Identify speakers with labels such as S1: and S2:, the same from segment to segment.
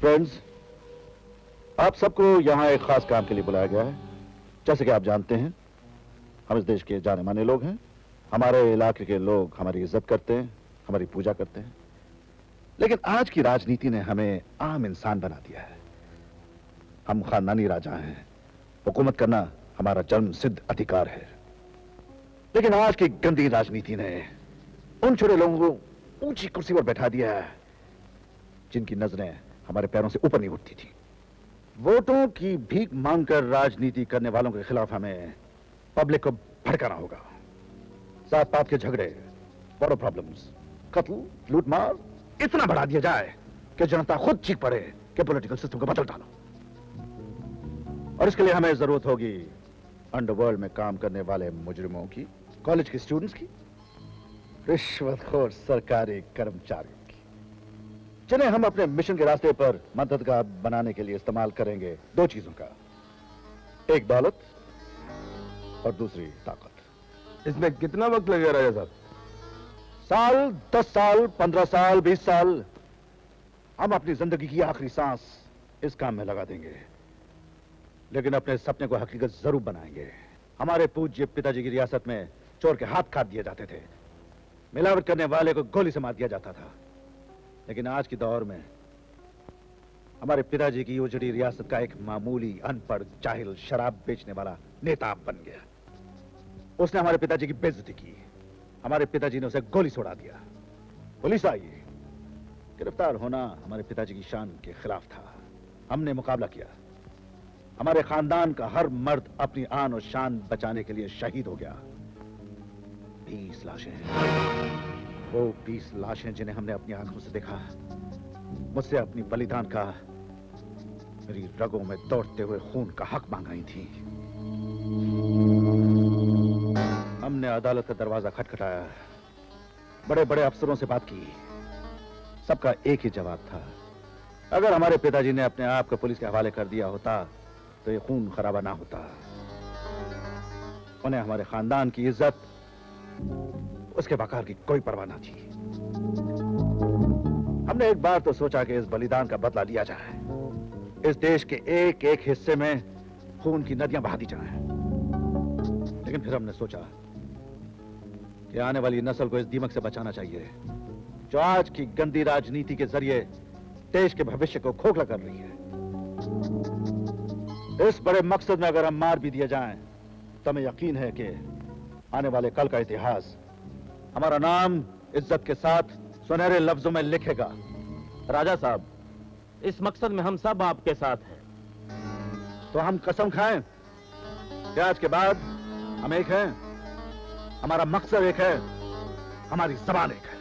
S1: Friends, आप सबको यहाँ एक खास काम के लिए बुलाया गया है। जैसे कि आप जानते हैं, हम इस देश के जाने माने लोग हैं। हमारे इलाके के लोग हमारी इज्जत करते हैं, हमारी पूजा करते हैं। लेकिन आज की राजनीति ने हमें आम इंसान बना दिया है। हम खानदानी राजा हैं, हुकूमत करना हमारा जन्म सिद्ध अधिकार है। लेकिन आज की गंदी राजनीति ने उन छोटे लोगों को ऊंची कुर्सी पर बैठा दिया है जिनकी नजरें हमारे पैरों से ऊपर नहीं उठती थी। वोटों की भीख मांगकर राजनीति करने वालों के खिलाफ हमें पब्लिक को भड़काना होगा। जात पात के झगड़े, बड़े प्रॉब्लम्स, कत्ल, लूटमार इतना बढ़ा दिया जाए कि जनता खुद चीख पड़े कि पॉलिटिकल सिस्टम को बदल डालो। और इसके लिए हमें जरूरत होगी अंडरवर्ल्ड में काम करने वाले मुजरिमों की, कॉलेज के स्टूडेंट्स की, रिश्वतखोर सरकारी कर्मचारियों की, जिन्हें हम अपने मिशन के रास्ते पर मददगार बनाने के लिए इस्तेमाल करेंगे। दो चीजों का, एक दौलत और दूसरी ताकत।
S2: इसमें कितना वक्त लगेगा राजा साहब?
S1: साल, 10 साल, 15 साल, 20 साल, हम अपनी जिंदगी की आखिरी सांस इस काम में लगा देंगे। लेकिन अपने सपने को हकीकत जरूर बनाएंगे। हमारे पूज्य पिताजी की रियासत में चोर के हाथ काट दिए जाते थे, मिलावट करने वाले को गोली से मार दिया जाता था। लेकिन आज के दौर में हमारे पिताजी की उजड़ी रियासत का एक मामूली अनपढ़ जाहिल शराब बेचने वाला नेता बन गया। उसने हमारे पिताजी की बेइज्जती की। हमारे पिताजी ने उसे गोली से उड़ा दिया। पुलिस आई, गिरफ्तार होना हमारे पिताजी की शान के खिलाफ था। हमने मुकाबला किया। हमारे खानदान का हर मर्द अपनी आन और शान बचाने के लिए शहीद हो गया। 20 लाशें, वो 20 लाशें जिन्हें हमने अपनी आंखों से देखा। मुझसे अपनी बलिदान का, मेरी रगों में दौड़ते हुए खून का हक मांगाई थी। हमने अदालत का दरवाजा खटखटाया, बड़े बड़े अफसरों से बात की। सबका एक ही जवाब था, अगर हमारे पिताजी ने अपने आप को पुलिस के हवाले कर दिया होता तो ये खून खराबा ना होता। उन्हें हमारे खानदान की इज्जत, उसके वकार की कोई परवाह ना थी। हमने एक बार तो सोचा कि इस बलिदान का बदला लिया जाए, इस देश के एक एक हिस्से में खून की नदियां बहा दी जाएं। लेकिन फिर हमने सोचा कि आने वाली नस्ल को इस दीमक से बचाना चाहिए जो आज की गंदी राजनीति के जरिए देश के भविष्य को खोखला कर रही है। इस बड़े मकसद में अगर हम मार भी दिए जाएं तो हमें यकीन है कि आने वाले कल का इतिहास हमारा नाम इज्जत के साथ सुनहरे लफ्जों में लिखेगा।
S3: राजा साहब, इस मकसद में हम सब आपके साथ हैं।
S1: तो हम कसम खाएं कि आज के बाद हम एक हैं, हमारा मकसद एक है, हमारी ज़बान एक है।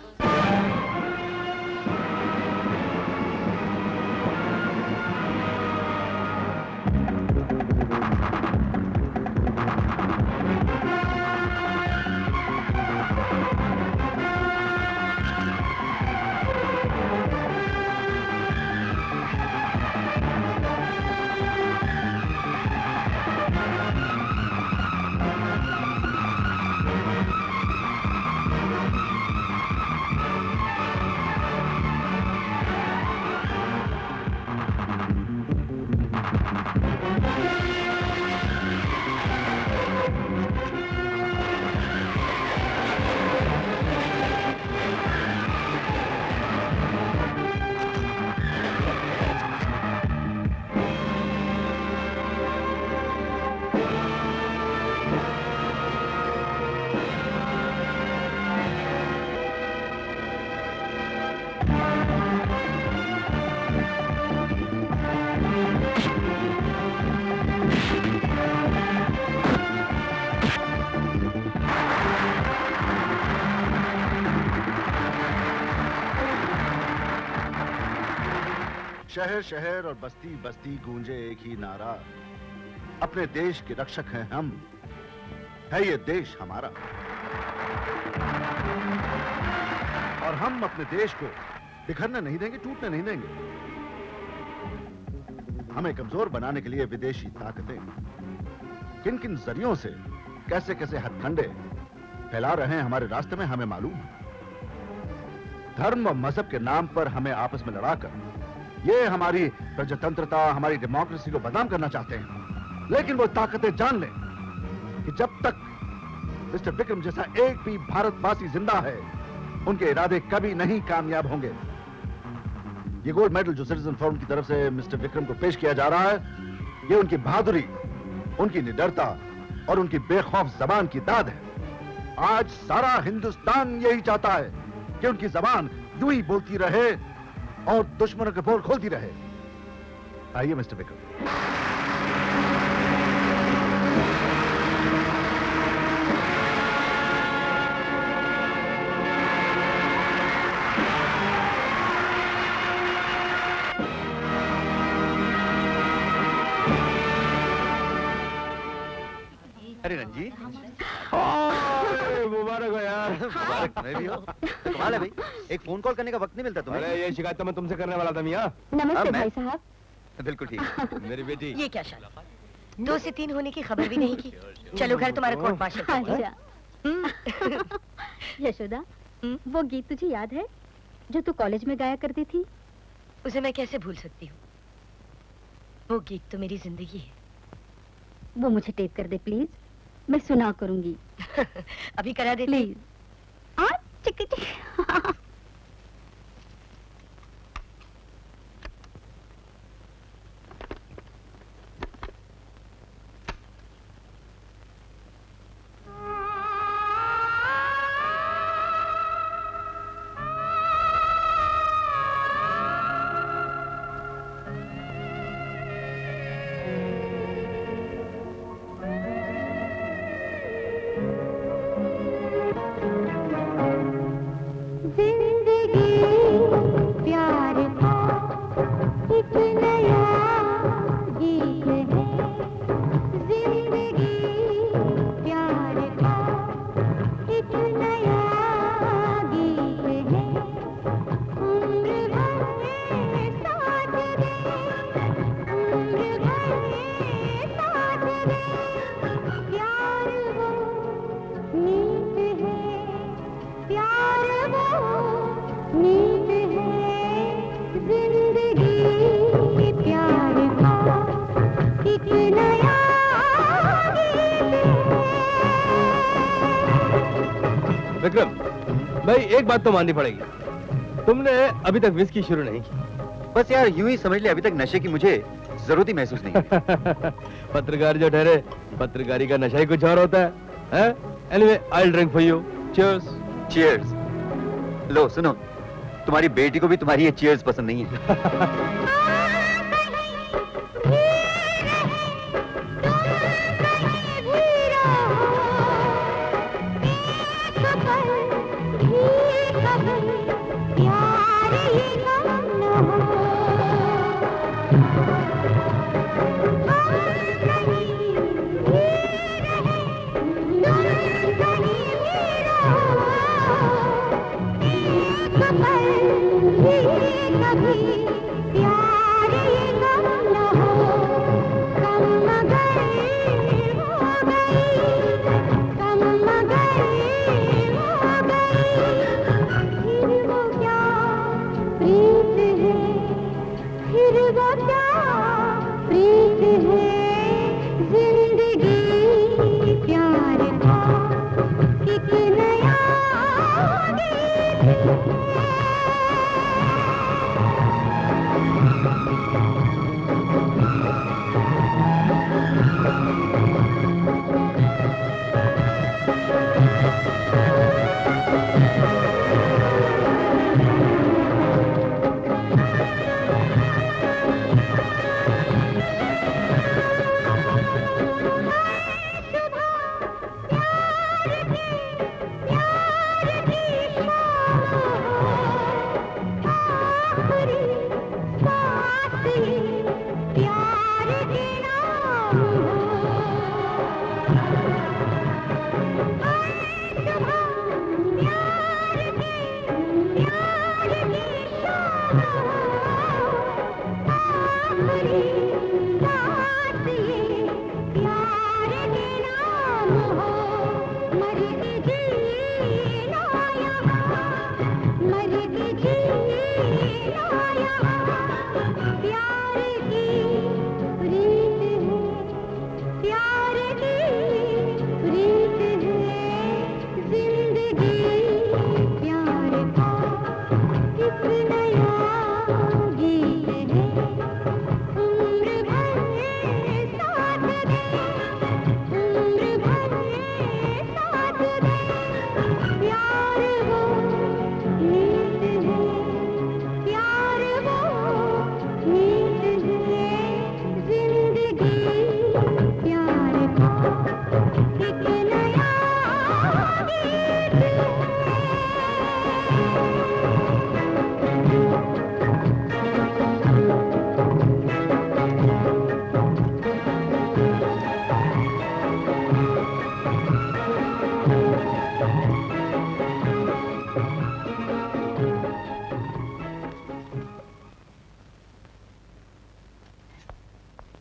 S1: शहर शहर और बस्ती बस्ती गूंजे एक ही नारा, अपने देश के रक्षक हैं हम, है ये देश हमारा। और हम अपने देश को बिखरने नहीं देंगे, टूटने नहीं देंगे। हमें कमजोर बनाने के लिए विदेशी ताकतें किन किन जरियों से कैसे कैसे हथकंडे फैला रहे हैं हमारे रास्ते में हमें मालूम है। धर्म और मजहब के नाम पर हमें आपस में लड़ाकर ये हमारी प्रजातंत्रता, हमारी डेमोक्रेसी को बदनाम करना चाहते हैं। लेकिन वो ताकतें जान लें कि जब तक मिस्टर विक्रम जैसा एक भी भारतवासी जिंदा है, उनके इरादे कभी नहीं कामयाब होंगे। ये गोल्ड मेडल जो सिटीजन फोरम की तरफ से मिस्टर विक्रम को पेश किया जा रहा है, ये उनकी बहादुरी, उनकी निडरता और उनकी बेखौफ जबान की दाद है। आज सारा हिंदुस्तान यही चाहता है कि उनकी जबान यूं ही बोलती रहे और दुश्मनों के पोल खोलती रहे। आइए मिस्टर विक्रम।
S2: अरे रंजी,
S3: मुबारक हो यार।
S2: मुबारक तुम्हें भी हो। कमाल है भाई, एक फोन कॉल करने का वक्त नहीं मिलता तुम्हें।
S3: अरे ये शिकायत तो मैं तुमसे करने वाला था मियाँ।
S4: नमस्ते
S2: मैं-
S4: भाई साहब।
S2: बिल्कुल ठीक।
S3: मेरी बेटी
S5: ये क्या शाला, 2 से 3 होने की खबर भी नहीं की। चलो घर तुम्हारा कोर्ट मार्शल करते हैं।
S4: अच्छा यशोदा, वो गीत तुझे याद है जो तू कॉलेज में गाया करती थी?
S5: उसे मैं कैसे भूल सकती हूँ। वो गीत तो मेरी जिंदगी है।
S4: वो मुझे टेप कर दे प्लीज, मैं सुना करूंगी।
S5: अभी करा देती।
S4: प्लीज। चिक चिक।
S3: विक्रम भाई, एक बात तो माननी पड़ेगी, तुमने अभी तक विस्की शुरू नहीं की।
S2: बस यार यूं ही समझ ले, अभी तक नशे की मुझे जरूरत ही महसूस नहीं है।
S3: पत्रकार जो ठहरे, पत्रकारी का नशा ही कुछ और होता है। Anyway, I will drink for you. Cheers.
S2: Cheers. लो सुनो, तुम्हारी बेटी को भी तुम्हारी ये चीयर्स पसंद नहीं है।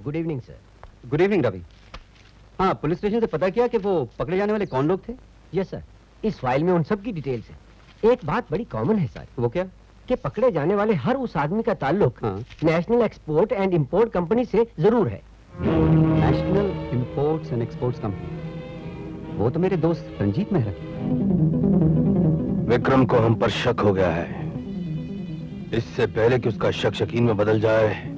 S6: Good evening sir.
S2: Good evening Ravi. हाँ, पुलिस स्टेशन से पता किया कि वो पकड़े जाने वाले कौन लोग थे?
S6: यस सर, इस फाइल में उन सब की डिटेल्स है। एक बात बड़ी कॉमन है सर,
S2: वो क्या?
S6: कि पकड़े जाने वाले हर उस आदमी का ताल्लुक
S2: हाँ।
S6: National export and import company से जरूर है।
S2: National imports and exports company, वो तो मेरे दोस्त रंजीत मेहरा की।
S3: विक्रम को हम पर शक हो गया है। इससे पहले कि उसका शक यकीन में बदल जाए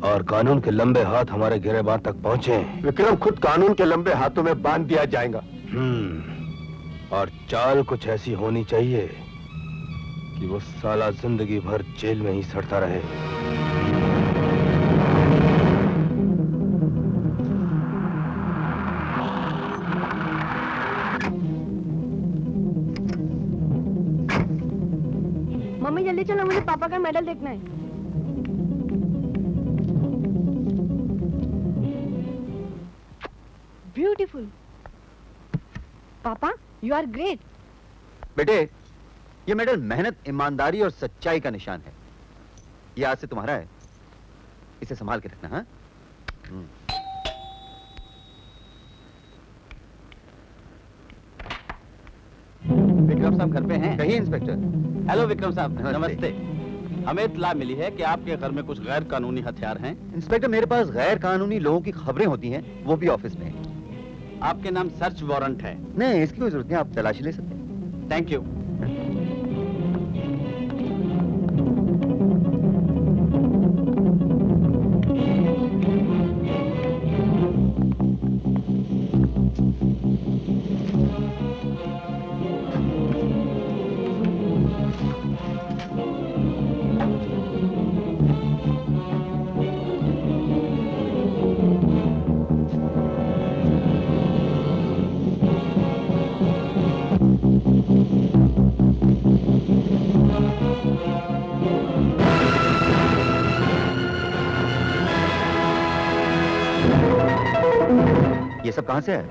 S3: और कानून के लंबे हाथ हमारे गिरेबान तक पहुंचे,
S7: विक्रम खुद कानून के लंबे हाथों में बांध दिया जाएगा।
S3: और चाल कुछ ऐसी होनी चाहिए कि वो साला जिंदगी भर जेल में ही सड़ता रहे।
S8: मम्मी जल्दी चलो, मुझे पापा का मेडल देखना है। ब्यूटीफुल। पापा, यू आर ग्रेट।
S2: बेटे, ये मेडल मेहनत, ईमानदारी और सच्चाई का निशान है। ये आज से तुम्हारा है, इसे संभाल के रखना। हाँ?
S9: विक्रम साहब घर पे हैं?
S2: कहीं इंस्पेक्टर।
S9: हेलो विक्रम साहब,
S2: नमस्ते।
S9: नमस्ते। हमें इत्तला मिली है कि आपके घर में कुछ गैर कानूनी हथियार हैं।
S2: इंस्पेक्टर, मेरे पास गैर कानूनी लोगों की खबरें होती हैं, वो भी ऑफिस में।
S9: आपके नाम सर्च वारंट है।
S2: नहीं, इसकी कोई जरूरत नहीं, आप तलाशी ले सकते हैं।
S9: Thank you.
S2: ये सब कहां से है?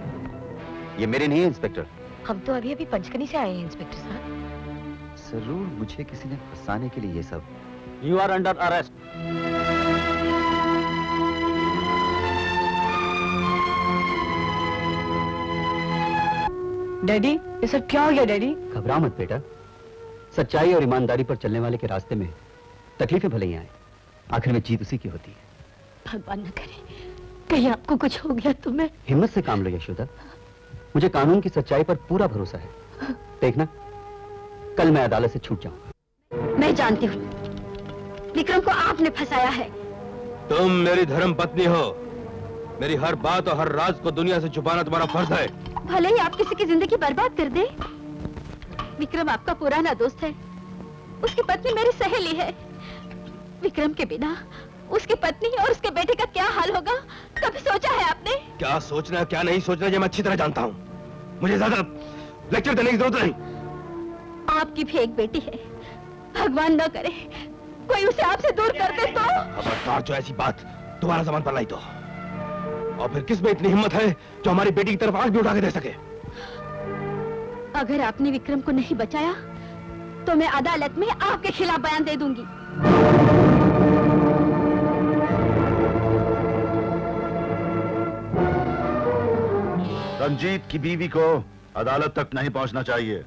S2: ये मेरे नहीं है इंस्पेक्टर।
S5: हम तो अभी अभी पंचकनी से आए हैं इंस्पेक्टर साहब।
S2: जरूर मुझे किसी ने फंसाने के लिए ये सब।
S9: You are under arrest.
S8: Daddy, ये सब क्या हो गया डैडी?
S2: घबराओ मत बेटा, सच्चाई और ईमानदारी पर चलने वाले के रास्ते में तकलीफें भले ही आए, आखिर में जीत उसी की होती है।
S5: भगवान न करे कहीं आपको कुछ हो गया तो मैं।
S2: हिम्मत से काम लो यशोदा, मुझे कानून की सच्चाई पर पूरा भरोसा है। देखना, कल मैं अदालत से छूट जाऊंगा।
S4: मैं जानती हूँ विक्रम को आपने फंसाया है।
S3: तुम मेरी धर्म पत्नी हो, मेरी हर बात और हर राज को दुनिया से छुपाना तुम्हारा फर्ज है।
S4: भले ही आप किसी की जिंदगी बर्बाद कर दे, विक्रम आपका पुराना दोस्त है, उसकी पत्नी मेरी सहेली है। विक्रम के बिना उसकी पत्नी और उसके बेटे का क्या हाल होगा, कभी सोचा है आपने?
S3: क्या सोचना क्या नहीं सोचना ये मैं अच्छी तरह जानता हूँ, मुझे ज्यादा लेक्चर देने की जरूरत नहीं।
S4: आपकी भी एक बेटी है, भगवान न करे कोई उसे आपसे दूर कर दे तो।
S3: खबरदार जो ऐसी बात तुम्हारा जबान पर लाई तो, और फिर किस में इतनी हिम्मत है जो हमारी बेटी की तरफ आंख भी उठा के दे सके।
S4: अगर आपने विक्रम को नहीं बचाया तो मैं अदालत में आपके खिलाफ बयान दे दूंगी।
S1: रंजीत की बीवी को अदालत तक नहीं पहुंचना चाहिए,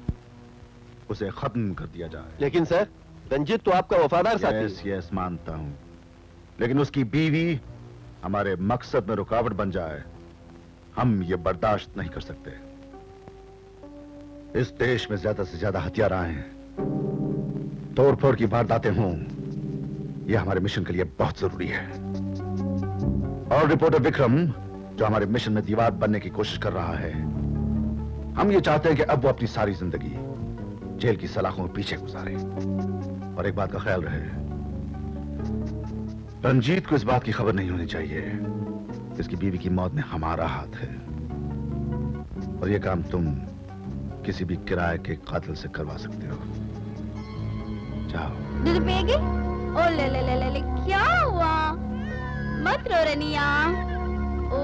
S1: उसे खत्म कर दिया जाए।
S7: लेकिन सर, रंजीत तो आपका वफादार साथी है।
S1: यस, मानता हूं, लेकिन उसकी बीवी हमारे मकसद में रुकावट बन जाए, हम ये बर्दाश्त नहीं कर सकते। इस देश में ज्यादा से ज्यादा हथियार आए हैं, तोड़फोड़ की वारदातें हों, यह हमारे मिशन के लिए बहुत जरूरी है। और रिपोर्टर विक्रम जो हमारे मिशन में दीवार बनने की कोशिश कर रहा है, हम ये चाहते हैं कि अब वो अपनी सारी जिंदगी जेल की सलाखों में पीछे गुजारे। और एक बात का ख्याल रहे, रंजीत को इस बात की खबर नहीं होनी चाहिए, इसकी बीवी की मौत में हमारा हाथ है। और ये काम तुम किसी भी किराए के कातिल से करवा सकते हो। जाओ।
S4: दूध पिएगी? ओ ले ले ले ले ले, क्या हुआ? मत रो रनिया। ओ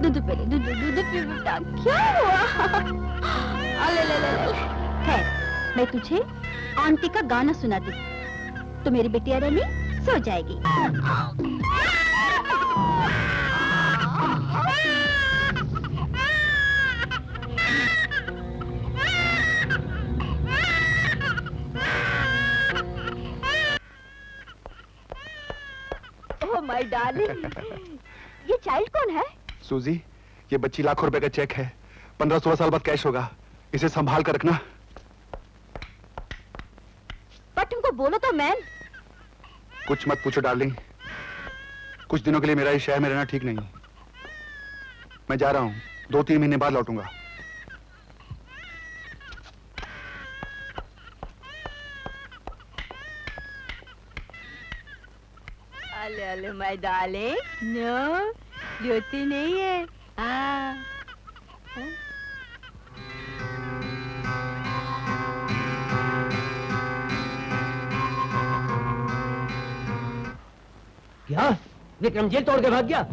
S4: दूध पी ले, दूध पी बेटा। क्या हुआ? ले ले ले ले। खैर, मैं तुझे आंटी का गाना सुनाती, तो मेरी बेटी रानी सो जाएगी। ओह माय डार्लिंग, ये चाइल्ड कौन है?
S7: सूजी, ये बच्ची लाखों रुपए का चेक है। 15-16 साल बाद कैश होगा। इसे संभाल कर रखना।
S4: पर तुमको बोलो तो मैन।
S7: कुछ मत पूछो डार्लिंग। कुछ दिनों के लिए मेरा इस शहर में रहना ठीक नहीं। मैं जा रहा हूँ, 2-3 महीने बाद लौटूंगा।
S4: अले अले माय डार्लिंग, नो ज्योति नहीं है।
S6: क्या विक्रम जेल तोड़ के भाग गया?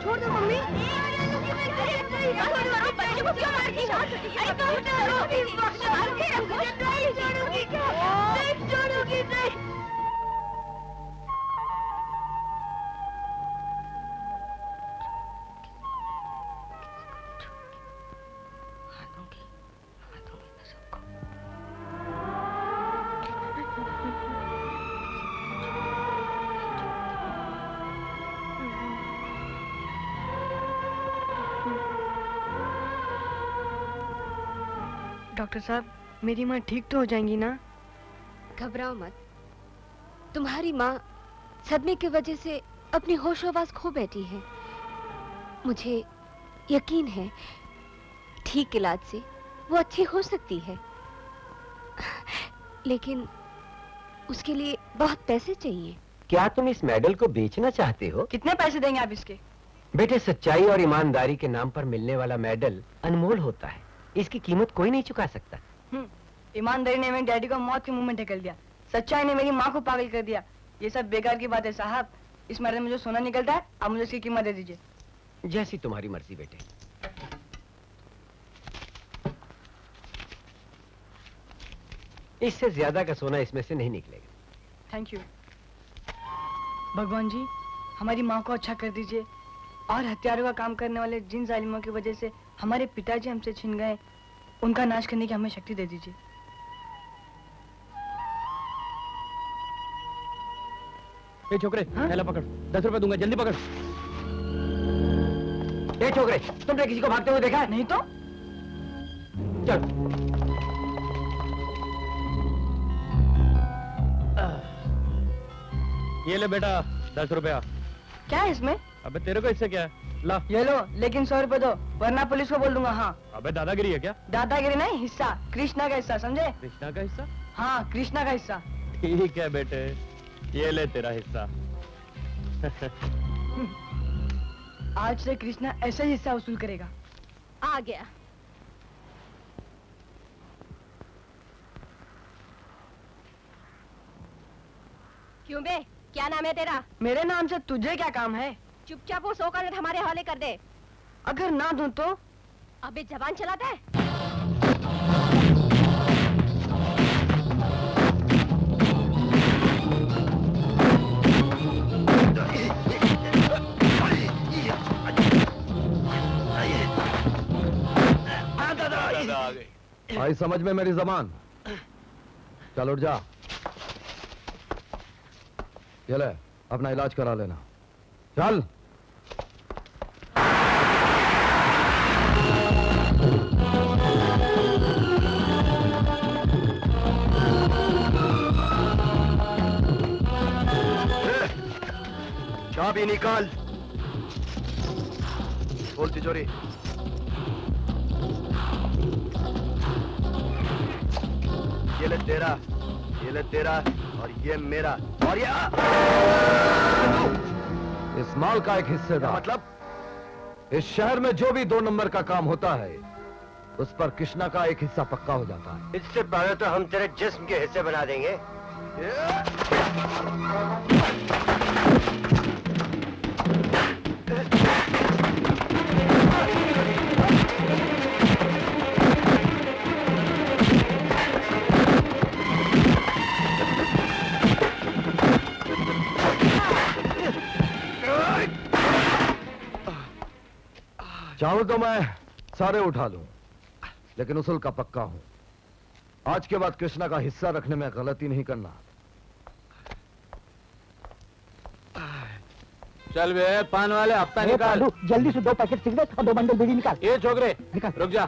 S8: छोड़ दो मम्मी। डॉक्टर साहब, मेरी माँ ठीक तो हो जाएंगी ना?
S4: घबराओ मत, तुम्हारी माँ सदमे की वजह से अपनी होश-ओ-हवास खो बैठी है। मुझे यकीन है ठीक इलाज से वो अच्छी हो सकती है, लेकिन उसके लिए बहुत पैसे चाहिए।
S6: क्या तुम इस मेडल को बेचना चाहते हो?
S8: कितने पैसे देंगे आप इसके?
S6: बेटे, सच्चाई और ईमानदारी के नाम पर मिलने वाला मेडल अनमोल होता है। इसकी कीमत कोई नहीं चुका सकता।
S8: ईमानदारी ने मेरे डैडी को मौत के मुंह में ढकेल दिया, सच्चाई ने मेरी माँ को पागल कर दिया। ये सब बेकार की बात है साहब। इस मेडल में जो सोना निकलता है, आप मुझे इसकी कीमत दे दीजिए।
S6: जैसी तुम्हारी मर्जी बेटे। इससे ज्यादा का सोना इसमें से नहीं निकलेगा।
S8: Thank you. भगवान जी, हमारी माँ को अच्छा कर दीजिए और हत्यारों का काम करने वाले जिन जालिमों की वजह से हमारे पिताजी हमसे छिन गए, उनका नाश करने की हमें शक्ति दे दीजिए।
S6: ए छोकरे, थैला पकड़, 10 रुपए दूंगा, जल्दी पकड़। ए छोकरे, तुमने किसी को भागते हुए देखा है?
S8: नहीं तो?
S6: चलो।
S10: ये ले बेटा 10 रुपया।
S8: क्या है इसमें?
S10: अबे तेरे को इससे क्या है? ला।
S8: ये लो, लेकिन 100 रुपए दो, वरना पुलिस को बोल दूंगा। हाँ।
S10: अबे दादागिरी है क्या?
S8: दादागिरी नहीं, हिस्सा, कृष्णा का हिस्सा, समझे?
S10: कृष्णा का हिस्सा?
S8: हाँ, कृष्णा का हिस्सा।
S10: ठीक है बेटे, ये ले तेरा हिस्सा।
S8: आज से कृष्णा ऐसा ही हिस्सा वसूल करेगा।
S4: आ गया। क्यों बे, क्या नाम है तेरा?
S8: मेरे नाम से तुझे क्या काम है?
S4: चुपचाप वो 100 का नोट हमारे हवाले कर दे।
S8: अगर ना दूं तो?
S4: अबे जबान चलाता है।
S3: आई समझ में मेरी जबान? चल उठ जा। ये ले, अपना इलाज करा लेना। चल।
S2: चाबी निकाल। खोल तिजोरी। ये ले तेरा, ये ले तेरा, और ये मेरा, और ये
S3: इस माल का एक हिस्सेदार।
S2: मतलब?
S3: इस शहर में जो भी 2 नंबर का काम होता है, उस पर कृष्णा का एक हिस्सा पक्का हो जाता है।
S6: इससे पहले तो हम तेरे जिस्म के हिस्से बना देंगे।
S3: चाहूं तो मैं सारे उठा लूं, लेकिन उसूल का पक्का हूं। आज के बाद कृष्णा का हिस्सा रखने में गलती नहीं करना।
S9: चल बे पान वाले हफ्ता निकाल।
S6: जल्दी से 2 पैकेट सिगरेट और 2 बंडल बीड़ी निकाल।
S9: ये छोकरे रुक जा,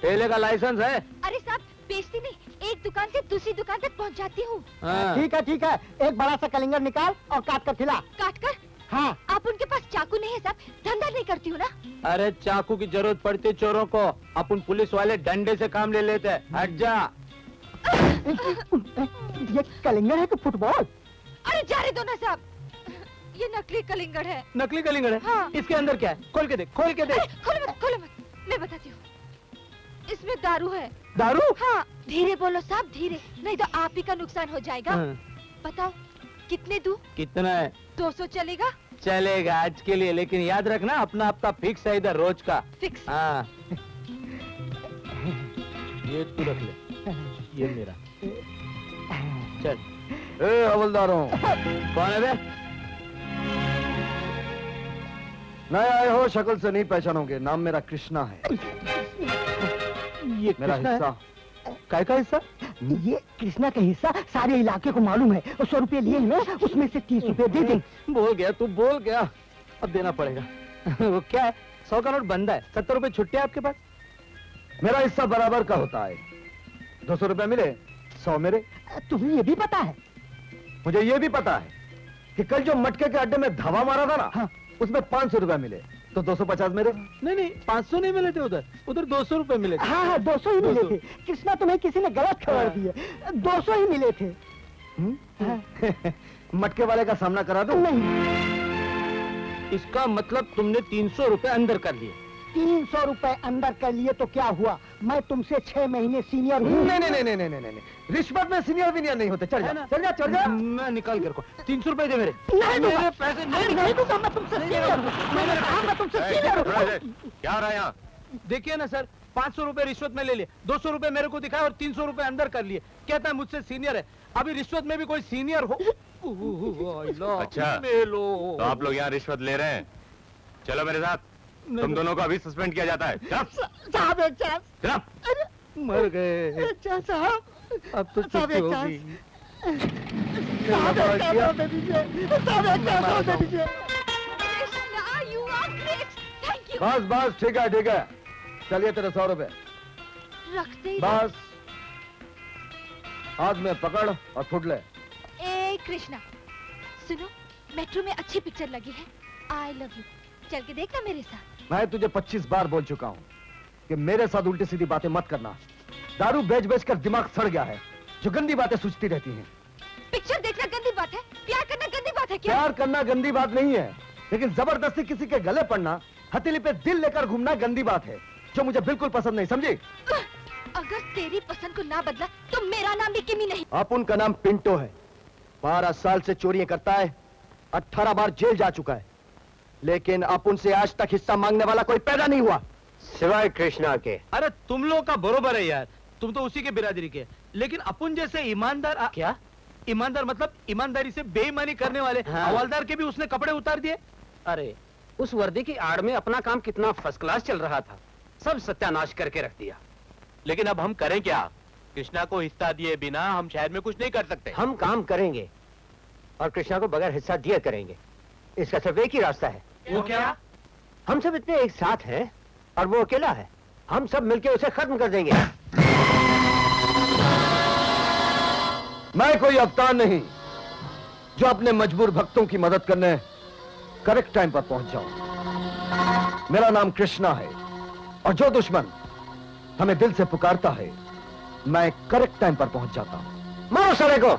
S9: ठेले का लाइसेंस है?
S4: अरे साहब बेचती नहीं, एक दुकान से दूसरी दुकान तक पहुंच जाती हूँ।
S9: हाँ।
S6: ठीक है, एक बड़ा सा कलिंगर निकाल और काट कर खिला।
S4: काट कर?
S6: हाँ।
S4: आप उनके पास चाकू नहीं है साहब, धंधा नहीं करती हूँ ना।
S9: अरे चाकू की जरूरत पड़ती चोरों को, अपन पुलिस वाले डंडे से काम ले लेते हैं। हट जा।
S6: ये कलिंगर है कि फुटबॉल?
S4: अरे जा रहे दो ना साहब, ये नकली कलिंगड़ है।
S9: नकली कलिंगड़ है?
S4: हाँ।
S9: इसके अंदर क्या है? खोल के देख, खोल के देख।
S4: खोलो मत, मैं बताती हूँ। इसमें दारू है।
S9: दारू?
S4: हाँ। धीरे बोलो साहब, धीरे, नहीं तो आप ही का नुकसान हो जाएगा।
S9: हाँ।
S4: बताओ कितने दूं?
S9: कितना है?
S4: 200 चलेगा?
S9: चलेगा आज के लिए, लेकिन याद रखना अपना हफ्ता फिक्स है इधर रोज का।
S4: फिक्स।
S9: हाँ। ये तू रख ले, ये मेरा। चल।
S3: ए हवलदारों,
S9: कौन है बे?
S3: नए आए हो, शक्ल से नहीं पहचानोगे। नाम मेरा कृष्णा है।
S9: ये
S3: मेरा
S9: कृष्णा है?
S3: हिस्सा।
S9: काय का हिस्सा?
S6: ये कृष्णा का हिस्सा सारे इलाके को मालूम है। 100 रुपए लिए हैं, उसमें से 30 रुपए दे दे।
S9: बोल गया तू, बोल गया, अब देना पड़ेगा। वो क्या है, 100 का नोट बंदा है, 70 रुपए छुट्टे है आपके पास?
S3: मेरा हिस्सा बराबर का होता है। 200 रुपए मिले, 100 मेरे।
S6: तुम्हें ये भी पता है?
S3: मुझे ये भी पता है कि कल जो मटके के अड्डे में धावा मारा था ना,
S6: हाँ।
S3: उसमें 500 रुपए मिले, तो 250 मेरे।
S9: नहीं 500 नहीं मिले थे उधर, उधर 200 रुपए मिले थे।
S6: हाँ, 200 ही मिले
S9: 200।
S6: थे। कृष्णा, तुम्हें किसी ने गलत खबर दी है। 200 ही मिले थे।
S3: मटके वाले का सामना करा दो।
S6: नहीं।
S9: इसका मतलब तुमने 300 रुपए अंदर कर लिए।
S6: 300 रुपए अंदर कर लिए तो क्या हुआ? मैं तुमसे 6 महीने सीनियर हूँ।
S3: नहीं, रिश्वत में सीनियर विनियर नहीं होते। चल जा, चल जा, चल जा।
S9: मैं निकाल कर को 300 रुपए दे मेरे।
S6: नहीं दूंगा।
S9: मेरे पैसे
S6: नहीं दूंगा, मैं तुमसे सीनियर हूँ। मैंने कहा मैं तुमसे सीनियर हूँ।
S3: क्या हो रहा है यहाँ?
S9: देखिए ना सर, 500 रुपए रिश्वत में ले लिए, 200 रुपए मेरे को दिखाए और 300 रुपए अंदर कर लिए। कहता है मुझसे सीनियर है। अभी रिश्वत में भी कोई सीनियर हो?
S11: अच्छा,
S9: तो
S11: आप लोग यहाँ रिश्वत ले रहे हैं? चलो मेरे साथ, तुम दोनों को अभी सस्पेंड किया जाता है।
S6: साहब एक चांस।
S11: चलो।
S9: मर गए।
S6: अच्छा साहब,
S9: अब तो
S6: साहब
S9: छुट्टी
S6: एक
S9: होगी।
S6: साहब एक चांस दे दीजिए। साहब एक चांस दे दीजिए।
S4: Krishna, you are great. Thank you.
S3: बस ठीक है। चलिए तेरे 100 रुपए।
S4: रखते ही
S3: बस हाथ में पकड़ और फुट ले।
S4: ए कृष्णा, सुनो, मेट्रो में अच्छी पिक्चर लगी है, आई लव यू। चल के देखना मेरे साथ।
S3: मैं तुझे 25 बार बोल चुका हूँ कि मेरे साथ उल्टी सीधी बातें मत करना। दारू बेच कर दिमाग सड़ गया है, जो गंदी बातें सोचती रहती हैं।
S4: पिक्चर देखना गंदी बात है? प्यार करना गंदी बात है क्या?
S3: प्यार करना गंदी बात नहीं है, लेकिन जबरदस्ती किसी के गले पड़ना, हथेली पे दिल लेकर घूमना गंदी बात है, जो मुझे बिल्कुल पसंद नहीं, समझी?
S4: अगर तेरी पसंद को ना बदला तो मेरा नाम भी किमी नहीं।
S3: अपुन का नाम पिंटो है, 12 साल से चोरियां करता है, 18 बार जेल जा चुका है, लेकिन अपुन से आज तक हिस्सा मांगने वाला कोई पैदा नहीं हुआ,
S6: सिवाय कृष्णा के।
S9: अरे तुम लोग का बरोबर है यार, तुम तो उसी के बिरादरी के, लेकिन अपन जैसे ईमानदार
S6: क्या?
S9: ईमानदार मतलब ईमानदारी से बेईमानी करने वाले हवलदार के भी उसने कपड़े उतार दिए।
S6: अरे उस वर्दी की आड़ में अपना काम कितना फर्स्ट क्लास चल रहा था, सब सत्यानाश करके रख दिया।
S11: लेकिन अब हम करें क्या? कृष्णा को हिस्सा दिए बिना हम शहर में कुछ नहीं कर सकते।
S6: हम काम करेंगे और कृष्णा को बगैर हिस्सा दिए करेंगे। इसका सिर्फ एक ही रास्ता है।
S9: वो क्या?
S6: हम सब इतने एक साथ हैं और वो अकेला है, हम सब मिलकर उसे खत्म कर देंगे।
S3: मैं कोई अवतार नहीं जो अपने मजबूर भक्तों की मदद करने करेक्ट टाइम पर पहुंच जाऊं। मेरा नाम कृष्णा है और जो दुश्मन हमें दिल से पुकारता है, मैं करेक्ट टाइम पर पहुंच जाता हूं। मारो साले को।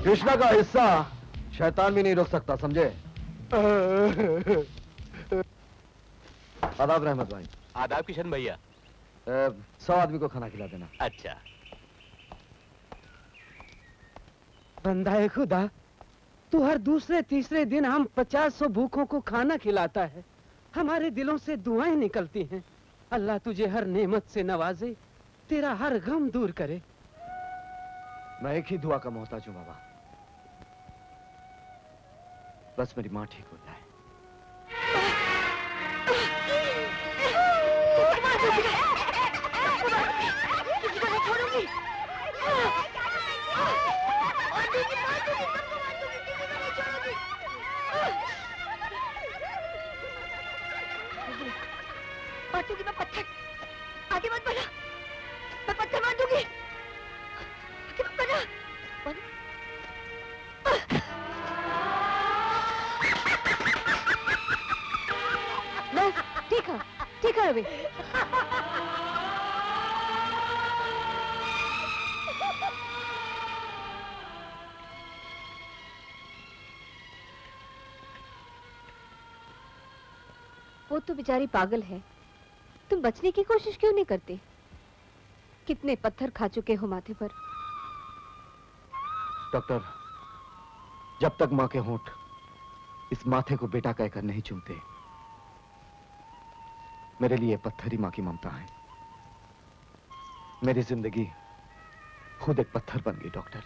S3: कृष्णा का हिस्सा शैतान भी नहीं रोक सकता, समझे? आदाब रहमत भाई।
S11: आदाब किशन भैया।
S3: 100 आदमी को खाना खिला देना।
S11: अच्छा।
S9: बंदा है खुदा, तू हर दूसरे तीसरे दिन हम 50-100 भूखों को खाना खिलाता है। हमारे दिलों से दुआएं निकलती हैं। अल्लाह तुझे हर नेमत से नवाजे, तेरा हर गम दूर करे।
S3: मैं एक ही दुआ का मोहताज हूं बाबा, बस मेरी माँ ठीक हो जाए।
S5: मारूंगी मैं पत्थर, आगे मत बढ़ा, मैं पत्थर मार दूंगी, आगे मत बढ़ा। बस ठीक है रवि। वो तो बेचारी पागल है, तुम बचने की कोशिश क्यों नहीं करते? कितने पत्थर खा चुके हो माथे पर।
S3: डॉक्टर, जब तक माँ के होंठ इस माथे को बेटा कहकर नहीं चूमते, मेरे लिए पत्थर ही माँ की ममता है। मेरी जिंदगी खुद एक पत्थर बन गई डॉक्टर,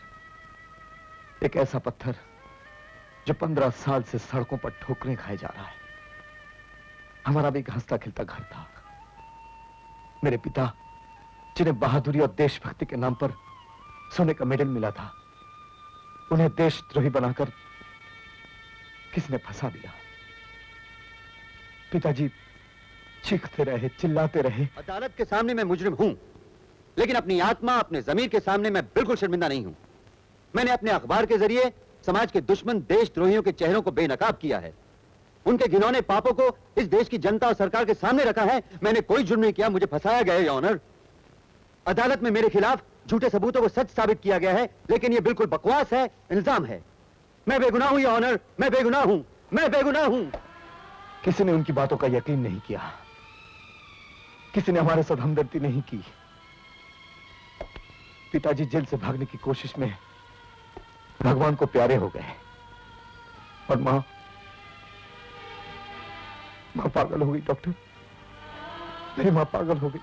S3: एक ऐसा पत्थर जो 15 साल से सड़कों पर ठोकरें खाए जा रहा है। हमारा भी एक हंसता खिलता घर था। मेरे पिता, जिन्हें बहादुरी और देशभक्ति के नाम पर सोने का मेडल मिला था, उन्हें देशद्रोही बनाकर किसने फंसा दिया? पिताजी चीखते रहे, चिल्लाते रहे।
S2: अदालत के सामने मैं मुजरिम हूं, लेकिन अपनी आत्मा, अपने ज़मीर के सामने मैं बिल्कुल शर्मिंदा नहीं हूं। मैंने अपने अखबार के जरिए समाज के दुश्मन देशद्रोहियों के चेहरों को बेनकाब किया है। उनके घिनौने पापों को इस देश की जनता और सरकार के सामने रखा है। मैंने कोई जुर्म नहीं किया, मुझे फंसाया गया है, योर ऑनर। अदालत में मेरे खिलाफ झूठे सबूतों को सच साबित किया गया है, लेकिन यह बिल्कुल बकवास है, इल्जाम है। मैं बेगुनाह हूं, योर ऑनर, मैं बेगुनाह हूं, मैं बेगुनाह हूं।
S3: किसी ने उनकी बातों का यकीन नहीं किया, किसी ने हमारे साथ हमदर्दी नहीं की। पिताजी जेल से भागने की कोशिश में भगवान को प्यारे हो गए, और मां पागल हो गई डॉक्टर, मेरी मां पागल हो गई।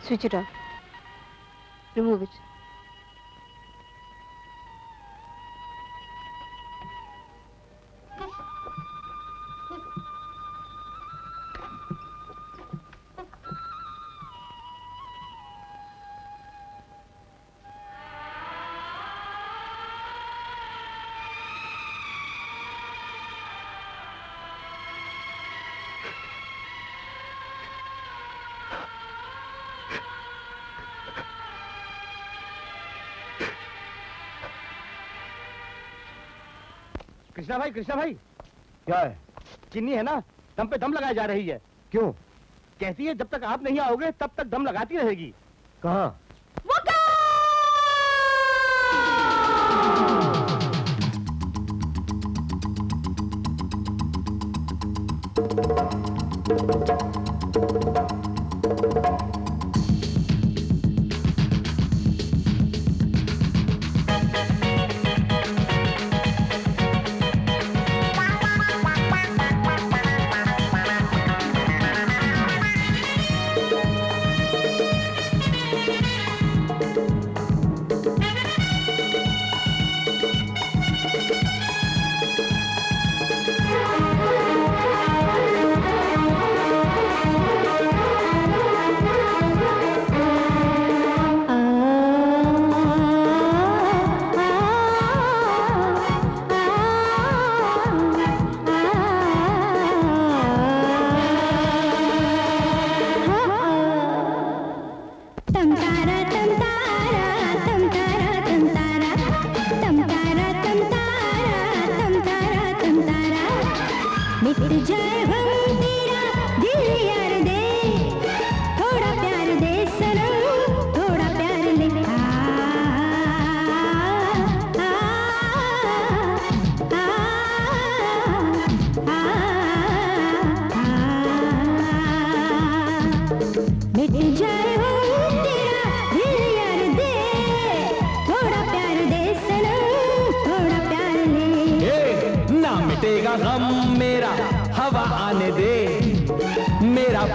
S4: Switch it off. Remove it.
S9: Krishna भाई,
S3: क्या है?
S9: चिन्नी है ना, दम पे दम लगाई जा रही है।
S3: क्यों?
S9: कहती है जब तक आप नहीं आओगे तब तक दम लगाती रहेगी।
S3: कहां?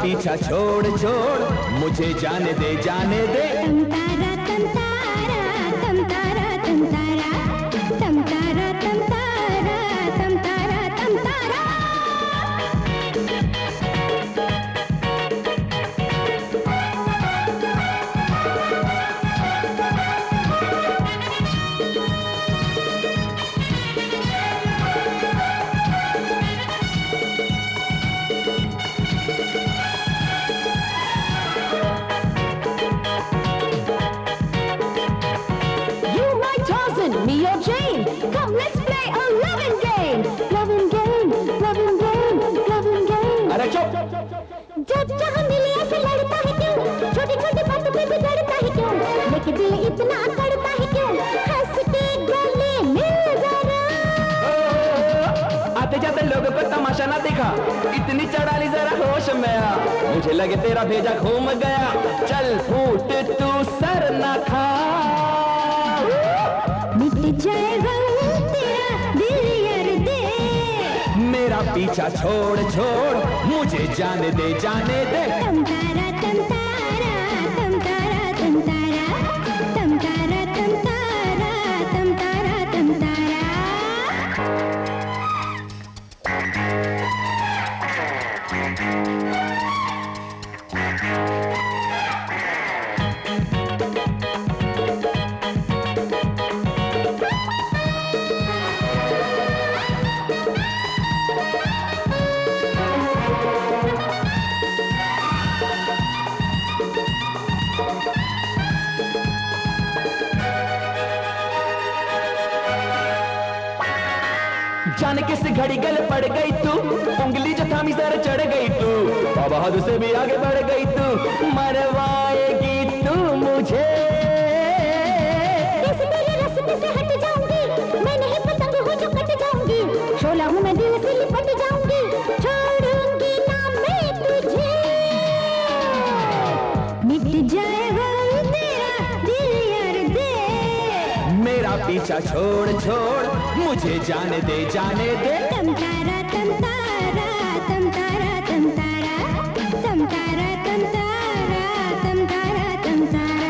S12: पीछा छोड़ छोड़ मुझे जाने दे जाने दे। तमाशा ना दिखा, इतनी चढ़ाली जरा होश में आ, मुझे लगे तेरा भेजा घूम गया, चल फूट तू सर ना खा। मिट जाएगा तेरा दिल यार दे, मेरा पीछा छोड़ छोड़ मुझे जाने दे जाने दे। तम तारा तम तारा तम तारा तम तारा तम तारा तम तारा तम तारा तम तारा। जाने किस घड़ी गल पड़ गई तू, उंगली जो थामी सर चढ़ गई तू, बाबा हद से भी आगे बढ़ गई तू, मरवाएगी तू मुझे। इस तेरे रास्ते से हट जाऊंगी, मैं नहीं पतंग हूँ जो कट जाऊंगी, शोला हूँ मैं दिल से लिपट जाऊंगी, छोड़ूंगी ना मैं तुझे। मिट जाएगा तेरा दिल यार दे, मेरा पीछा छोड़ छोड़ मुझे जाने दे जाने दे। तम तारा तम तारा तम तारा तम तारा तम तारा तम तारा तम तारा तम तारा।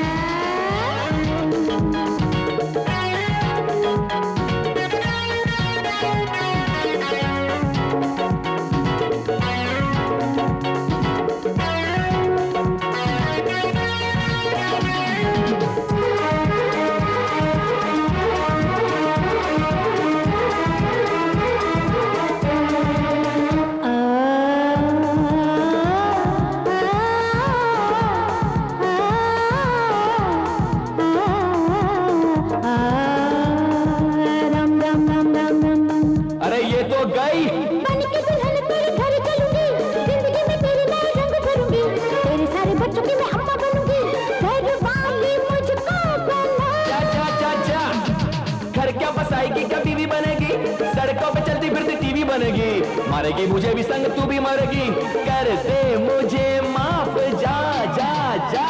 S12: मारेगी मुझे भी संग तू भी मरेगी, कर दे मुझे माफ, जा जा जा।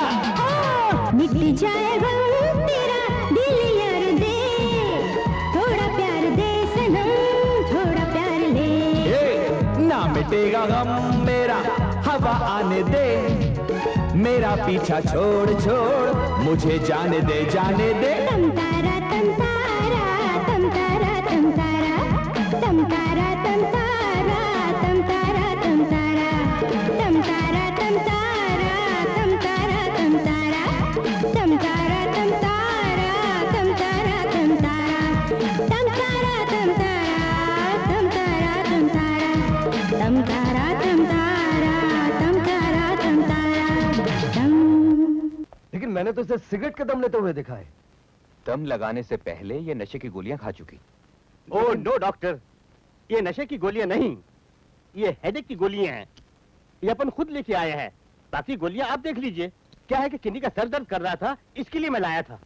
S13: मिट जाए गम तेरा दिल यार दे, थोड़ा प्यार दे सनम, थोड़ा प्यार ले।
S12: ना मिटेगा गम मेरा, हवा आने दे, मेरा पीछा छोड़ छोड़ मुझे जाने दे, जाने दे।
S13: तम तारा तम तारा, तम तारा तम तारा, तम तारा तम तारा, तम तारा तम तारा, तम तारा तम तारा, तम तारा तम तारा, तम तारा तम तारा, तम तारा तम तारा, तम तारा तम तारा, तम तारा तम तारा, तम तारा तम तारा, तम तारा तम तारा, तम।
S3: लेकिन मैंने तो इसे सिगरेट के दम लेते हुए देखा है।
S6: दम लगाने से पहले ये नशे की गोलियां खा चुकी।
S10: ओह नो डॉक्टर, ये नशे की गोलियां नहीं, ये हेडेक की गोलियां हैं। ये अपन खुद लेके आए हैं, बाकी गोलियां आप देख लीजिए। क्या है कि किन्नी का सर दर्द कर रहा था, इसके लिए मैं लाया था।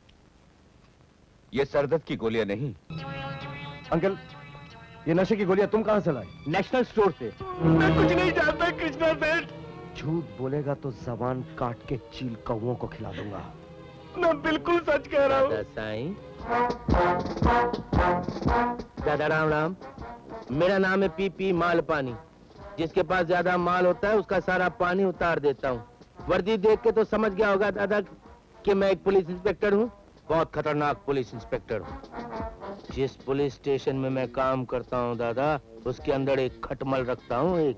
S6: ये सरदर्द की गोलियां नहीं।
S3: अंकल, ये नशे की गोलियां तुम कहां से लाए?
S10: नेशनल स्टोर से। मैं कुछ नहीं जानता कृष्णा सेठ।
S3: झूठ बोलेगा तो जबान काट के चील कौओं को खिला दूंगा।
S10: मैं बिल्कुल सच कह रहा हूँ।
S6: साईं, दादा राम राम। मेरा नाम है पीपी माल पानी। जिसके पास ज्यादा माल होता है उसका सारा पानी उतार देता हूँ। वर्दी देख के तो समझ गया होगा दादा कि मैं एक पुलिस इंस्पेक्टर हूँ, बहुत खतरनाक पुलिस इंस्पेक्टर हूँ। जिस पुलिस स्टेशन में मैं काम करता हूँ दादा, उसके अंदर एक खटमल रखता हूँ। एक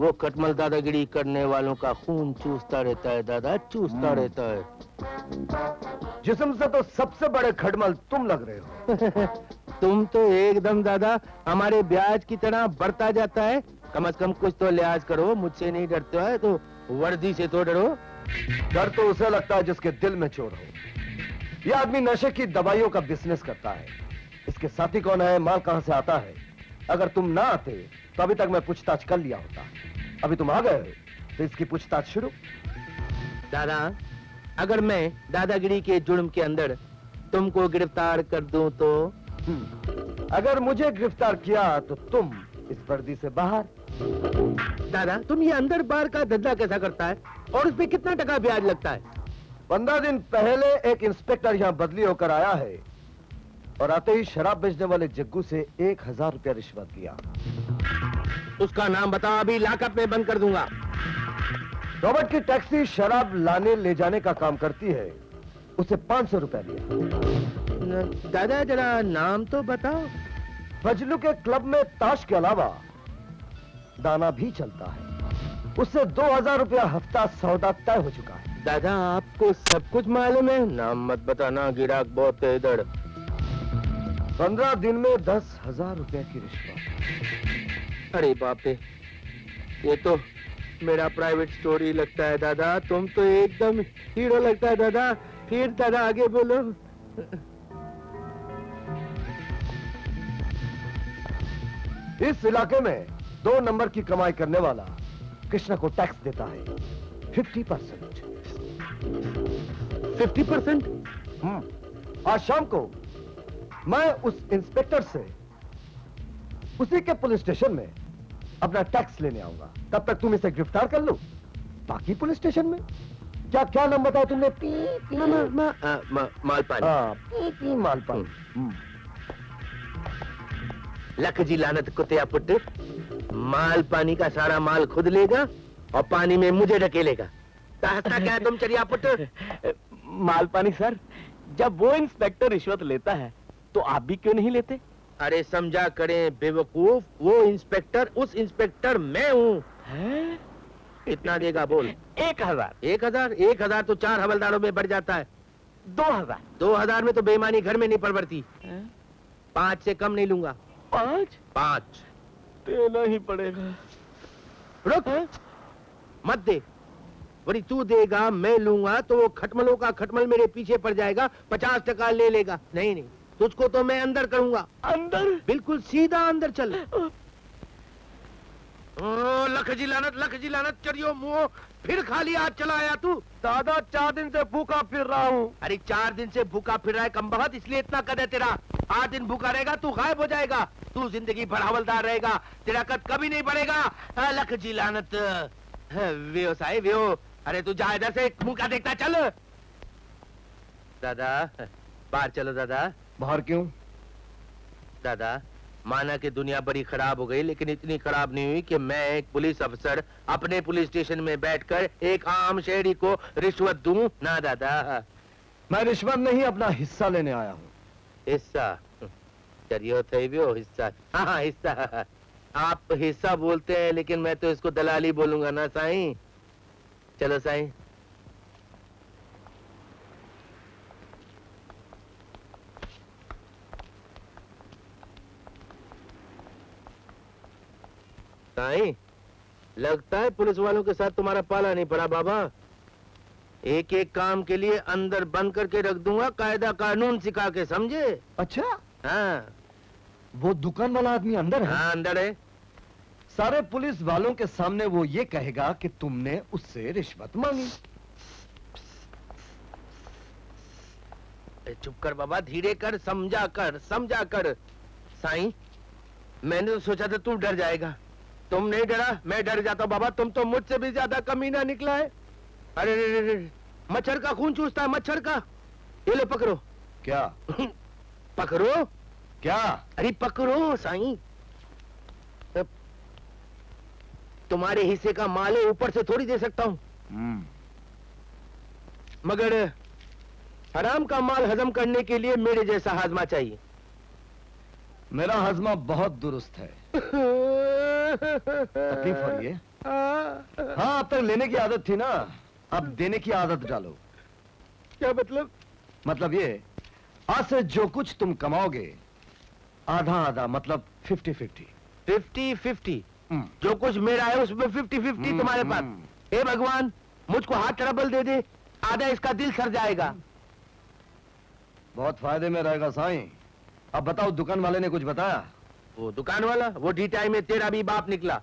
S6: वो खटमल दादागिरी करने वालों का खून चूसता रहता है दादा, चूसता रहता है।
S3: जिस्म से तो सबसे बड़े खटमल तुम लग रहे हो।
S6: तुम तो एकदम दादा हमारे ब्याज की तरह बढ़ता जाता है। कम से कम कुछ तो लिहाज करो, मुझसे नहीं डरते हो तो वर्दी से तो डरो।
S3: डर तो उसे लगता है जिसके दिल में चोर हो। यह आदमी नशे की दवाइयों का बिजनेस करता है। इसके साथी कौन है, माल कहां से आता है? अगर तुम ना आते तो अभी तक मैं पूछताछ कर लिया होता। अभी तुम आ गए हो तो इसकी पूछताछ शुरू।
S6: दादा, अगर मैं दादागिरी के जुर्म के अंदर तुमको गिरफ्तार कर दूं तो?
S3: अगर मुझे गिरफ्तार किया तो तुम इस वर्दी से बाहर।
S6: दादा, तुम ये अंदर बाहर का धंधा कैसा करता है और उसपे कितना टका ब्याज लगता है?
S3: 15 दिन पहले एक इंस्पेक्टर यहाँ बदली होकर आया है और आते ही शराब बेचने वाले जग्गू से 1000 रुपया रिश्वत लिया।
S6: उसका नाम बताओ, अभी लॉकअप में बंद कर दूंगा।
S3: रॉबर्ट की टैक्सी शराब लाने ले जाने का काम करती है, उसे 500 रुपया लिया।
S6: दादा जरा नाम तो बताओ।
S3: फजलू के क्लब में ताश के अलावा दाना भी चलता है, उससे 2000 रुपया हफ्ता सौदा तय हो चुका है।
S6: दादा आपको सब कुछ मालूम है, नाम मत बताना, गिराक बहुत है इधर।
S3: 15 दिन में 10,000 रुपया की रिश्वत।
S6: अरे बाप रे, ये तो मेरा प्राइवेट स्टोरी लगता है दादा। तुम तो एकदम हीरो लगता है दादा। फिर दादा आगे बोलो।
S3: इस इलाके में 2 नंबर की कमाई करने वाला कृष्णा को टैक्स देता है 50%।
S6: 50%?
S3: आज शाम को मैं उस इंस्पेक्टर से उसी के पुलिस स्टेशन में अपना टैक्स लेने आऊंगा। तब तक तुम इसे गिरफ्तार कर लो। बाकी पुलिस स्टेशन में क्या नाम बताया तुमने?
S6: मालपानी।
S3: मालपानी।
S6: लख जी लानत कुत्ते पुट, माल पानी का सारा माल खुद लेगा और पानी में मुझे ढकेलेगा। कहता क्या है तुम चरिया पुट?
S10: माल पानी सर, जब वो इंस्पेक्टर रिश्वत लेता है तो आप भी क्यों नहीं लेते?
S6: अरे समझा करें बेवकूफ, वो इंस्पेक्टर उस इंस्पेक्टर मैं हूँ। कितना देगा बोल?
S10: 1000।
S6: 1000 तो 4 हवलदारों में बढ़ जाता है।
S10: 2000।
S6: 2000 में तो बेईमानी घर में नहीं परवरती। 5 से कम नहीं लूंगा।
S10: 5 देना ही पड़ेगा।
S6: रुक, मत दे। वरी तू देगा मैं लूंगा तो वो खटमलों का खटमल मेरे पीछे पड़ जाएगा, 50% ले लेगा। नहीं, तुझको तो मैं अंदर करूंगा।
S10: अंदर?
S6: बिल्कुल सीधा अंदर चल। लख जी लानत चरियो मुंह, फिर खाली हाथ चला आया तू।
S3: दादा 4 दिन से भूखा फिर रहा हूँ।
S6: अरे 4 दिन से भूखा फिर रहा है कमबख्त, इसलिए इतना कद है तेरा। 8 दिन भूखा रहेगा, तू गायब हो जाएगा। तू जिंदगी भर हवलदार रहेगा, तेरा कद कभी नहीं बढ़ेगा। लख जी लानत। व्यो साहिब व्यो। अरे तू जा इधर से, मुंह का देखता चल। दादा बाहर चलो दादा।
S3: बाहर क्यों?
S6: दादा माना कि दुनिया बड़ी खराब हो गई, लेकिन इतनी खराब नहीं हुई कि मैं एक पुलिस अफसर अपने पुलिस स्टेशन में बैठकर एक आम शहरी को रिश्वत दूं ना दादा।
S3: मैं रिश्वत नहीं, अपना हिस्सा लेने आया हूँ।
S6: हिस्सा? चलिए थे भी हो हिस्सा। हाँ हिस्सा। आप हिस्सा बोलते हैं, लेकिन मैं तो इसको दलाली बोलूंगा ना साईं। चलो साईं। साईं लगता है पुलिस वालों के साथ तुम्हारा पाला नहीं पड़ा बाबा। एक एक काम के लिए अंदर बंद करके रख दूंगा, कायदा कानून सिखा के, समझे?
S3: अच्छा,
S6: हाँ।
S3: वो दुकान वाला आदमी अंदर है?
S6: हाँ अंदर है।
S3: सारे पुलिस वालों के सामने वो ये कहेगा कि तुमने उससे रिश्वत मांगी।
S6: चुप कर बाबा, धीरे कर, समझा कर, समझा कर। साईं मैंने तो सोचा था तू डर जाएगा, तुम नहीं डरा, मैं डर जाता हूँ बाबा। तुम तो मुझसे भी ज्यादा कमीना निकला है। अरे रे रे, मच्छर का खून चूसता है, मच्छर का। ये लो पकड़ो।
S3: क्या?
S6: पकड़ो।
S3: क्या?
S6: अरे पकड़ो साईं। तुम्हारे हिस्से का माल है, ऊपर से थोड़ी दे सकता हूँ। मगर हराम का माल हजम करने के लिए मेरे जैसा हाजमा चाहिए।
S3: मेरा हाजमा बहुत दुरुस्त है। तकलीफ हो रही है? हाँ, अब तक लेने की आदत थी ना, अब देने की आदत डालो।
S6: क्या मतलब?
S3: मतलब ये, आज से जो कुछ तुम कमाओगे आधा आधा, मतलब 50-50।
S6: 50-50? जो कुछ मेरा है उसमें 50-50 तुम्हारे पास। हे भगवान, मुझको हाथ ट्रबल दे दे, आधा इसका दिल सर जाएगा।
S3: बहुत फायदे में रहेगा साईं। अब बताओ, दुकान वाले ने कुछ बताया?
S6: वो दुकान वाला, वो ढीठाई में तेरा भी बाप निकला।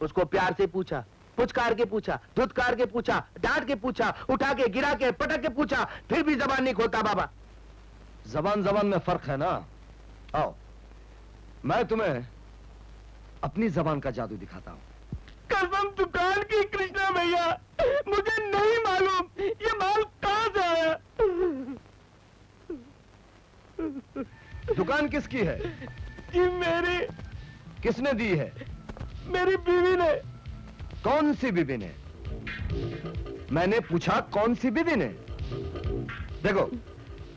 S6: उसको प्यार से पूछा, पुचकार के पूछा, धुतकार के पूछा, डांट के पूछा, उठा के, गिरा के, पटक के पूछा, फिर भी जबान नहीं खोलता बाबा।
S3: जबान जबान में फर्क है ना। आओ, मैं तुम्हें अपनी जबान का जादू दिखाता हूँ।
S6: कसम दुकान की कृष्णा भैया, मुझे नहीं मालूम ये माल कहाँ से आया।
S3: दुकान किसकी है?
S6: जी मेरी।
S3: किसने दी है?
S6: मेरी बीवी ने।
S3: कौन सी बीवी ने? मैंने पूछा कौन सी बीवी ने? देखो,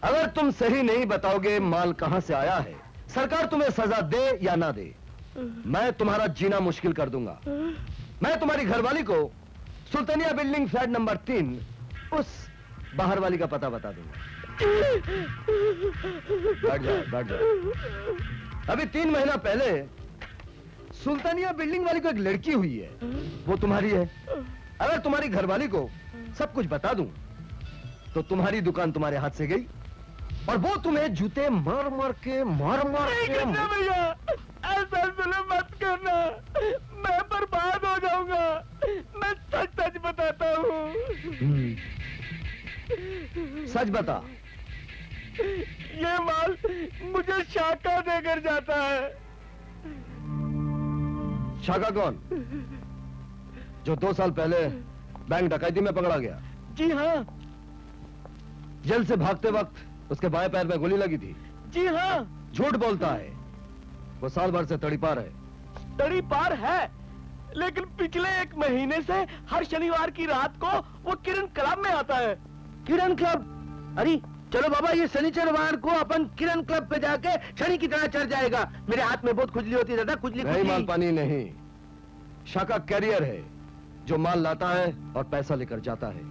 S3: अगर तुम सही नहीं बताओगे माल कहां से आया है, सरकार तुम्हें सजा दे या ना दे, मैं तुम्हारा जीना मुश्किल कर दूंगा। मैं तुम्हारी घरवाली को सुल्तानिया बिल्डिंग फ्लैट नंबर 3 उस बाहर वाली का पता बता दूंगा। बैठ जाओ, बैठ जाओ। अभी 3 महीना पहले सुल्तानिया बिल्डिंग वाली को एक लड़की हुई है, वो तुम्हारी है। अगर तुम्हारी घरवाली को सब कुछ बता दूं तो तुम्हारी दुकान तुम्हारे हाथ से गई और वो तुम्हें जूते मार मार के
S6: भैया ऐसा जुल्म मत करना, मैं बर्बाद हो जाऊंगा। मैं सच सच बताता हूँ।
S3: सच बता।
S6: ये माल मुझे शाका देकर जाता है।
S3: शाका कौन? जो 2 साल पहले बैंक डकैती में पकड़ा गया?
S6: जी हाँ।
S3: जेल से भागते वक्त उसके बाएं पैर में गोली लगी थी?
S6: जी हाँ।
S3: झूठ बोलता है, वो साल भर से तड़ीपार है।
S6: तड़ीपार है, लेकिन पिछले 1 महीने से हर शनिवार की रात को वो किरण क्लब में आता है। किरण क्लब? अरे चलो बाबा, ये शनिचरवार को अपन किरण क्लब पे जाके शनि की तरह चढ़ जाएगा। मेरे हाथ में बहुत खुजली होती है दादा, खुजली
S3: नहीं, माल पानी नहीं, शाका कैरियर है जो माल लाता है और पैसा लेकर जाता है।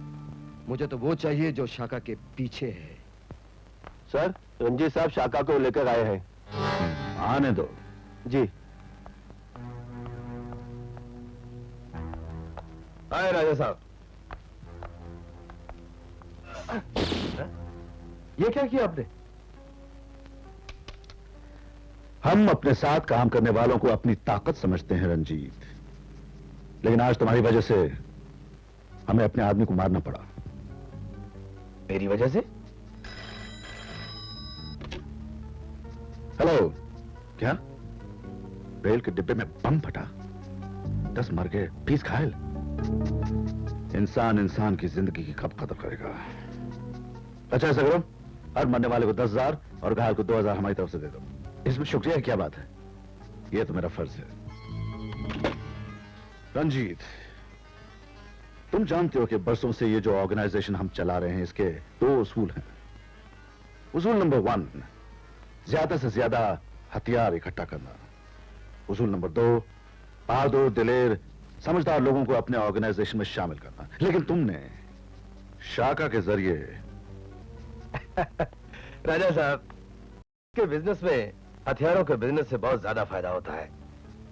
S3: मुझे तो वो चाहिए जो शाका के पीछे है।
S6: सर, रंजीत साहब शाका को लेकर आए हैं।
S1: आने दो।
S6: जी।
S3: आए राजा साहब। ये क्या किया आपने?
S1: हम अपने साथ काम करने वालों को अपनी ताकत समझते हैं रंजीत, लेकिन आज तुम्हारी वजह से हमें अपने आदमी को मारना पड़ा।
S6: मेरी वजह से?
S1: हेलो, क्या रेल के डिब्बे में बम फटा, 10 मर गए, 20 घायल। इंसान इंसान की जिंदगी की कब कदर करेगा? अच्छा ऐसा करो, हर मरने वाले को 10,000 और घायल को 2,000 हमारी तरफ से दे दो। इसमें शुक्रिया की क्या बात है? यह तो मेरा फर्ज है। रंजीत, तुम जानते हो कि बरसों से ये जो ऑर्गेनाइजेशन हम चला रहे हैं, इसके 2 उसूल हैं। उसूल नंबर 1, ज्यादा से ज्यादा हथियार इकट्ठा करना। उसूल नंबर 2, बहादुर, दिलेर, समझदार लोगों को अपने ऑर्गेनाइजेशन में शामिल करना। लेकिन तुमने शाका के जरिए
S3: राजा साहब के बिजनेस में हथियारों के बिजनेस से बहुत ज्यादा फायदा होता है,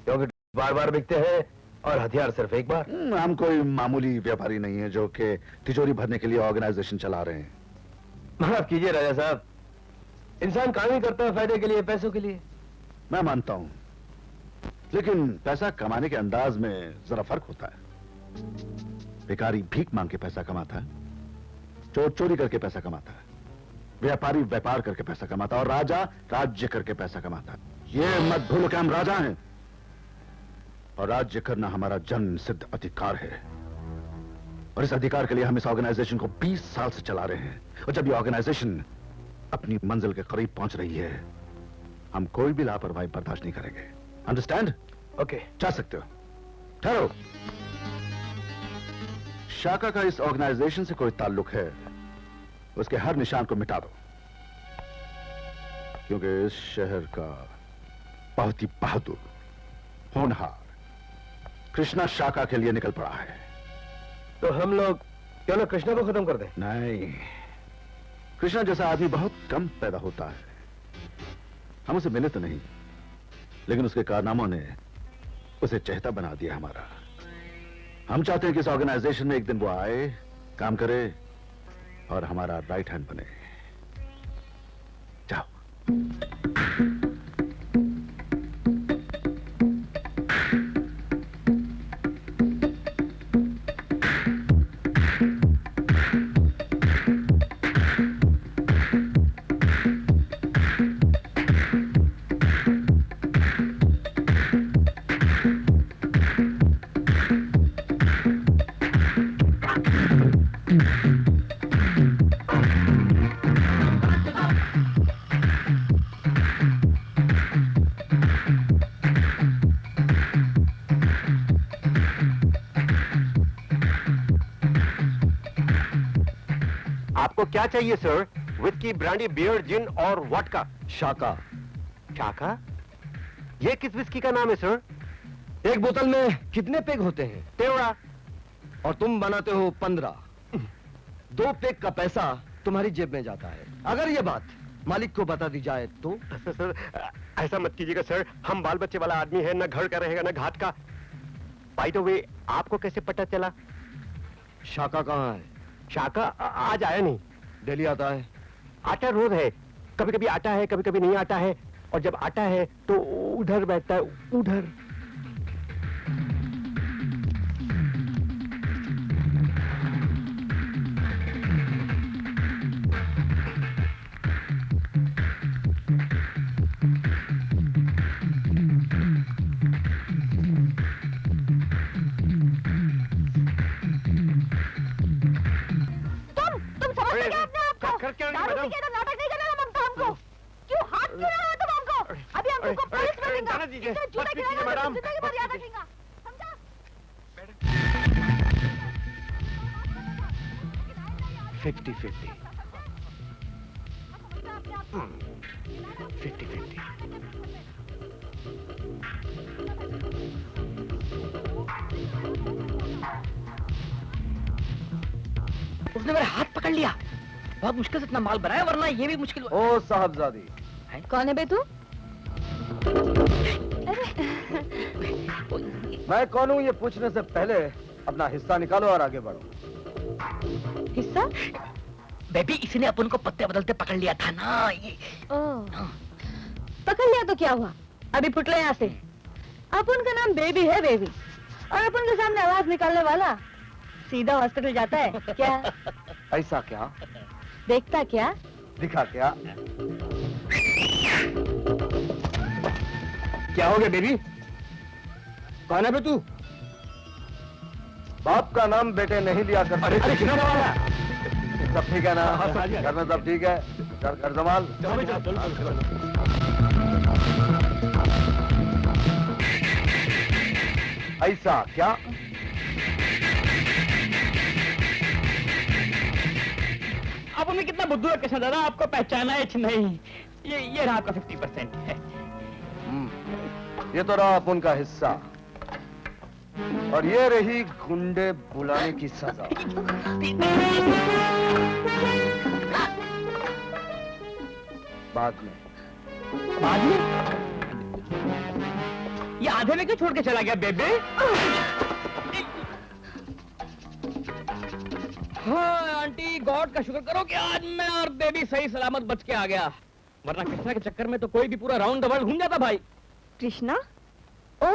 S3: क्योंकि बार बार बिकते हैं और हथियार सिर्फ एक बार।
S1: हम कोई मामूली व्यापारी नहीं है जो कि तिजोरी भरने के लिए ऑर्गेनाइजेशन चला रहे हैं।
S3: माफ कीजिए राजा साहब, इंसान काम ही करता है फायदे के लिए, पैसों के लिए।
S1: मैं मानता हूं, लेकिन पैसा कमाने के अंदाज में जरा फर्क होता है। भिखारी भीख मांग के पैसा कमाता है, चोर चोरी करके पैसा कमाता है, व्यापारी व्यापार करके पैसा कमाता है और राजा राज्य करके पैसा कमाता है। ये मत भूलो कि हम राजा हैं और राज्य करना हमारा जन्म सिद्ध अधिकार है। और इस अधिकार के लिए हम इस ऑर्गेनाइजेशन को 20 साल से चला रहे हैं। और जब ये ऑर्गेनाइजेशन अपनी मंजिल के करीब पहुंच रही है, हम कोई भी लापरवाही बर्दाश्त नहीं करेंगे। अंडरस्टैंड?
S3: ओके,
S1: जा सकते हो। ठहरो, शाका का इस ऑर्गेनाइजेशन से कोई ताल्लुक है, उसके हर निशान को मिटा दो, क्योंकि इस शहर का बहुत ही बहादुर, होनहार कृष्णा शाका के लिए निकल पड़ा है।
S3: तो हम लोग क्यों ना कृष्णा को खत्म कर दें?
S1: नहीं, कृष्णा जैसा आदमी बहुत कम पैदा होता है। हम उसे मिले तो नहीं, लेकिन उसके कारनामों ने उसे चहेता बना दिया हमारा। हम चाहते हैं कि इस ऑर्गेनाइजेशन में एक दिन वो आए, काम करे और हमारा राइट हैंड बने। जाओ।
S10: क्या चाहिए सर? विस्की, ब्रांडी, बियर, जिन और वोडका।
S3: शाका।
S10: शाका? ये किस विस्की का नाम है सर?
S3: एक बोतल में कितने पेग होते हैं?
S10: 13।
S3: और तुम बनाते हो 15। 2 पेग का पैसा तुम्हारी जेब में जाता है। अगर ये बात मालिक को बता दी जाए तो?
S10: सर ऐसा मत कीजिएगा सर, हम बाल बच्चे वाला आदमी है, न घर का रहेगा न घाट का। बाय द वे, आपको कैसे पता चला?
S3: शाका कहाँ है?
S10: शाका आज आया नहीं।
S3: डेली आता है?
S10: आता रोज है, कभी कभी आता है, कभी कभी नहीं आता है, और जब आता है तो उधर बैठता है, उधर।
S8: उसने मेरा हाथ पकड़ लिया, बहुत मुश्किल से इतना माल बनाया, वरना ये भी मुश्किल।
S3: ओ साहबजादी,
S5: कौन है बे तू?
S3: मैं कौन हूँ ये पूछने से पहले अपना हिस्सा निकालो और आगे बढ़ो।
S5: हिस्सा?
S8: बेबी, इसने अपन को पत्ते बदलते पकड़ लिया था ना। ये
S5: पकड़ लिया तो क्या हुआ? अभी फुटले यहाँ से। अपन का नाम बेबी है, बेबी, और अपन के सामने आवाज निकालने वाला सीधा हॉस्पिटल जाता है क्या?
S3: ऐसा क्या?
S5: देखता क्या?
S3: दिखा क्या?
S10: क्या हो गया बेबी? कौन है बे तू?
S3: बाप का नाम बेटे नहीं लिया करते।
S10: अरे कितना वाला?
S3: सब ठीक है ना? घर में सब ठीक है? घर संभाल। ऐसा क्या?
S10: अब हमें कितना बुद्धू है कृष्णा दादा, आपको पहचाना है कि नहीं? ये रहा आपका 50% है।
S3: ये तो रहा अपन का हिस्सा, और ये रही गुंडे बुलाने की सजा। बाद में
S10: ये आधे में क्यों छोड़ के चला गया बेबे? हाँ आंटी, गॉड का शुक्र करो कि आज मैं और बेबी सही सलामत बच के आ गया, वरना कृष्णा के चक्कर में तो कोई भी पूरा राउंड द वर्ल्ड घूम जाता भाई।
S5: कृष्णा? ओ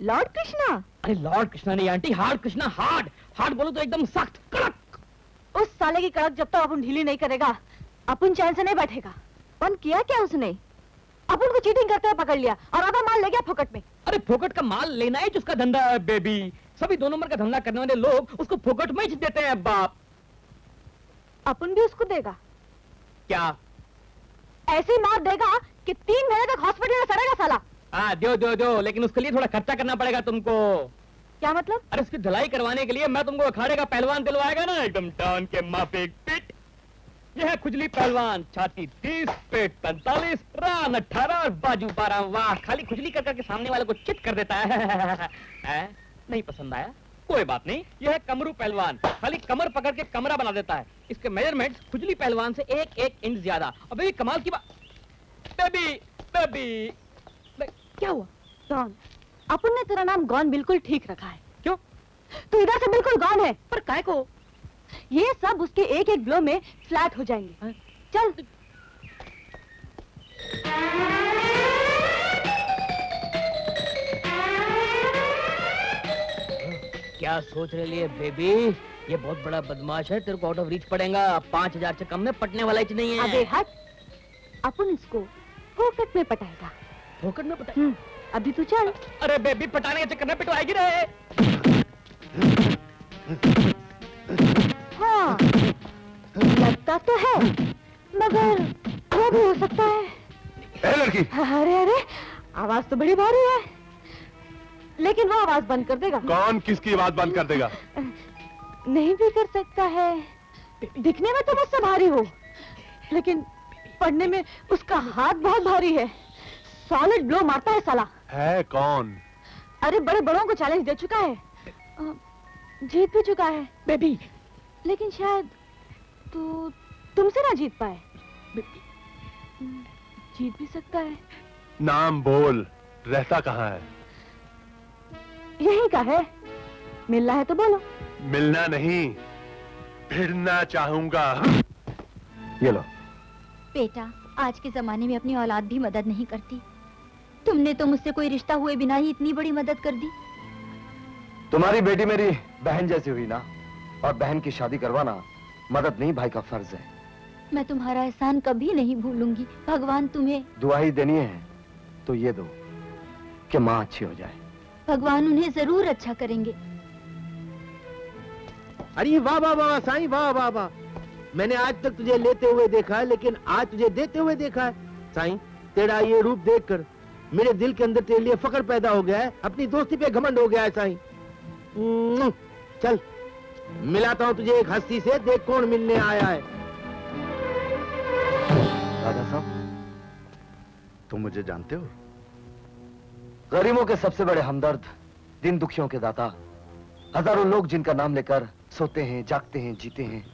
S5: लॉर्ड कृष्णा?
S10: अरे लॉर्ड कृष्णा नहीं aunty, hard Krishna. Hard hard बोलो तो एकदम सख्त कड़क।
S5: उस साले की कड़क जब तक अपन ढीली नहीं करेगा, अपन चैन से नहीं बैठेगा। अपन किया क्या उसने? अपन को चीटिंग करते हुए पकड़ लिया और आधा माल ले गया फोकट में।
S10: अरे फोकट का माल लेना ही जिसका धंधा है बेबी, सभी 2 नंबर का धंधा करने वाले लोग उसको फोकट में ही देते हैं बाप।
S5: अपन भी उसको देगा
S10: क्या?
S5: ऐसी मार देगा कि 3 महीने तक हॉस्पिटल में सड़ेगा साला।
S10: हाँ दो, लेकिन उसके लिए थोड़ा खर्चा करना पड़ेगा तुमको।
S5: क्या मतलब?
S10: अरे उसकी धुलाई करवाने के लिए मैं तुमको अखाड़े का पहलवान दिलवाएगा ना, एकदम डाउन के माफिक पिट। यह है खुजली पहलवान, छाती 30, पेट 45, रान 18 और बाजू 12। वाह, खाली खुजली कर करके सामने वाले को चित कर देता है। नहीं पसंद आया? कोई बात नहीं, यह है कमरू पहलवान, खाली कमर पकड़ के कमरा बना देता है। इसके मेजरमेंट्स खुजली पहलवान से 1 इंच ज्यादा। और बेबी कमाल की बात, बेबी
S5: क्या हुआ? गॉन। अपन ने तेरा नाम गॉन बिल्कुल ठीक रखा है।
S10: क्यों?
S5: तू इधर से बिल्कुल गॉन है। पर काय को? ये सब उसके एक ब्लो में फ्लैट हो जाएंगे। चल।
S10: क्या सोच रही है बेबी? ये बहुत बड़ा बदमाश है, तेरे को आउट ऑफ रीच पड़ेगा। 5000 से कम में पटने वाला ही नहीं है।
S5: अबे हट, अपन इसको फोकट में पटाएगा।
S10: फोकट में पटाएगा?
S5: अभी तू चल।
S10: अरे बेबी पटाने के चक्कर में पिटवाएगी रे।
S5: हाँ, लगता तो है, मगर वो भी हो सकता है।
S7: लड़की।
S5: अरे आवाज तो बड़ी भारी है, लेकिन वो आवाज बंद कर देगा।
S11: कौन किसकी आवाज बंद कर देगा?
S5: नहीं भी कर सकता है। दिखने में तो मुझसे भारी हो, लेकिन पढ़ने में उसका हाथ बहुत भारी है। सॉलिड ब्लो मारता है साला।
S11: है कौन?
S5: अरे बड़े बड़ों को चैलेंज दे चुका है, जीत भी चुका है
S10: बेबी,
S5: लेकिन शायद तुमसे ना जीत पाए। जीत भी सकता है।
S11: नाम बोल, रहता कहाँ है?
S5: यही का है, मिलना है तो बोलो।
S11: मिलना नहीं, भिड़ना चाहूंगा।
S3: ये लो।
S4: बेटा, आज के जमाने में अपनी औलाद भी मदद नहीं करती। तुमने तो मुझसे कोई रिश्ता हुए बिना ही इतनी बड़ी मदद कर दी।
S3: तुम्हारी बेटी मेरी बहन जैसी हुई ना, और बहन की शादी करवाना मदद नहीं भाई का फर्ज है।
S4: मैं तुम्हारा एहसान कभी नहीं भूलूंगी। भगवान तुम्हें
S3: दुआ ही देनी है तो ये दो कि माँ अच्छी हो जाए।
S4: भगवान उन्हें जरूर अच्छा करेंगे।
S6: अरे वाह वाह वाह साईं, वाह वाह वाह। मैंने आज तक तुझे लेते हुए देखा है, लेकिन आज तुझे देते हुए देखा है। साईं, तेरा ये रूप देखकर मेरे दिल के अंदर तेरे लिए फक्र पैदा हो गया है, अपनी दोस्ती पे घमंड हो गया है साईं। चल मिलाता हूँ तुझे एक हस्ती से, देख कौन मिलने आया है।
S3: राजा साहब,
S1: तुम मुझे जानते हो?
S3: गरीबों के सबसे बड़े हमदर्द, दिन दुखियों के दाता, हजारों लोग जिनका नाम लेकर सोते हैं, जागते हैं, जीते हैं,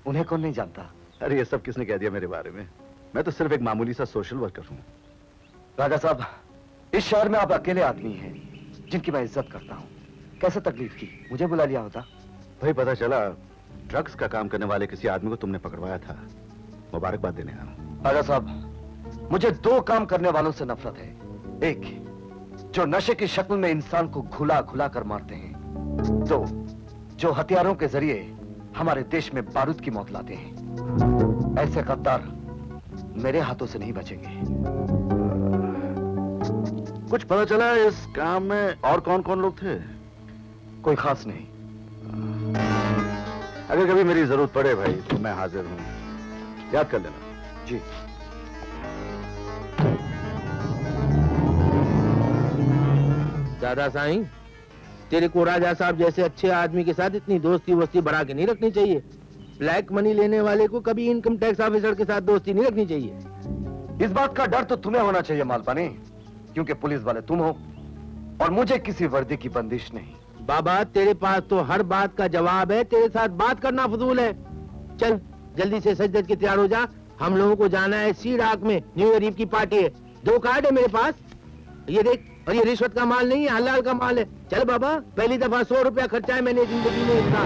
S3: उन्हें कौन नहीं जानता?
S1: अरे ये सब किसने कह दिया मेरे बारे में? मैं तो सिर्फ एक मामूली सा सोशल वर्कर हूँ।
S3: राजा साहब, इस शहर में आप अकेले आदमी हैं जिनकी मैं इज्जत करता हूँ। कैसे तकलीफ की, मुझे बुला लिया होता।
S1: वही पता चला ड्रग्स का काम करने वाले किसी आदमी को तुमने पकड़वाया था। मुबारकबाद देने आया हूँ।
S3: राजा साहब, मुझे 2 काम करने वालों से नफरत है। एक, जो नशे की शक्ल में इंसान को घुला घुला कर मारते हैं। 2, जो हथियारों के जरिए हमारे देश में बारूद की मौत लाते हैं। ऐसे गद्दार मेरे हाथों से नहीं बचेंगे।
S1: कुछ पता चला इस काम में और कौन कौन लोग थे?
S3: कोई खास नहीं।
S1: अगर कभी मेरी जरूरत पड़े भाई तो मैं हाजिर हूं, याद कर लेना।
S3: जी।
S6: दादा साईं, तेरे को राजा साहब जैसे अच्छे आदमी के साथ इतनी दोस्ती वोस्ती बढ़ा के नहीं रखनी चाहिए। ब्लैक मनी लेने वाले को कभी इनकम टैक्स ऑफिसर के साथ दोस्ती नहीं रखनी चाहिए।
S3: इस बात का डर तो तुम्हें होना चाहिए मालपानी, क्योंकि पुलिस वाले तुम हो और मुझे किसी वर्दी की बंदिश नहीं।
S6: बाबा तेरे पास तो हर बात का जवाब है, तेरे साथ बात करना फजूल है। चल जल्दी से सज धज के तैयार हो जा, हम लोगों को जाना है सी डाक में, न्यू ईयर ईव की पार्टी है। 2 कार्ड है मेरे पास, ये देख। और ये रिश्वत का माल नहीं है, हलाल का माल है। चल बाबा, पहली दफा 100 रुपया खर्चा है मैंने जिंदगी में इतना।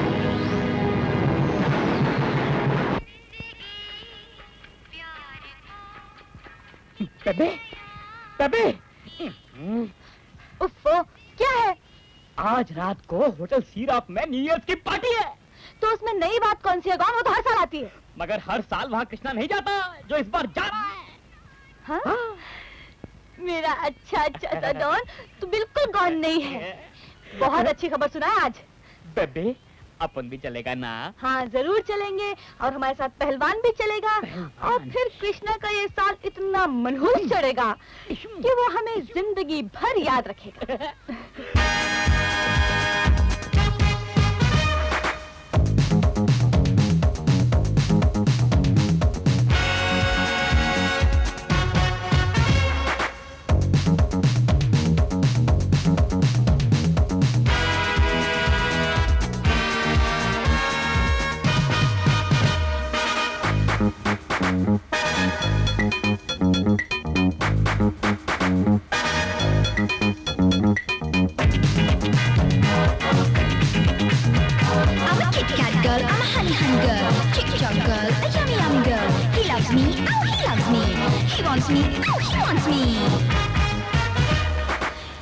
S10: बेबे, बेबे,
S5: उफ़्फ़ो, क्या है?
S10: आज रात को होटल सीराप में न्यू ईयर की पार्टी है।
S5: तो उसमें नई बात कौन सी है? कौन? वो तो हर साल आती है।
S10: मगर हर साल वहाँ कृष्णा नहीं जाता, जो इस बार जा रहा है।
S5: हाँ? मेरा अच्छा सा डॉन, तू बिल्कुल गौन नहीं है। बहुत अच्छी खबर सुना है आज।
S10: बेबे, अपन भी चलेगा ना?
S5: हाँ जरूर चलेंगे, और हमारे साथ पहलवान भी चलेगा। और फिर कृष्णा का ये साल इतना मनहूस चढ़ेगा कि वो हमें जिंदगी भर याद रखेगा।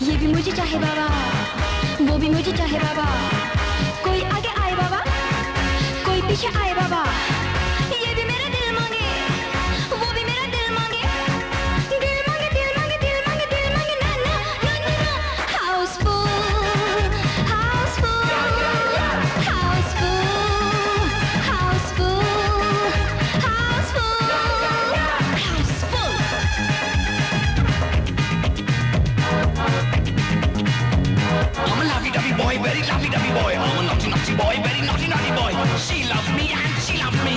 S13: ये भी मुझे चाहे बाबा, वो भी मुझे चाहे बाबा, कोई आगे आए बाबा, कोई पीछे आए बाबा, ये भी मेरा दिल मांगे, वो भी मेरा दिल मांगे, दिल मांगे, दिल मांगे, दिल मांगे, दिल मांगे, ना ना ना ना ना। Housefull, Housefull, Housefull, Housefull, Housefull, Housefull.
S12: I'm a lovey-dovey boy, very lovey-dovey boy. I'm a naughty-naughty boy, very naughty-naughty boy. She loves me and she loves me.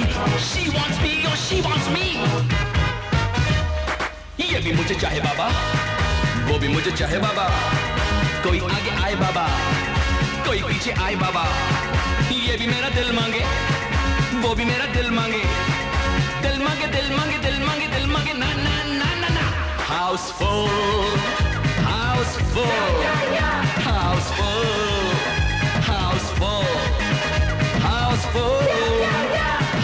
S12: She wants me or she wants me. ये भी मुझे चाहे बाबा, वो भी मुझे चाहे बाबा, कोई आगे आए बाबा, कोई पीछे आए बाबा, ये भी मेरा दिल मांगे, वो भी मेरा दिल मांगे, दिल मांगे, दिल मांगे, दिल मांगे, दिल मांगे, ना ना ना ना ना। Houseful, houseful, houseful, houseful, houseful,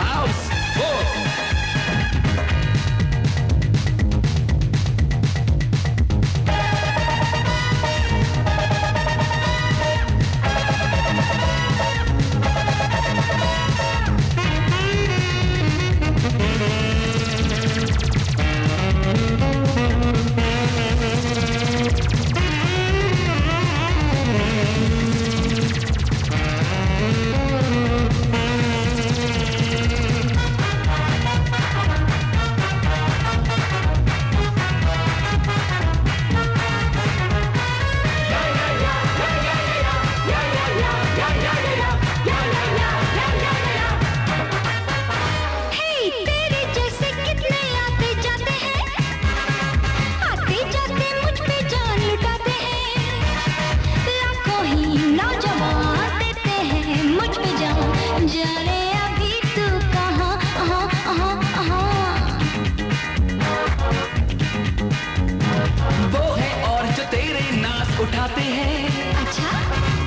S12: houseful. उठाते हैं। अच्छा?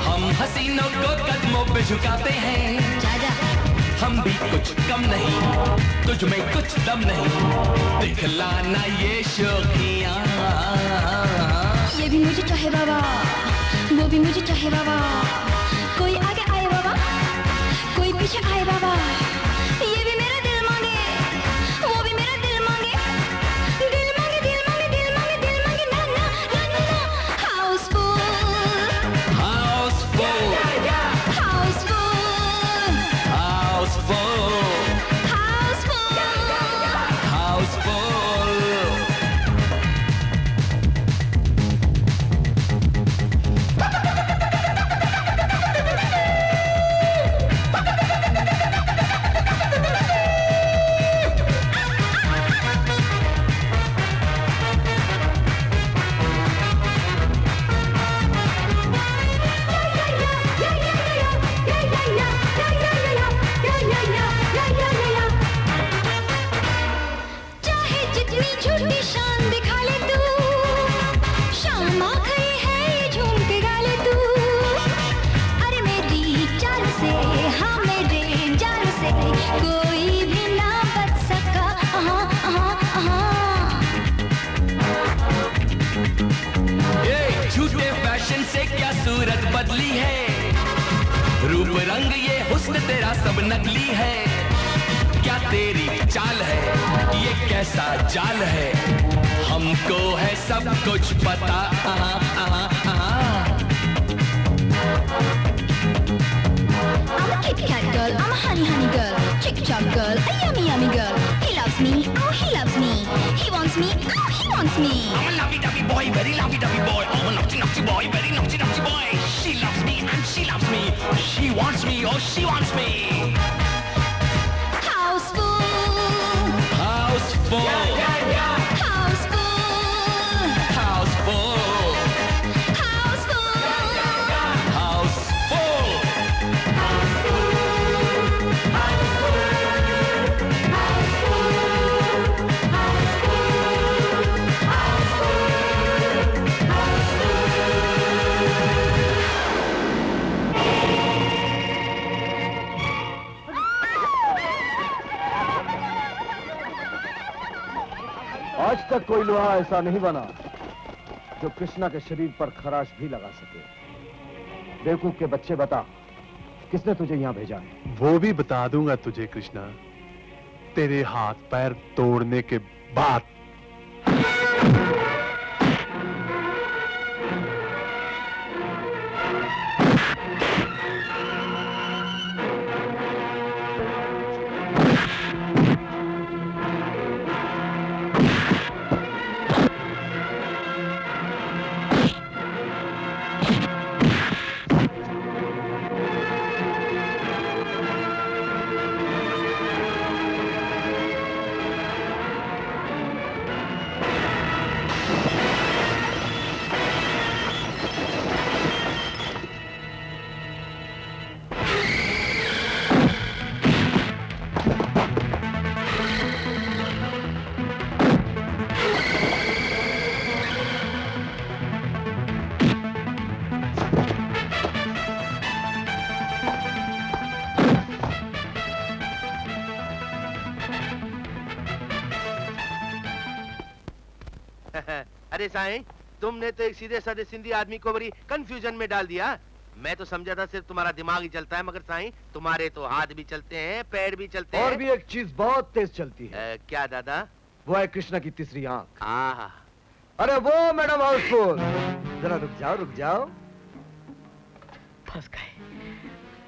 S12: हम हसीनों को कदमों पे झुकाते हैं। जा हम भी कुछ कम नहीं, तुझ में कुछ दम नहीं, दिखलाना ये शौकियां।
S13: ये भी मुझे चाहे बाबा, वो भी मुझे चाहे बाबा, कोई आगे आए बाबा, कोई पीछे आए बाबा, ये भी मेरा दिल मांगे, वो भी मेरा दिल मांगे, दिल मांगे, दिल मांगे, दिल मांगे, दिल मांगे, ना ना ना ना ना।
S12: पतली है, रूप रंग ये हुस्न तेरा सब नकली है। क्या तेरी चाल है, ये कैसा जाल है, हमको है सब कुछ पता।
S4: I'm a Kit Kat girl, I'm a honey honey girl, chick chop girl, a yummy yummy girl. He loves me, oh he loves me. He wants me, oh he wants me.
S12: I'm a lovey-dovey boy, very lovey-dovey boy. I'm a naughty-naughty boy, very naughty-naughty boy. She loves me and she loves me. She wants me, oh she wants me.
S4: House full,
S12: House full,
S4: house full,
S12: house full,
S4: house full.
S12: house full.
S3: आज तक कोई लोहा ऐसा नहीं बना जो कृष्णा के शरीर पर खराश भी लगा सके। बेवकूफ के बच्चे, बता किसने तुझे यहां भेजा है?
S11: वो भी बता दूंगा तुझे कृष्णा, तेरे हाथ पैर तोड़ने के बाद।
S6: अरे साईं, तुमने तो एक सीधे साधे सिंधी आदमी को बड़ी कंफ्यूजन में डाल दिया। मैं तो समझा था सिर्फ तुम्हारा दिमाग ही चलता है, मगर साईं तुम्हारे तो हाथ भी चलते हैं, पैर भी चलते हैं।
S3: और भी एक चीज बहुत तेज चलती है।
S6: क्या दादा?
S3: वो है कृष्णा की तीसरी आंख।
S6: आहा।
S3: अरे वो मैडम हाउसफुल, जरा रुक जाओ रुक जाओ।
S10: फंस गए।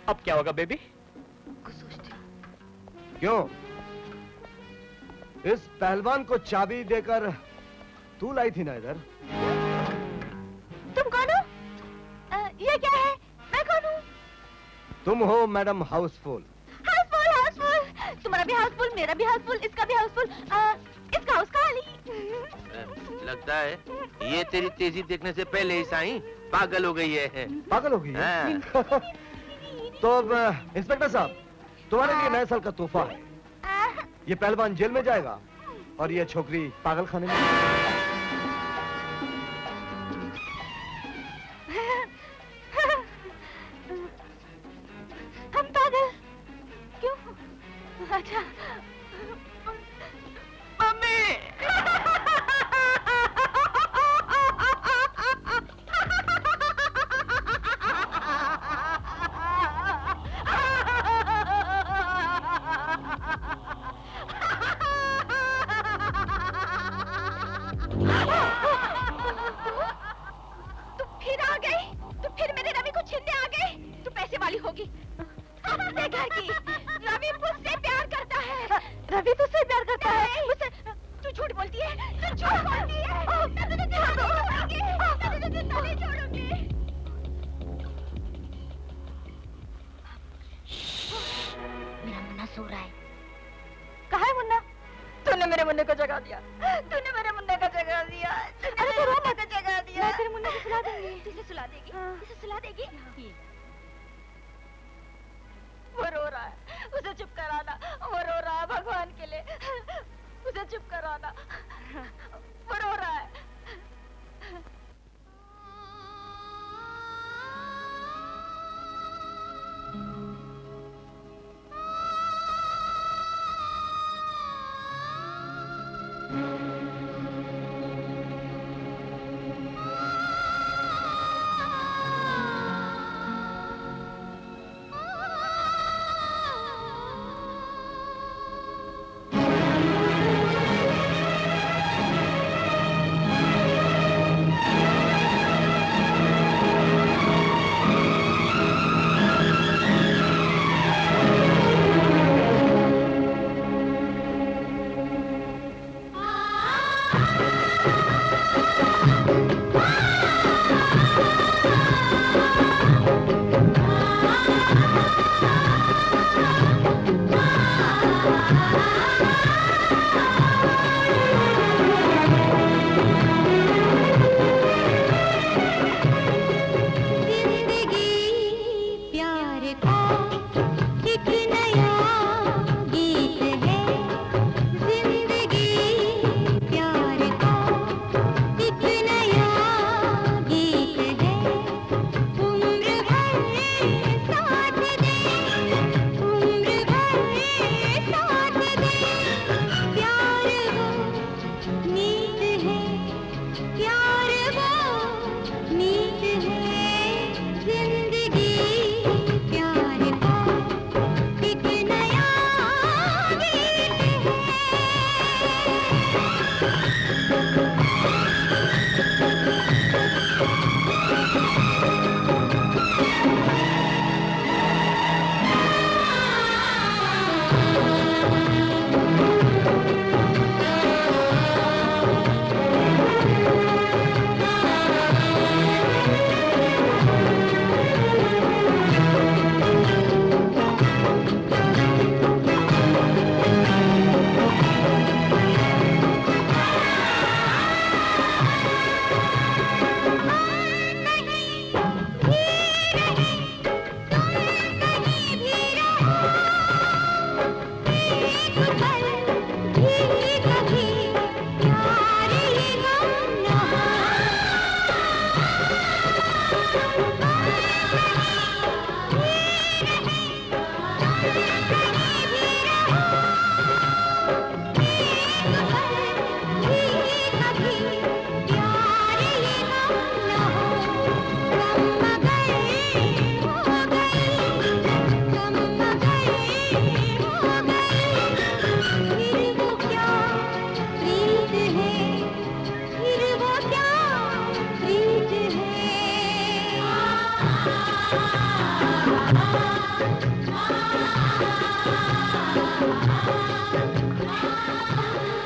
S10: अब क्या होगा बेबी?
S3: क्यों? इस पहलवान को चाबी देकर तू लाई थी ना इधर।
S5: तुम कौन हो? ये क्या है? मैं कौन हूँ?
S3: तुम हो मैडम हाउसफुल।
S5: हाउसफुल, हाउसफुल। तुम्हारा भी हाउसफुल, मेरा भी हाउसफुल, इसका भी हाउसफुल, इसका उसका खाली।
S6: लगता है ये तेरी तेजी देखने से पहले ही साईं पागल हो गई है।
S3: पागल हो गई है? तो अब इंस्पेक्टर साहब, तुम्हारे लिए नए साल का तोहफा है। ये पहलवान जेल में जाएगा और ये छोकरी पागल खाने में।
S5: हम पागल क्यों? अच्छा मम्मी। तू फिर आ गई? तू फिर मेरे रवि को छीनने आ गई? तू पैसे वाली होगी। अपने घर की। रवि मुझसे प्यार करता है। रवि तुझसे प्यार करता है? मुझसे? तू झूठ बोलती है। तू झूठ बोलती है। मैं तुझे नहीं छोड़ूंगी। मैं तुझे नहीं छोड़ूंगी।
S4: मेरा मुन्ना सो रहा है।
S5: कहाँ है मुन्ना? तूने मेरे मुन्ने को जगा दिया। तूने मेरे मुन्ने को जगा दिया। अरे तो रो मत। जगा दिया। मैं तेरे मुन्ने को सुला दूंगी। तुझे सुला देगी? तुझे सुला देगी? वो रो रहा है, उसे चुप कराना। वो रो रहा है, भगवान के लिए उसे चुप कराना। वो रो रहा है।
S13: प्यार का एक नया गीत है जिंदगी प्यार का एक नया गीत है उम्र भर साथ दे उम्र भर साथ दे प्यार वो नीत है प्यार वो नीत है जिंदगी प्यार का एक नया गीत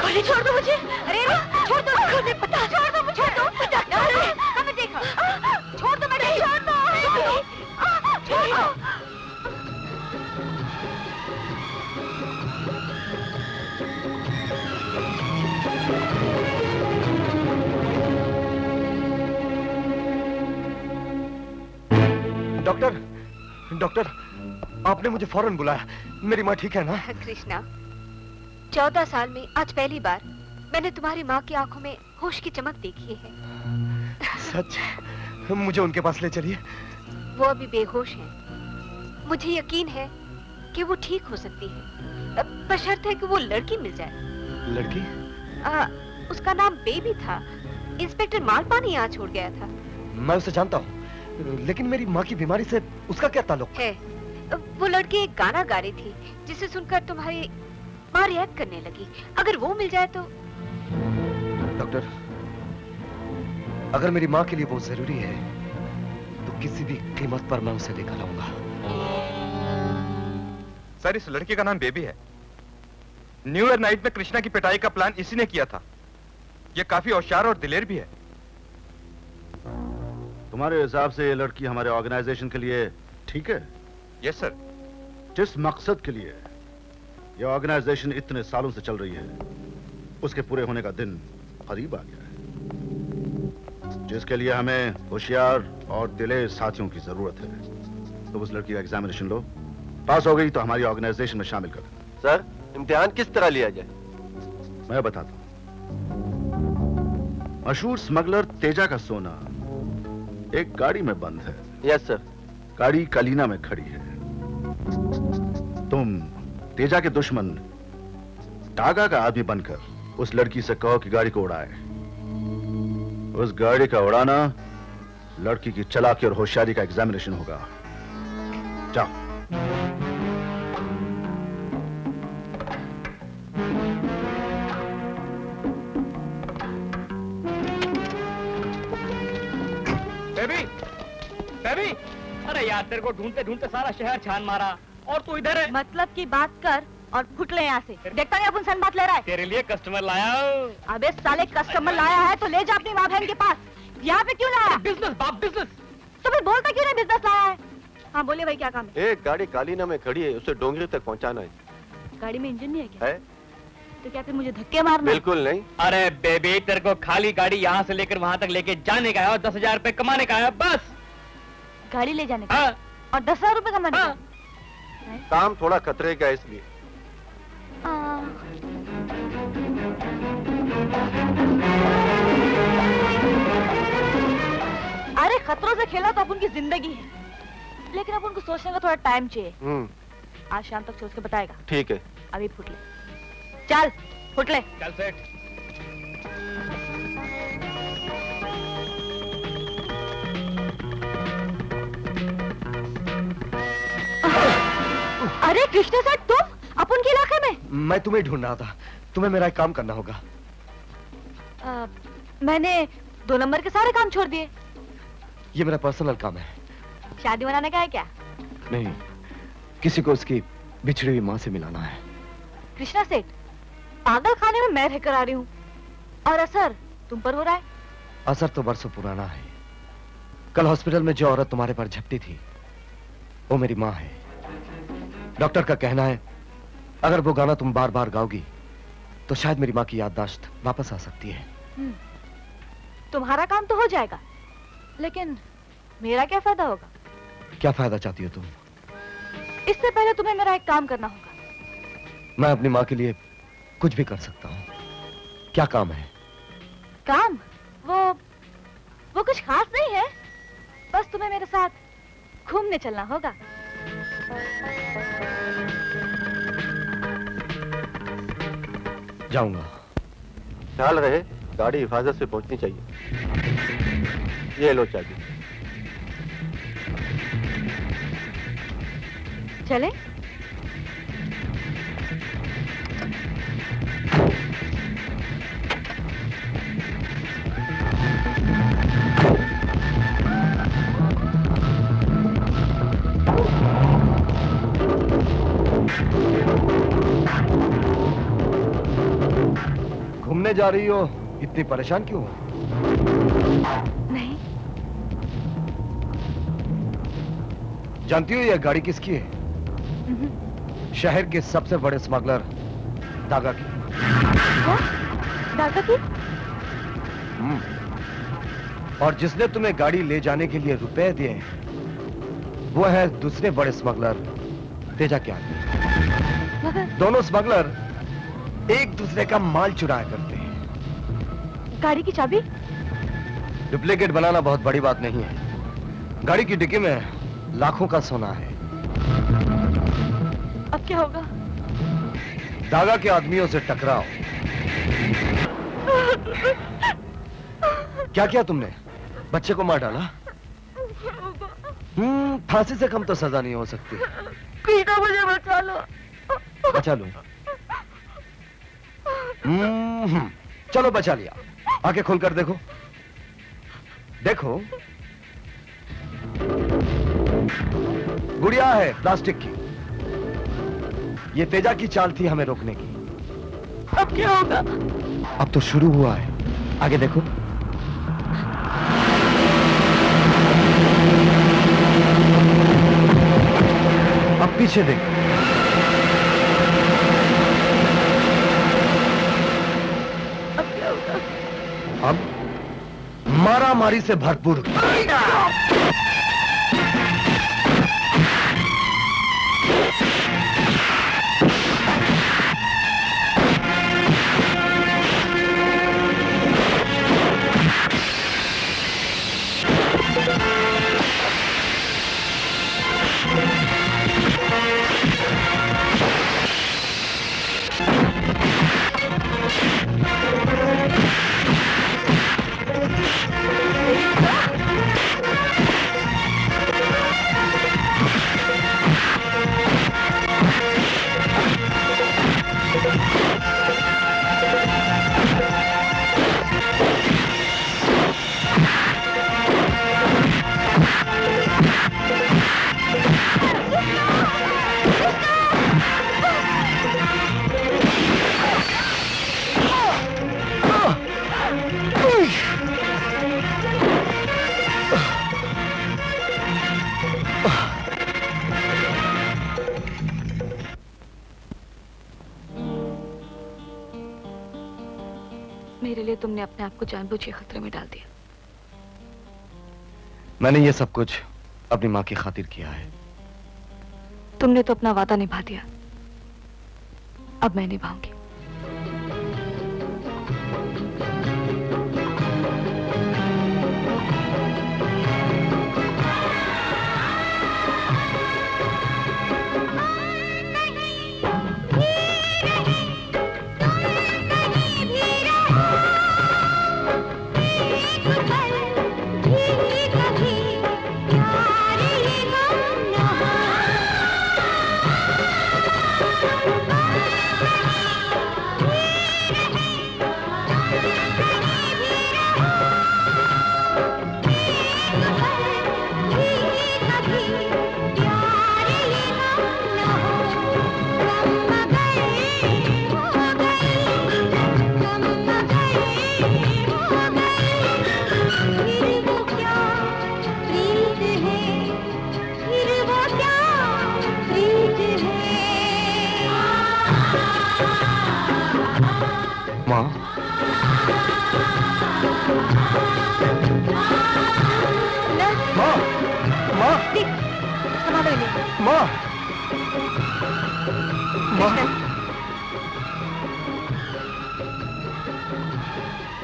S5: गोली छोड़ दो मुझे। अरे छोड़ दो मुझे पता छोड़ दो मुझे छोड़ दो हमें देखो छोड़ दो मैंने छोड़ दो छोड़ दो
S3: डॉक्टर डॉक्टर आपने मुझे फौरन बुलाया। मेरी माँ ठीक है ना?
S5: कृष्णा 14 साल में आज पहली बार मैंने तुम्हारी माँ की आंखों में होश की चमक देखी है।
S3: सच? मुझे उनके पास ले चलिए।
S5: वो अभी बेहोश हैं। मुझे यकीन है कि वो ठीक हो सकती है बशर्ते है कि वो लड़की मिल जाए।
S3: लड़की?
S5: उसका नाम बेबी था। इंस्पेक्टर मालपानी यहाँ छोड़ गया था।
S3: मैं उसे जानता हूँ लेकिन मेरी माँ की बीमारी से उसका क्या ताल्लुक
S5: है? वो लड़की एक गाना गा रही थी जिसे सुनकर तुम्हारी माँ रिएक्ट करने लगी। अगर वो मिल जाए तो।
S3: डॉक्टर अगर मेरी माँ के लिए वो जरूरी है तो किसी भी कीमत पर मैं उसे लेकर आऊंगा।
S14: सर इस लड़की का नाम बेबी है। न्यू ईयर नाइट में कृष्णा की पिटाई का प्लान इसी ने किया था। ये काफी होशियार और दिलेर भी है।
S1: तुम्हारे हिसाब से ये लड़की हमारे ऑर्गेनाइजेशन के लिए ठीक है?
S14: Yes sir.
S1: जिस मकसद के लिए ये ऑर्गेनाइजेशन इतने सालों से चल रही है उसके पूरे होने का दिन करीब आ गया है, जिसके लिए हमें होशियार और दिलेर साथियों की जरूरत है। तो उस लड़की का एग्जामिनेशन लो, पास हो गई तो हमारी ऑर्गेनाइजेशन में शामिल कर।
S15: सर इम्तिहान किस तरह लिया जाए?
S1: मैं बताता हूं। मशहूर स्मगलर तेजा का सोना एक गाड़ी में बंद है।
S15: Yes sir.
S1: गाड़ी कलीना में खड़ी है। तुम तेजा के दुश्मन टागा का आदमी बनकर उस लड़की से कहो कि गाड़ी को उड़ाए। उस गाड़ी का उड़ाना लड़की की चालाकी और होशियारी का एग्जामिनेशन होगा। जाओ।
S10: बेबी, अरे यार तेरे को ढूंढते ढूंढते सारा शहर छान मारा और तू इधर है।
S5: मतलब की बात कर और फुट ले यहाँ से। देखता नहीं अपन सन बात ले रहा है।
S10: तेरे लिए कस्टमर लाया।
S5: अबे साले कस्टमर लाया है तो ले जा अपनी माँ बहन के पास। यहाँ पे क्यों लाया?
S10: बिजनेस बाप बिजनेस।
S5: तो फिर बोलता क्यों नहीं बिजनेस लाया है? हाँ बोलिए भाई क्या काम है?
S15: एक गाड़ी कालीना में खड़ी है, उसे डोंगरी तक पहुंचाना है।
S5: गाड़ी में इंजन नहीं है क्या?
S15: है?
S5: तो क्या फिर मुझे धक्के मारना?
S15: बिल्कुल नहीं।
S10: अरे बेबी तेरे को खाली गाड़ी यहाँ से लेकर वहाँ तक लेके जाने का है और 10,000 रुपए कमाने का है बस।
S5: गाड़ी ले जाने का? और 10,000 रुपए का मरेगा।
S15: काम थोड़ा खतरे का है इसलिए।
S5: अरे खतरों से खेला तो अपन की जिंदगी है, लेकिन अपन को सोचने का थोड़ा टाइम चाहिए। आज शाम तक सोच के बताएगा।
S15: ठीक है।
S5: अभी फुट ले, चल फुट ले।
S3: चल सेठ।
S5: अरे कृष्ण सेठ, तुम अपन के इलाके में?
S3: मैं तुम्हें ढूंढ रहा था, तुम्हें मेरा एक काम करना होगा।
S5: मैंने 2 नंबर के सारे काम छोड़ दिए।
S3: ये मेरा पर्सनल काम है।
S5: शादी बनाने का है क्या?
S3: नहीं, किसी को उसकी बिछड़ी हुई माँ से मिलाना है।
S5: कृष्णा सेठ, पागल खाने में मैं रहकर आ रही हूँ और असर तुम पर हो रहा है।
S3: असर तो बरसों पुराना है। कल हॉस्पिटल में जो औरत तुम्हारे पर झपटी थी वो मेरी माँ है। डॉक्टर का कहना है अगर वो गाना तुम बार बार गाओगी तो शायद मेरी माँ की याददाश्त वापस आ सकती है।
S5: तुम्हारा काम तो हो जाएगा, लेकिन मेरा क्या फायदा होगा?
S3: क्या फायदा चाहती हो तुम?
S5: इससे पहले तुम्हें मेरा एक काम करना होगा।
S3: मैं अपनी माँ के लिए कुछ भी कर सकता हूँ। क्या काम है?
S5: काम? वो कुछ खास नहीं है, बस तुम्हें मेरे साथ घूमने चलना होगा।
S3: जाऊंगा।
S15: ख्याल रहे गाड़ी हिफाजत से पहुंचनी चाहिए। ये लो चाबी।
S5: चले?
S3: घूमने जा रही हो, इतनी परेशान क्यों हो?
S5: नहीं।
S3: जानती हो यह गाड़ी किसकी है? शहर के सबसे बड़े स्मगलर दागा की।
S5: दागा की?
S3: और जिसने तुम्हें गाड़ी ले जाने के लिए रुपए दिए वो है दूसरे बड़े स्मगलर तेजा के आदमी। दोनों स्मगलर एक दूसरे का माल चुराया करते हैं।
S5: गाड़ी की चाबी?
S3: डुप्लीकेट बनाना बहुत बड़ी बात नहीं है। गाड़ी की डिक्की में लाखों का सोना है।
S5: अब क्या होगा?
S3: दागा के आदमियों से टकराओ। क्या किया तुमने? बच्चे को मार डाला? फांसी से कम तो सजा नहीं हो सकती।
S5: पीटा, मुझे बचा लो।
S3: बचा लो। चलो बचा लिया। आंखें खोलकर देखो। देखो, गुड़िया है प्लास्टिक की। ये तेजा की चाल थी हमें रोकने की।
S5: अब क्या होगा?
S3: अब तो शुरू हुआ है। आगे देखो। अब पीछे देखो।
S5: अब क्या होगा?
S3: अब मारा मारी से भरपूर।
S5: मेरे लिए तुमने अपने आप को जानबूझ के खतरे में डाल दिया।
S3: मैंने ये सब कुछ अपनी माँ की खातिर किया है।
S5: तुमने तो अपना वादा निभा दिया, अब मैं निभाऊंगी।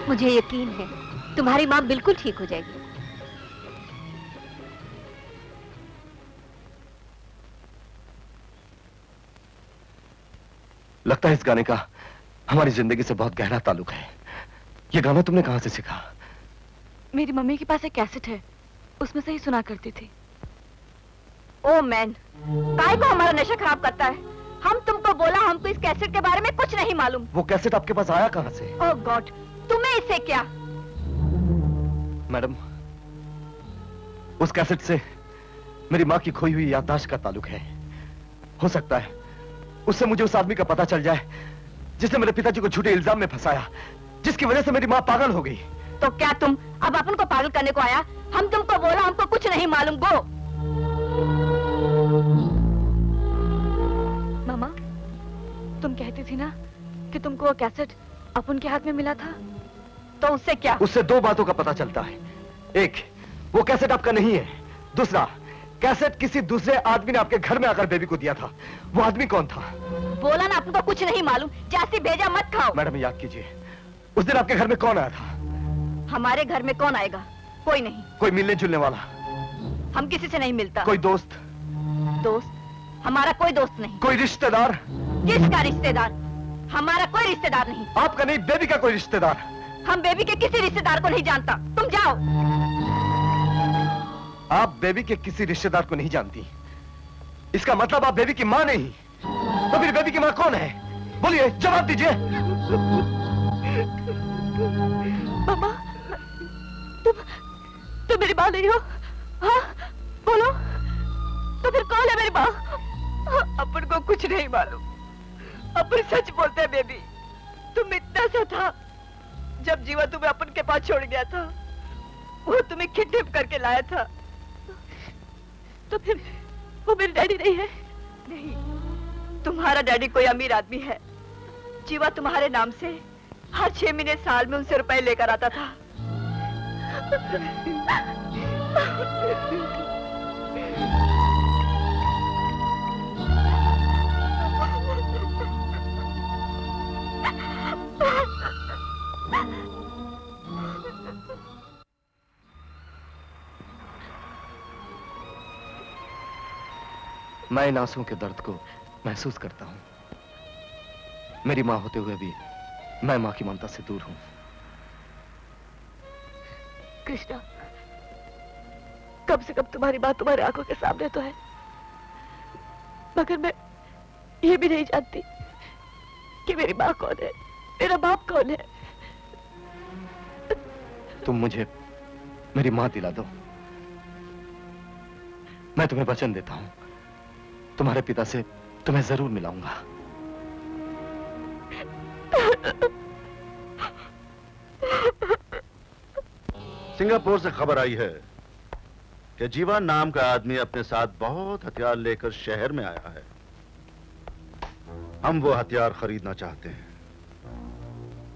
S16: मुझे यकीन है तुम्हारी माँ बिल्कुल ठीक हो जाएगी।
S3: लगता है इस गाने का हमारी जिंदगी से बहुत गहरा ताल्लुक है। ये गाना तुमने कहां से सीखा?
S5: मेरी मम्मी के पास एक कैसेट है, उसमें से ही सुना करती थी।
S4: ओ मैन, काहे को हमारा नशा खराब करता है? हम तुमको बोला हमको इस कैसेट के बारे में कुछ नहीं मालूम।
S3: वो कैसेट आपके पास आया कहां से?
S4: ओह गॉड, तुम्हें इससे क्या?
S3: मैडम, उस कैसेट से मेरी माँ की खोई हुई याददाश्त का ताल्लुक है। हो सकता है उससे मुझे उस आदमी का पता चल जाए जिसने मेरे पिताजी को झूठे इल्जाम में फंसाया, जिसकी वजह से मेरी माँ पागल हो गई।
S4: तो क्या तुम अब अपन को पागल करने को आया? हम तुमको बोला हमको कुछ नहीं मालूम। गो।
S5: मामा, तुम कहती थी ना कि तुमको वो कैसेट अपन के हाथ में मिला था,
S4: तो उससे क्या?
S3: उससे दो बातों का पता चलता है। एक, वो कैसेट आपका नहीं है। दूसरा, कैसेट किसी दूसरे आदमी ने आपके घर में आकर बेबी को दिया था। वो आदमी कौन था?
S4: बोला ना आपको कुछ नहीं मालूम। जासी भेजा मत खाओ।
S3: मैडम याद कीजिए, उस दिन आपके घर में कौन आया था?
S4: हमारे घर में कौन आएगा? कोई नहीं।
S3: कोई मिलने जुलने वाला?
S4: हम किसी से नहीं मिलता।
S3: कोई दोस्त?
S4: दोस्त? हमारा कोई दोस्त नहीं।
S3: कोई रिश्तेदार?
S4: किसका रिश्तेदार? हमारा कोई रिश्तेदार नहीं।
S3: आपका नहीं, बेबी का कोई रिश्तेदार?
S4: हम बेबी के किसी रिश्तेदार को नहीं जानता। तुम जाओ।
S3: आप बेबी के किसी रिश्तेदार को नहीं जानती, इसका मतलब आप बेबी की माँ नहीं। तो फिर बेबी की माँ कौन है? बोलिए, जवाब दीजिए।
S5: मामा, तुम मेरी माँ नहीं हो? हाँ, बोलो। तो फिर कौन है मेरी माँ? अपन को कुछ नहीं मालूम। अपन सच बोलते हैं बेबी, तुम इतना सा था जब जीवा तुम्हें अपन के पास छोड़ गया था। वो तुम्हें किडनैप करके लाया था। तो फिर वो मेरी डैडी नहीं है? नहीं, तुम्हारा डैडी कोई अमीर आदमी है। जीवा तुम्हारे नाम से हर 6 महीने साल में उनसे रुपए लेकर आता था।
S3: मैं इन आंसुओं के दर्द को महसूस करता हूं। मेरी मां होते हुए भी मैं मां की ममता से दूर हूं।
S5: कृष्णा, कम से कम तुम्हारी बात तुम्हारी आंखों के सामने तो है, मगर मैं ये भी नहीं जानती कि मेरी माँ कौन है, मेरा बाप कौन है।
S3: तुम मुझे मेरी मां दिला दो, मैं तुम्हें वचन देता हूं, तुम्हारे पिता से तुम्हें जरूर मिलाऊंगा।
S1: सिंगापुर से खबर आई है कि जीवा नाम का आदमी अपने साथ बहुत हथियार लेकर शहर में आया है। हम वो हथियार खरीदना चाहते हैं।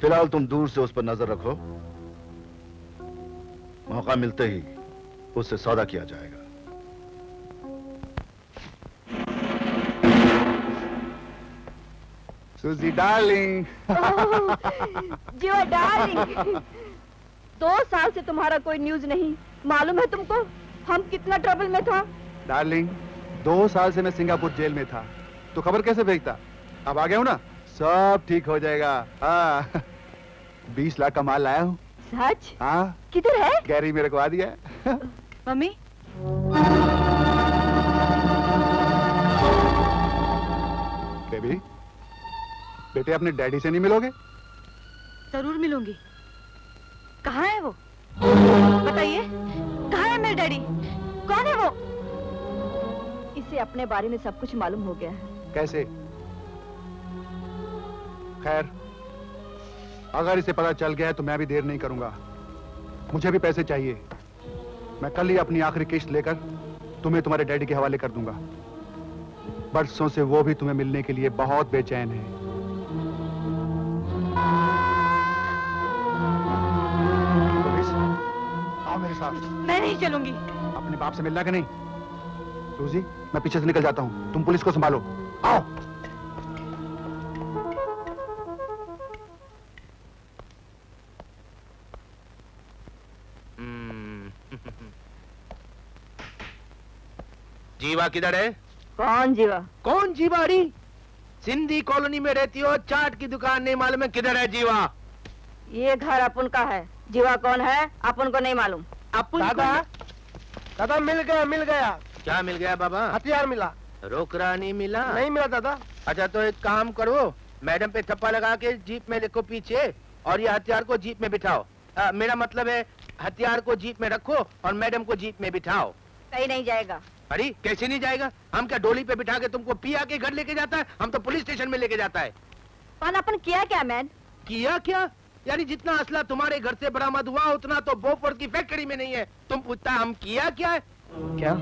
S1: फिलहाल तुम दूर से उस पर नजर रखो, मौका मिलते ही उससे सौदा किया जाएगा।
S7: सुजी डार्लिंग।
S5: जीवा डार्लिंग, 2 साल से तुम्हारा कोई न्यूज नहीं। मालूम है तुमको हम कितना ट्रबल में था?
S7: डार्लिंग, 2 साल से मैं सिंगापुर जेल में था, तो खबर कैसे भेजता? अब आ गया हूँ ना, सब ठीक हो जाएगा। हाँ, 20 लाख का माल लाया हूँ।
S5: सच?
S7: हाँ।
S5: किधर है?
S7: गैरी में रखवा दिया है।
S5: मम्मी,
S7: बेबी, बेटे अपने डैडी से नहीं मिलोगे?
S5: जरूर मिलूंगी। कहाँ है वो? बताइए, कहाँ है मेरे डैडी? कौन है वो? इसे अपने बारे में सब कुछ मालूम हो गया है।
S7: कैसे? खैर, अगर इसे पता चल गया है तो मैं भी देर नहीं करूंगा। मुझे भी पैसे चाहिए। मैं कल ही अपनी आखिरी किस्त लेकर तुम्हें तुम्हारे डैडी के हवाले कर दूंगा। बरसों से वो भी तुम्हें मिलने के लिए बहुत बेचैन है। आओ मेरे साथ।
S5: मैं नहीं चलूंगी।
S7: अपने बाप से मिलना कि नहीं? सूजी, मैं पीछे से निकल जाता हूँ, तुम पुलिस को संभालो। आओ।
S6: जीवा किधर है?
S5: कौन जीवा?
S6: कौन जीवा? अरे सिंधी कॉलोनी में रहती हो, चाट की दुकान नहीं मालूम है किधर है जीवा?
S5: ये घर अपन का है। जीवा कौन है अपन को नहीं मालूम।
S6: अपन
S10: दादा, दादा मिल गया।
S6: क्या मिल गया बाबा?
S10: हथियार मिला।
S6: रोकड़ा नहीं मिला?
S10: नहीं मिला दादा।
S6: अच्छा तो एक काम करो, मैडम पे थप्पा लगा के जीप में लिखो पीछे, और ये हथियार को जीप में बिठाओ। मेरा मतलब है हथियार को जीप में रखो और मैडम को जीप में बिठाओ।
S5: कहीं नहीं जाएगा।
S6: अरे कैसे नहीं जाएगा? हम क्या डोली पे बिठा के तुमको पिया के घर लेके जाता है? हम तो पुलिस स्टेशन में लेके जाता है।
S5: पर अपन किया क्या मैन?
S6: किया क्या? यानी जितना असला तुम्हारे घर से बरामद हुआ उतना तो बोफोर्स की फैक्ट्री में नहीं है। तुम पूछता हम किया क्या है?
S3: क्या?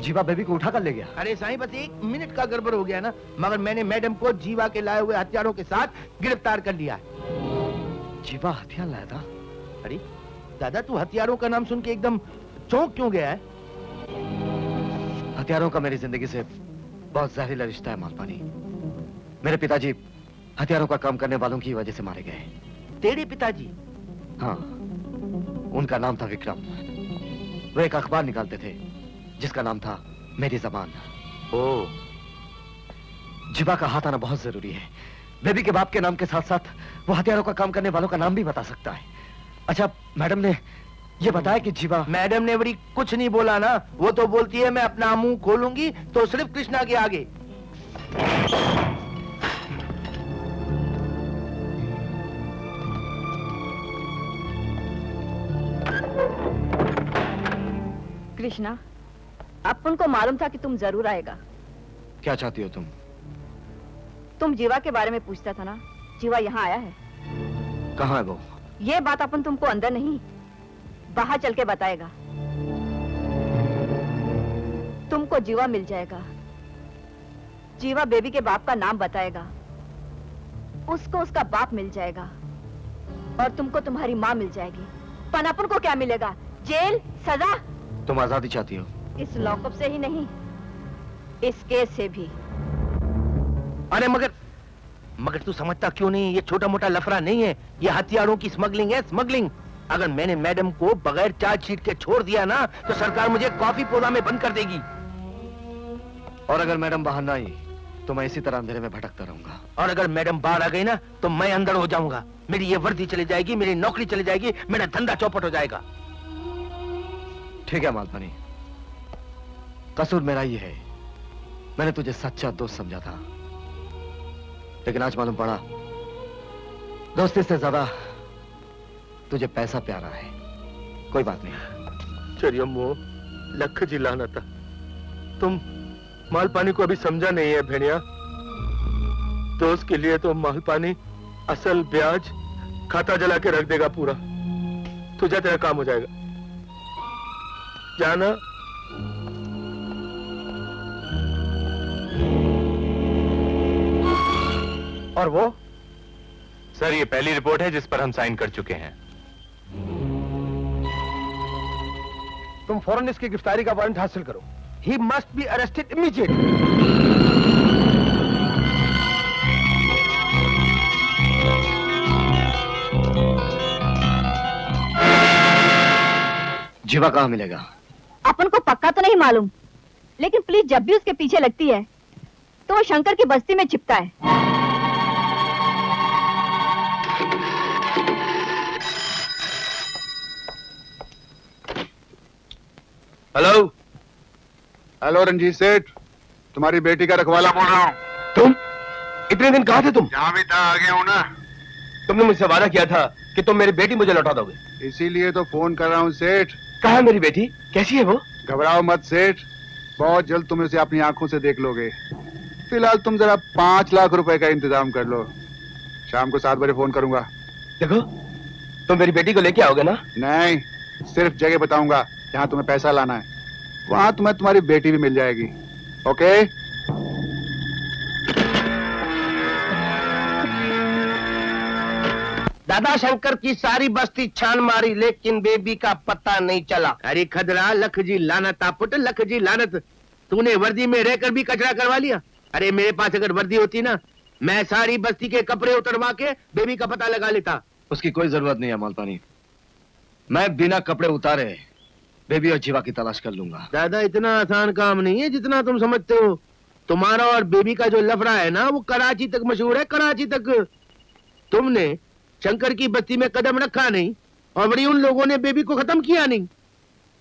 S3: जीवा बेबी को उठा कर ले गया?
S6: अरे साईं, बस 1 मिनट का गड़बड़ हो गया ना, मगर मैंने मैडम को जीवा के लाए हुए हथियारों के साथ गिरफ्तार कर लिया है।
S3: जीवा हथियार लाया था?
S6: अरे दादा, तू हथियारों का नाम सुन के एकदम चौंक क्यों गया है?
S3: हथियारों का मेरी जिंदगी से बहुत जहरीला रिश्ता है मालपानी। मेरे पिताजी हथियारों का काम करने वालों की वजह से मारे गए।
S6: तेरे पिताजी?
S3: हाँ, उनका नाम था विक्रम। वो एक अखबार निकालते थे जिसका नाम था मेरी जबान।
S6: ओह,
S3: जीवा का हाथ आना बहुत जरूरी है। बेबी के बाप के नाम के साथ साथ वो हथियारों का काम करने वालों का नाम भी बता सकता है। अच्छा, मैडम ने ये बताया कि जीवा...
S6: मैडम ने बड़ी कुछ नहीं बोला ना, वो तो बोलती है मैं अपना मुंह खोलूंगी तो सिर्फ कृष्णा के आगे।
S5: कृष्णा, अपन को मालूम था कि तुम जरूर आएगा।
S3: क्या चाहती हो तुम?
S5: तुम जीवा के बारे में पूछता था ना, जीवा यहाँ आया है।
S3: कहाँ है वो?
S5: ये बात अपन तुमको अंदर नहीं, बाहर चल के बताएगा। तुमको जीवा मिल जाएगा। जीवा बेबी के बाप का नाम बताएगा, उसको उसका बाप मिल जाएगा, और तुमको तुम्हारी माँ मिल जाएगी। पर अपन को क्या मिलेगा? जेल, सजा।
S3: तुम आजादी चाहती हो?
S5: इस लॉकअप से ही नहीं, इस केस से भी।
S6: अरे मगर तू समझता क्यों नहीं? ये छोटा मोटा लफड़ा नहीं है, ये हथियारों की स्मगलिंग है, स्मगलिंग। अगर मैंने मैडम को बगैर चार्जशीट के छोड़ दिया ना, तो सरकार मुझे कॉफी पौधा में बंद कर देगी।
S3: और अगर मैडम बाहर ना आई तो मैं इसी तरह अंधेरे में भटकता रहूंगा।
S6: और अगर मैडम बाहर आ गई ना, तो मैं अंदर हो जाऊंगा। मेरी ये वर्दी चली जाएगी, मेरी नौकरी चली जाएगी, मेरा धंधा चौपट हो जाएगा।
S3: ठीक है मालपानी, कसूर मेरा ही है। मैंने तुझे सच्चा दोस्त समझा था, लेकिन आज मालूम पड़ा दोस्ती से ज्यादा तुझे पैसा प्यारा है। कोई बात नहीं।
S6: चलिए मो लख जी लाना था, तुम मालपानी को अभी समझा नहीं है भेड़िया। दोस्त के लिए तो मालपानी असल ब्याज खाता जला के रख देगा पूरा। तुझे तेरा काम हो जाएगा, जाना।
S14: और वो? सर, ये पहली रिपोर्ट है जिस पर हम साइन कर चुके हैं।
S10: तुम फौरन इसकी गिरफ्तारी का वारंट हासिल करो। He must be arrested immediately.
S3: जीवा कहाँ मिलेगा?
S16: अपन को पक्का तो नहीं मालूम, लेकिन पुलिस जब भी उसके पीछे लगती है तो वो शंकर की बस्ती में छिपता है।
S7: हेलो हेलो रंजीत सेठ, तुम्हारी बेटी का रखवाला बोल रहा हूँ।
S3: तुम इतने दिन कहाँ थे तुम?
S7: जहाँ भी था आ गया हूँ ना।
S3: तुमने मुझसे वादा किया था कि तुम मेरी बेटी मुझे लौटा दोगे।
S7: इसीलिए तो फोन कर रहा हूँ सेठ।
S3: कहाँ है मेरी बेटी? कैसी है वो?
S7: घबराओ मत सेठ, बहुत जल्द तुम इसे अपनी आंखों से देख लोगे। फिलहाल तुम जरा 5 लाख रुपए का इंतजाम कर लो, शाम को 7 बजे फोन करूंगा।
S3: देखो, तुम मेरी बेटी को लेके आओगे ना?
S7: नहीं, सिर्फ जगह बताऊंगा जहाँ तुम्हें पैसा लाना है, वहां तुम्हें तुम्हारी बेटी भी मिल जाएगी। ओके?
S6: दादा शंकर की सारी बस्ती छान मारी लेकिन बेबी का पता नहीं चला। अरे खदरा लख जी लानत पुट, लख जी लानत। तूने वर्दी में रहकर भी कचरा करवा लिया। अरे मेरे पास अगर वर्दी होती ना, मैं सारी बस्ती के कपड़े उतरवा के बेबी का पता लगा लेता।
S3: उसकी कोई जरूरत नहीं है मालपानी, मैं बिना कपड़े उतारे बेबी और जीवा की तलाश कर लूंगा।
S6: दादा इतना आसान काम नहीं है जितना तुम समझते हो। तुम्हारा और बेबी का जो लफड़ा है ना, वो कराची तक मशहूर है, कराची तक। तुमने शंकर की बस्ती में कदम रखा नहीं और बड़ी उन लोगों ने बेबी को खत्म किया नहीं।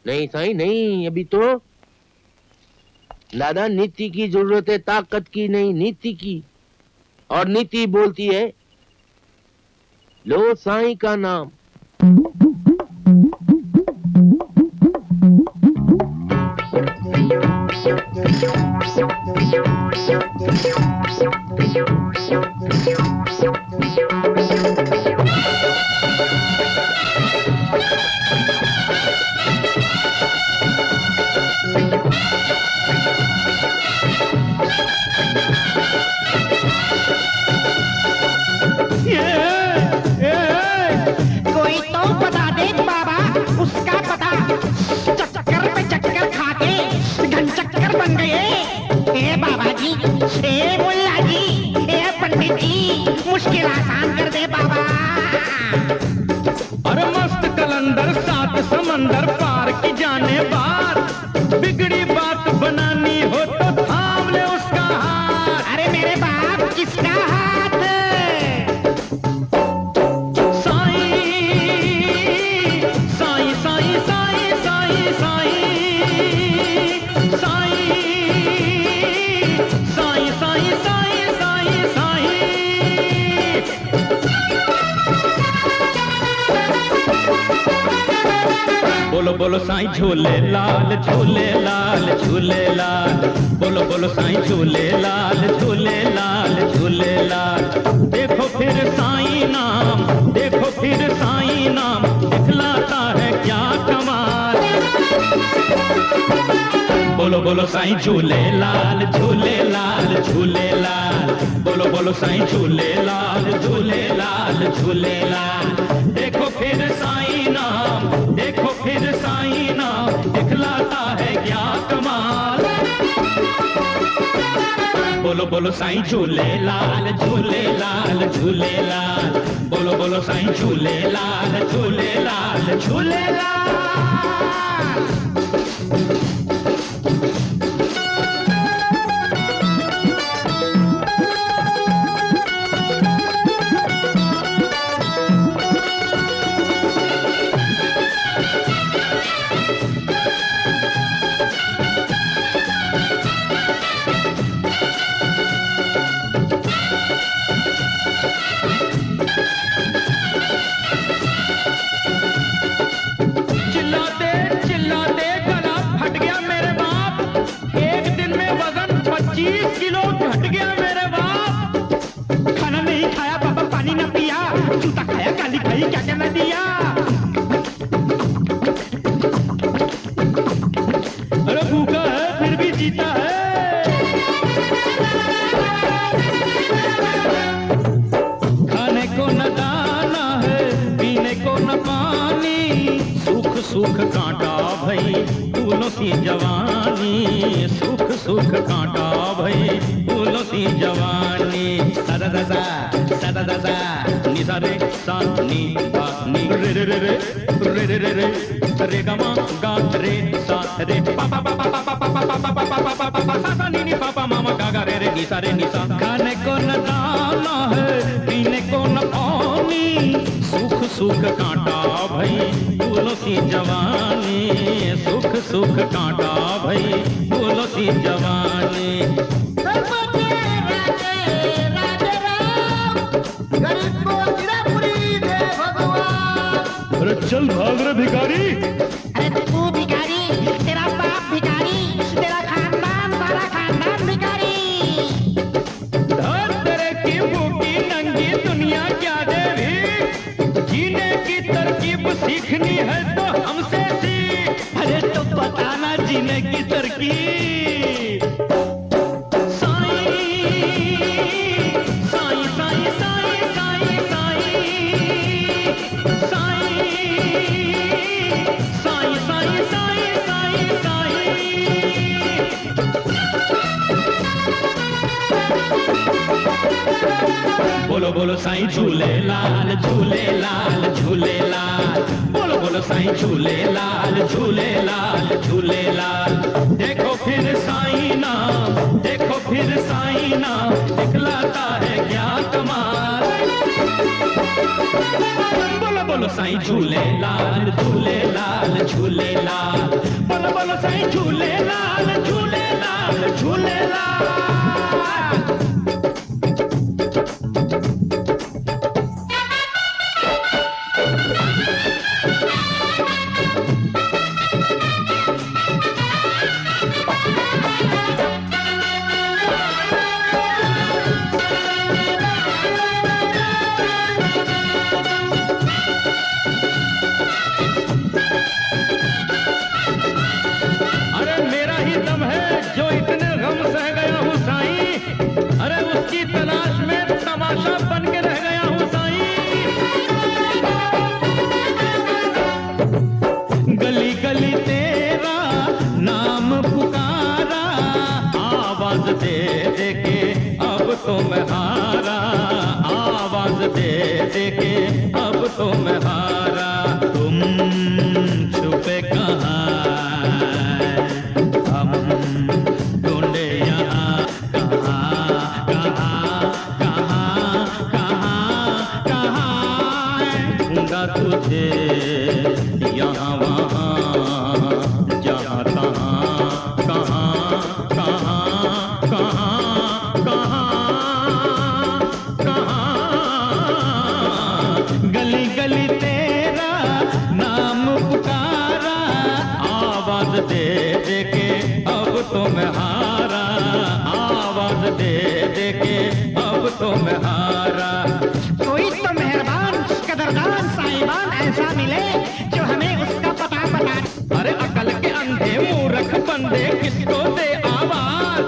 S6: नहीं साईं नहीं, अभी तो दादा नीति की जरूरत है, ताकत की नहीं, नीति की। और नीति बोलती है लो साईं का नाम।
S12: कोई तो बता दे बाबा उसका पता, चक्कर पे चक्कर खाके घन चक्कर बन गए। ए बाबा जी, ए मुल्ला जी, ए पंडित जी, मुश्किल आसान कर दे बाबा।
S17: अरे मस्त कलंदर 7 समंदर पार की जाने बार, बिगड़ी बात बनानी हो तो थाम ले उसका हाथ।
S12: अरे मेरे बाप किसका हाथ?
S17: बोलो बोलो साईं झूले लाल, झूले लाल, झूले लाल। बोलो बोलो साईं झूले लाल, झूले लाल, झूले लाल। देखो फिर साईं नाम, देखो फिर साईं नाम, दिखलाता है क्या कमाल। बोलो बोलो साईं झूले लाल, झूले लाल, झूले लाल। बोलो बोलो साईं झूले लाल, झूले लाल, झूले लाल। देखो फिर साईं नाम, देखो फिर साईं नाम, दिखलाता है क्या कमाल। बोलो बोलो साईं झूले लाल, झूले लाल, झूले लाल। बोलो बोलो साईं झूले लाल, झूले लाल, झूले लाल। चिल्लाते गला फट गया मेरे बाप। एक दिन में वजन 25 किलो घट गया मेरे बाप।
S12: खाना नहीं खाया बाबा, पानी न पिया, जूता खाया, गाली खाई, क्या क्या न दिया।
S17: अरे भूखा है फिर भी जीता है। खाने को न दाना है, पीने को न पानी, सुख सुख कांटा भई फूलों सी जवानी। सुख सुख कांटा भई फूलों सी जवानी। सदा दसा सदा दसा नि सा रे सा नी दा नी रे रे रे रे रे रे रे रे गा मा गा रे सा रे पा पा पा पा पा पा पा पा पा पा पा पा पा सा सा नी नी पा पा मामा गा गा रे रे नी सा रे नी सा। खाने को न दाना है पीने को न पानी, सुख सुख कांटा भई फूलों सी जवानी, सुख सुख कांटा भई फूलों सी जवानी। अरे चल भाग रे भिखारी।
S12: अरे तू भिखारी, तेरा बाप भिखारी, तेरा खानदान सारा खानदान भिखारी।
S17: धर तेरे की भूखी नंगी दुनिया क्या देवी, जीने की तरकीब सीखनी है तो हमसे सीख। अरे तो बताना जीने की तरकीब। बोलो बोलो साईं झूले लाल झूले लाल झूले लाल, बोलो बोलो साईं झूले लाल झूले लाल झूले लाल। देखो फिर साईं नाम, देखो फिर साईं नाम, दिखलाता है क्या कमाल। बोलो बोलो साईं झूले लाल झूले लाल झूले लाल, बोलो बोलो साईं झूले लाल झूले लाल झूले लाल। तो मैं हारा, आवाज दे दे के अब तो मैं हारा। तुम छुपे कहाँ, हम ढूंढे यहाँ कहाँ कहाँ कहाँ कहाँ कहाँ। ढूंढा तुझे यहाँ वहाँ जहाँ तहाँ, कहाँ कहाँ कहाँ दे दे के अब तो मैं हारा, आवाज दे दे के अब तो मैं हारा।
S12: कोई तो मेहरबान कदरदान साईबान ऐसा मिले जो हमें उसका पता बता।
S17: अरे अकल के अंधे मूर्ख बंदे किसको दे आवाज,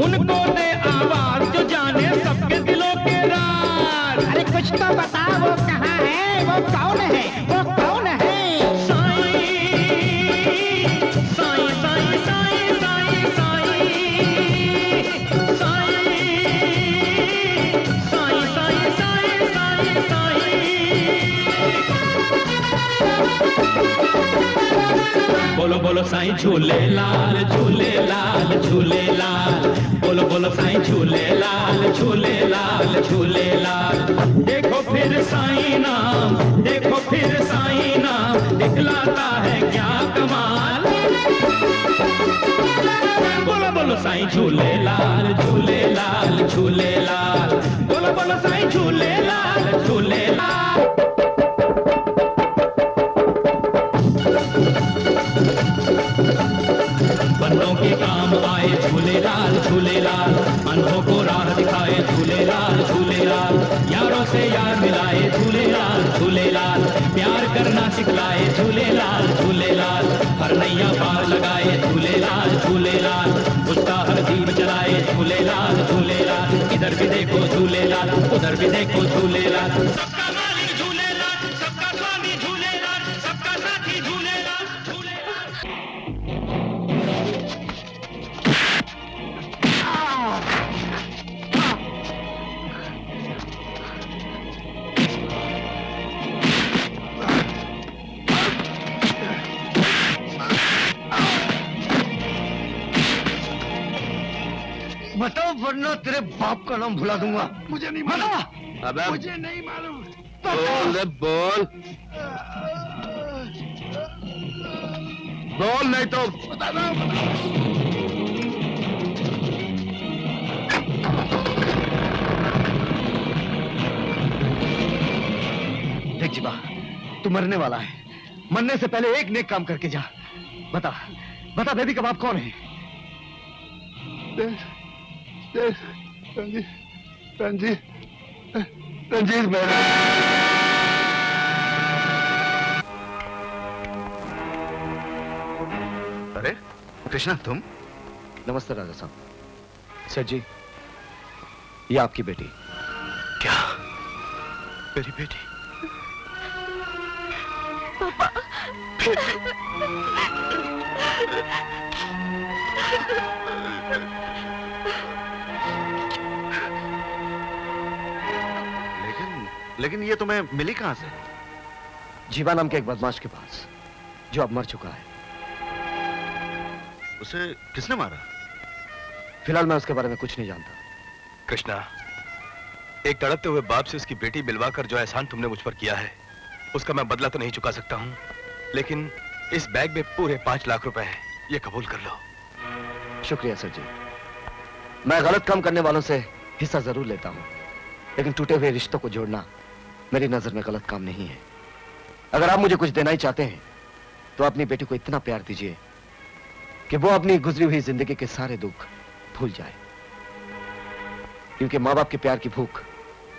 S17: उनको दे आवाज जो जाने सबके दिलों के राज।
S12: अरे कुछ तो बता वो कहाँ है, वो कौन है, वो कौन है।
S17: बोलो बोलो साईं झूले लाल झूले लाल झूले लाल, बोलो बोलो साईं झूले लाल झूले लाल झूले लाल। देखो फिर साईं नाम, देखो फिर साईं नाम, दिखलाता है क्या कमाल। बोलो बोलो साईं झूले लाल झूले लाल झूले लाल, बोलो बोलो साईं झूले लाल झूले लाल। बंदों के काम आए झूलेलाल झूलेलाल, अंधों को राह दिखाए झूलेलाल झूलेलाल। यारों से यार मिलाए झूलेलाल झूलेलाल, प्यार करना सिखलाए झूलेलाल झूलेलाल। हर नैया पार लगाए झूलेलाल झूलेलाल, उसका हर दीप जलाए झूलेलाल झूलेलाल। इधर भी देखो झूलेलाल, उधर भी देखो झूलेलाल। सबका मालिक झूलेलाल, सबका स्वामी झूलेलाल, सबका साथी झूलेलाल झूलेलाल।
S3: बता वरना तेरे बाप का नाम भुला दूंगा।
S7: मुझे नहीं
S3: बता।
S6: अबे
S7: मुझे नहीं मालूम।
S6: बोल रे बोल, बोल नहीं तो
S7: बता रहा हूं।
S3: देख जीवा, तू मरने वाला है। मरने से पहले एक नेक काम करके जा। बता बता बेबी का बाप कौन है?
S7: रंजीत मेहरा।
S1: अरे कृष्णा तुम?
S3: नमस्ते राजा साहब। सर जी, ये आपकी बेटी।
S1: क्या? मेरी बेटी? लेकिन ये तुम्हें मिली कहां से?
S3: जीवा नाम के एक बदमाश के पास, जो अब मर चुका है।
S1: उसे किसने मारा?
S3: फिलहाल मैं उसके बारे में कुछ नहीं जानता।
S11: कृष्णा, एक तड़पते हुए बाप से उसकी बेटी मिलवाकर जो एहसान तुमने मुझ पर किया है, उसका मैं बदला तो नहीं चुका सकता हूं, लेकिन इस बैग में पूरे 5 लाख रुपए हैं, ये कबूल कर लो।
S3: शुक्रिया सर जी। मैं गलत काम करने वालों से हिस्सा जरूर लेता हूं, लेकिन टूटे हुए रिश्तों को जोड़ना मेरी नजर में गलत काम नहीं है। अगर आप मुझे कुछ देना ही चाहते हैं तो अपनी बेटी को इतना प्यार दीजिए कि वो अपनी गुजरी हुई जिंदगी के सारे दुख भूल जाए, क्योंकि माँ बाप के प्यार की भूख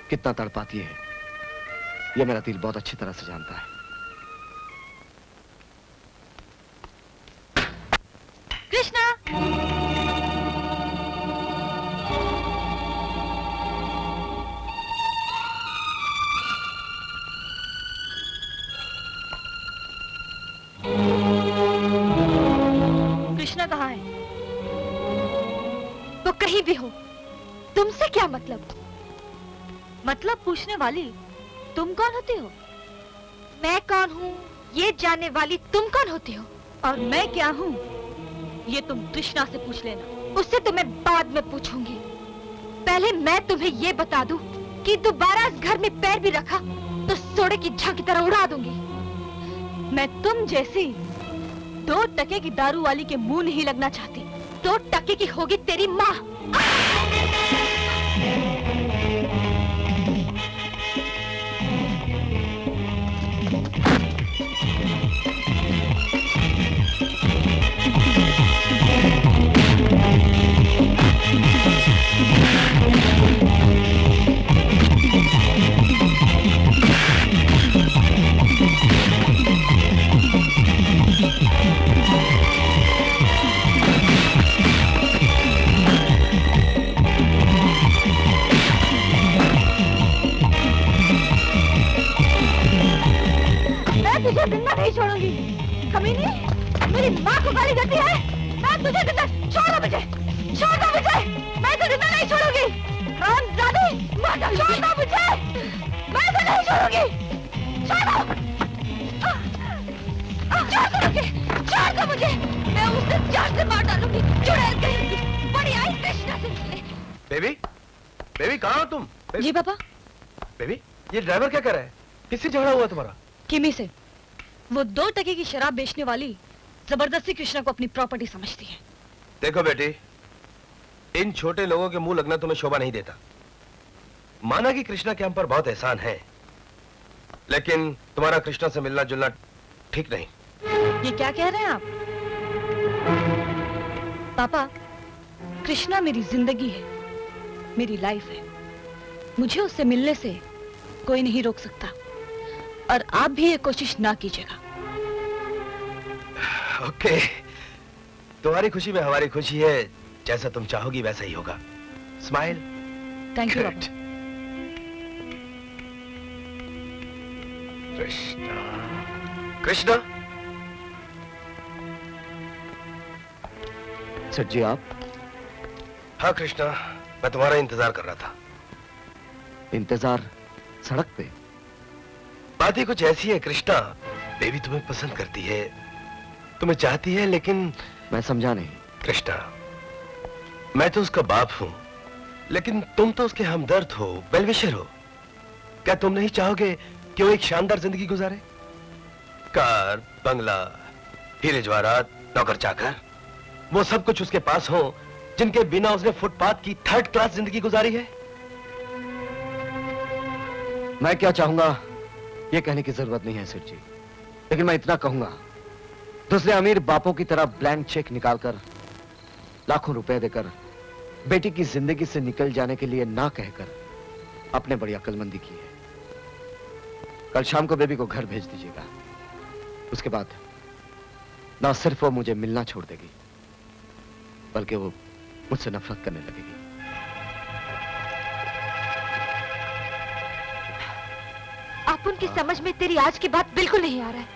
S3: कितना तड़पाती है यह मेरा दिल बहुत अच्छी तरह से जानता है।
S5: कृष्णा, कृष्णा कहाँ है? वो कहीं भी हो, तुमसे क्या मतलब? मतलब पूछने वाली तुम कौन होती हो? मैं कौन हूँ ये जानने वाली तुम कौन होती हो? और मैं क्या हूँ ये तुम कृष्णा से पूछ लेना। उससे तो मैं बाद में पूछूंगी। पहले मैं तुम्हें ये बता दूं कि दोबारा इस घर में पैर भी रखा तो सोडे की झांकी की तरह उड़ा दूंगी। मैं तुम जैसी 2 टके की दारू वाली के मुंह नहीं लगना चाहती। 2 टके की होगी तेरी माँ। तुझे जिंदा नहीं छोड़ूंगी। कमीनी, मेरी माँ को गाली देती है। मैं तुझे जिंदा छोड़ दो मुझे, छोड़ दो मुझे। मैं तुझे जिंदा नहीं छोड़ूंगी। हरामजादी, छोड़ दो मुझे। मैं तुझे नहीं छोड़ूंगी। छोड़ दो, छोड़ दो मुझे, छोड़ दो मुझे। मैं उसे जान से मार डालूंगी। चुड़ैल कहीं की बड़ी आई कृष्णा से मिलने।
S6: बेबी, बेबी कहाँ हो तुम?
S5: जी पापा।
S6: बेबी, ये ड्राइवर क्या कर रहा है? किससे झगड़ा हुआ तुम्हारा?
S5: किमी से। वो 2 टके की शराब बेचने वाली जबरदस्ती कृष्णा को अपनी प्रॉपर्टी समझती है।
S6: देखो बेटी, इन छोटे लोगों के मुंह लगना तुम्हें शोभा नहीं देता। माना कि कृष्णा के हम पर बहुत एहसान है, लेकिन तुम्हारा कृष्णा से मिलना जुलना ठीक नहीं।
S5: ये क्या कह रहे हैं आप? पापा, कृष्णा मेरी जिंदगी है, मेरी लाइफ है। मुझे उससे मिलने से कोई नहीं रोक सकता, और आप भी ये कोशिश ना कीजिएगा।
S6: ओके, तुम्हारी खुशी में हमारी खुशी है। जैसा तुम चाहोगी वैसा ही होगा। स्माइल।
S5: थैंक यू पापा।
S6: कृष्णा, कृष्णा।
S3: सर जी आप?
S6: हाँ कृष्णा, मैं तुम्हारा इंतजार कर रहा था।
S3: इंतजार सड़क पे?
S6: बात ही कुछ ऐसी है कृष्णा, बेबी तुम्हें पसंद करती है, तुम्हें चाहती है, लेकिन
S3: मैं समझा नहीं।
S6: कृष्णा, मैं तो उसका बाप हूं,
S11: लेकिन तुम तो उसके हमदर्द हो, वेलविशर हो। क्या तुम नहीं चाहोगे कि वो एक शानदार जिंदगी गुजारे? कार, बंगला, हीरे जवाहरात, नौकर चाकर, वो सब कुछ उसके पास हो जिनके बिना उसने फुटपाथ की 3rd क्लास जिंदगी गुजारी है।
S3: मैं क्या चाहूंगा ये कहने की जरूरत नहीं है सेठ जी, लेकिन मैं इतना कहूंगा, दूसरे अमीर बापों की तरह ब्लैंक चेक निकालकर लाखों रुपए देकर बेटी की जिंदगी से निकल जाने के लिए ना कहकर आपने बड़ी अक्लमंदी की है। कल शाम को बेबी को घर भेज दीजिएगा। उसके बाद ना सिर्फ वो मुझे मिलना छोड़ देगी, बल्कि वो मुझसे नफरत करने लगेगी।
S5: आप उनकी समझ में तेरी आज की बात बिल्कुल नहीं आ रहा है।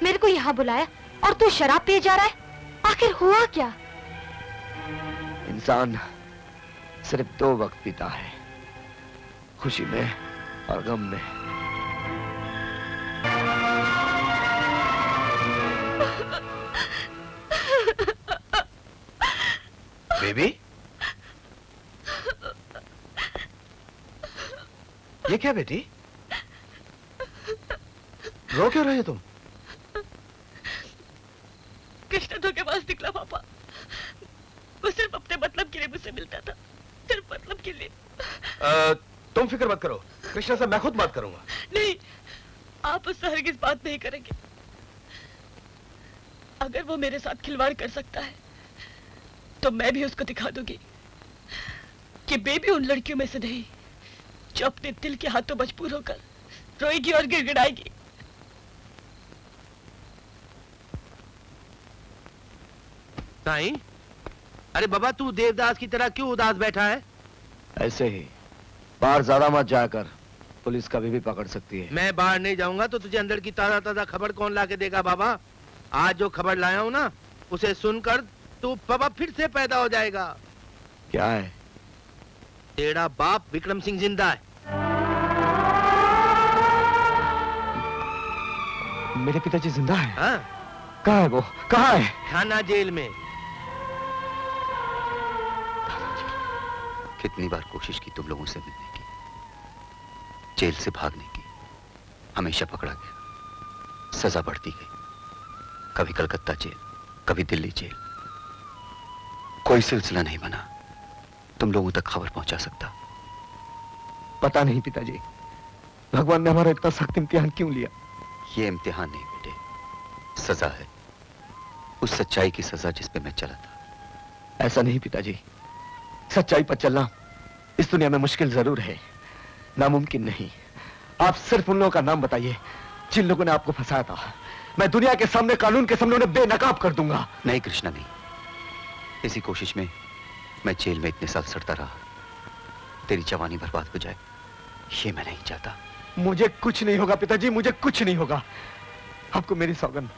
S5: मेरे को यहाँ बुलाया और तू शराब पिए जा रहा है, आखिर हुआ क्या?
S3: इंसान सिर्फ 2 वक्त पीता है, खुशी में और गम में।
S11: बेबी, ये क्या बेटी? रो क्यों रहे हो तुम?
S8: कृष्णा धोखेबाज निकला पापा। वो सिर्फ अपने मतलब के लिए मुझसे मिलता था, सिर्फ मतलब के लिए।
S11: तुम फिक्र मत करो, कृष्णा से मैं खुद बात करूंगा।
S8: नहीं, आप उससे हरगिज बात नहीं करेंगे। अगर वो मेरे साथ खिलवाड़ कर सकता है तो मैं भी उसको दिखा दूंगी कि बेबी उन लड़कियों में से नहीं जो अपने दिल के हाथों मजबूर होकर रोएगी और गिड़गिड़ाएगी।
S6: साईं, अरे बाबा तू देवदास की तरह क्यों उदास बैठा है?
S3: ऐसे ही बाहर ज्यादा मत जाकर, पुलिस कभी भी पकड़ सकती है।
S6: मैं बाहर नहीं जाऊंगा तो तुझे अंदर की ताजा ताजा खबर कौन ला के देगा बाबा? आज जो खबर लाया हूं ना, उसे सुनकर तू बाबा फिर से पैदा हो जाएगा।
S3: क्या है?
S6: तेरा बाप विक्रम सिंह जिंदा है।
S3: मेरे पिताजी जिंदा है?
S6: हाँ।
S3: कहाँ है वो? कहाँ है?
S6: थाना जेल में।
S2: कितनी बार कोशिश की तुम लोगों से मिलने की, जेल से भागने की, हमेशा पकड़ा गया, सजा बढ़ती गई। कभी कलकत्ता जेल, कभी दिल्ली जेल, कोई सिलसिला नहीं बना तुम लोगों तक खबर पहुंचा सकता।
S3: पता नहीं पिताजी, भगवान ने हमारा इतना सख्त इम्तिहान क्यों लिया?
S2: ये इम्तिहान नहीं बेटे, सजा है, उस सच्चाई की सजा जिस पे मैं चला था।
S3: ऐसा नहीं पिताजी, सच्चाई पर चलना इस दुनिया में मुश्किल जरूर है, नामुमकिन नहीं। आप सिर्फ उन लोगों का नाम बताइए जिन लोगों ने आपको फंसाया था। मैं दुनिया के सामने, कानून के सामने उन्हें बेनकाब कर दूंगा।
S2: नहीं कृष्णा नहीं, इसी कोशिश में मैं जेल में इतने साल सड़ता रहा, तेरी जवानी बर्बाद हो जाए ये मैं नहीं चाहता।
S3: मुझे कुछ नहीं होगा पिताजी, मुझे कुछ नहीं होगा। आपको मेरी सौगंध,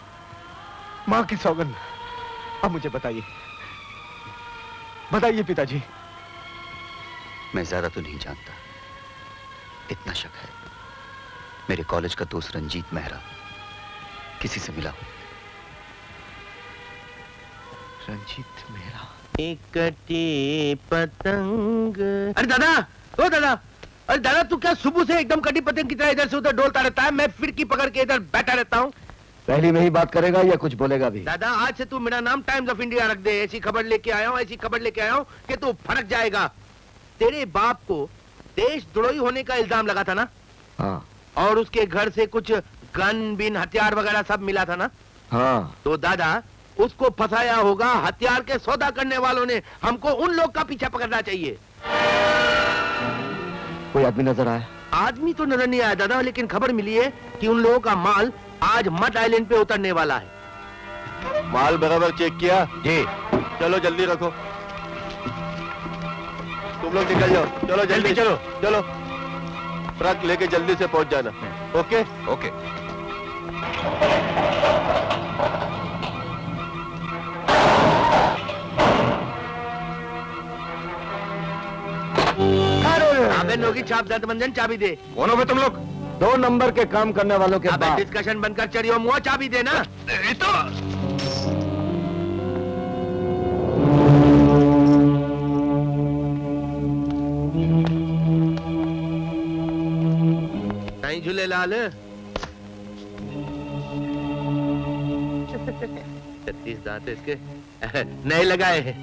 S3: मां की सौगंध। अब मुझे बताइए, बताइए पिताजी।
S2: मैं ज्यादा तो नहीं जानता, इतना शक है मेरे कॉलेज का दोस्त रंजीत मेहरा किसी से मिला हो।
S3: रंजीत मेहरा?
S6: एक कटी पतंग। अरे दादा, ओ दादा, अरे दादा तू क्या सुबह से एकदम कटी पतंग की तरह इधर से उधर डोलता रहता है? मैं फिरकी पकड़ के इधर बैठा रहता हूँ।
S3: पहली में ही बात करेगा या कुछ बोलेगा भी?
S6: दादा आज से तू मेरा नाम टाइम्स ऑफ इंडिया रख दे। ऐसी खबर लेके आया हूँ, ऐसी खबर लेके आया हूँ कि तू फड़क जाएगा। तेरे बाप को देशद्रोही होने का इल्जाम लगा था ना?
S3: हाँ।
S6: और उसके घर से कुछ गन बिन हथियार वगैरह सब मिला था ना?
S3: हाँ।
S6: तो दादा उसको फंसाया होगा हथियार के सौदा करने वालों ने। हमको उन लोग का पीछा पकड़ना चाहिए।
S3: कोई आदमी नजर आया?
S6: आदमी तो नजर नहीं आया दादा, लेकिन खबर मिली है कि उन लोगों का माल आज मड आइलैंड पे उतरने वाला है।
S15: माल बराबर चेक किया?
S6: जी।
S15: चलो जल्दी रखो, तुम लोग निकल जाओ। चलो जल्दी चलो, चलो ट्रक लेके जल्दी से पहुंच जाना। Okay
S11: okay.
S6: नोगी छाप दर्द मंजन चाबी दे।
S11: कौन हो बे तुम लोग?
S3: 2 नंबर के काम करने वालों के बाद
S6: डिस्कशन बनकर चढ़ियो, मुंह चाबी देना। झूलेलाल। 36 दांत इसके नए लगाए हैं।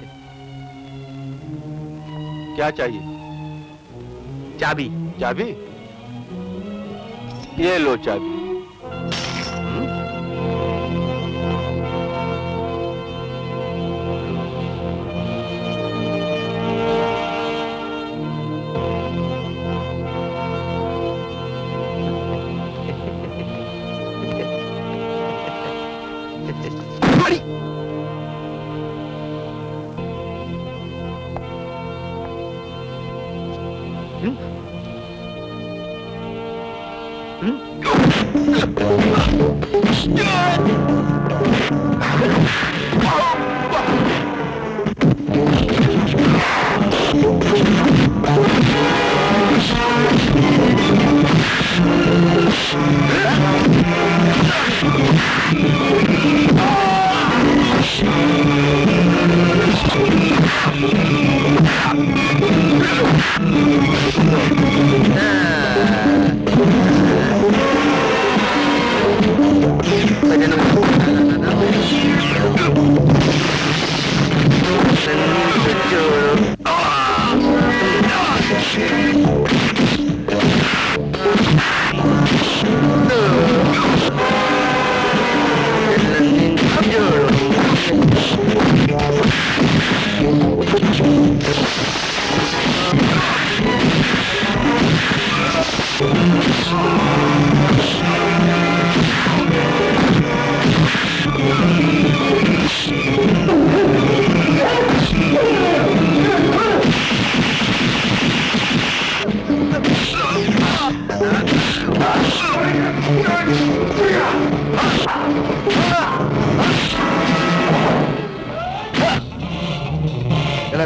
S15: क्या चाहिए?
S6: चाबी।
S15: चाबी? ये लो चाबी।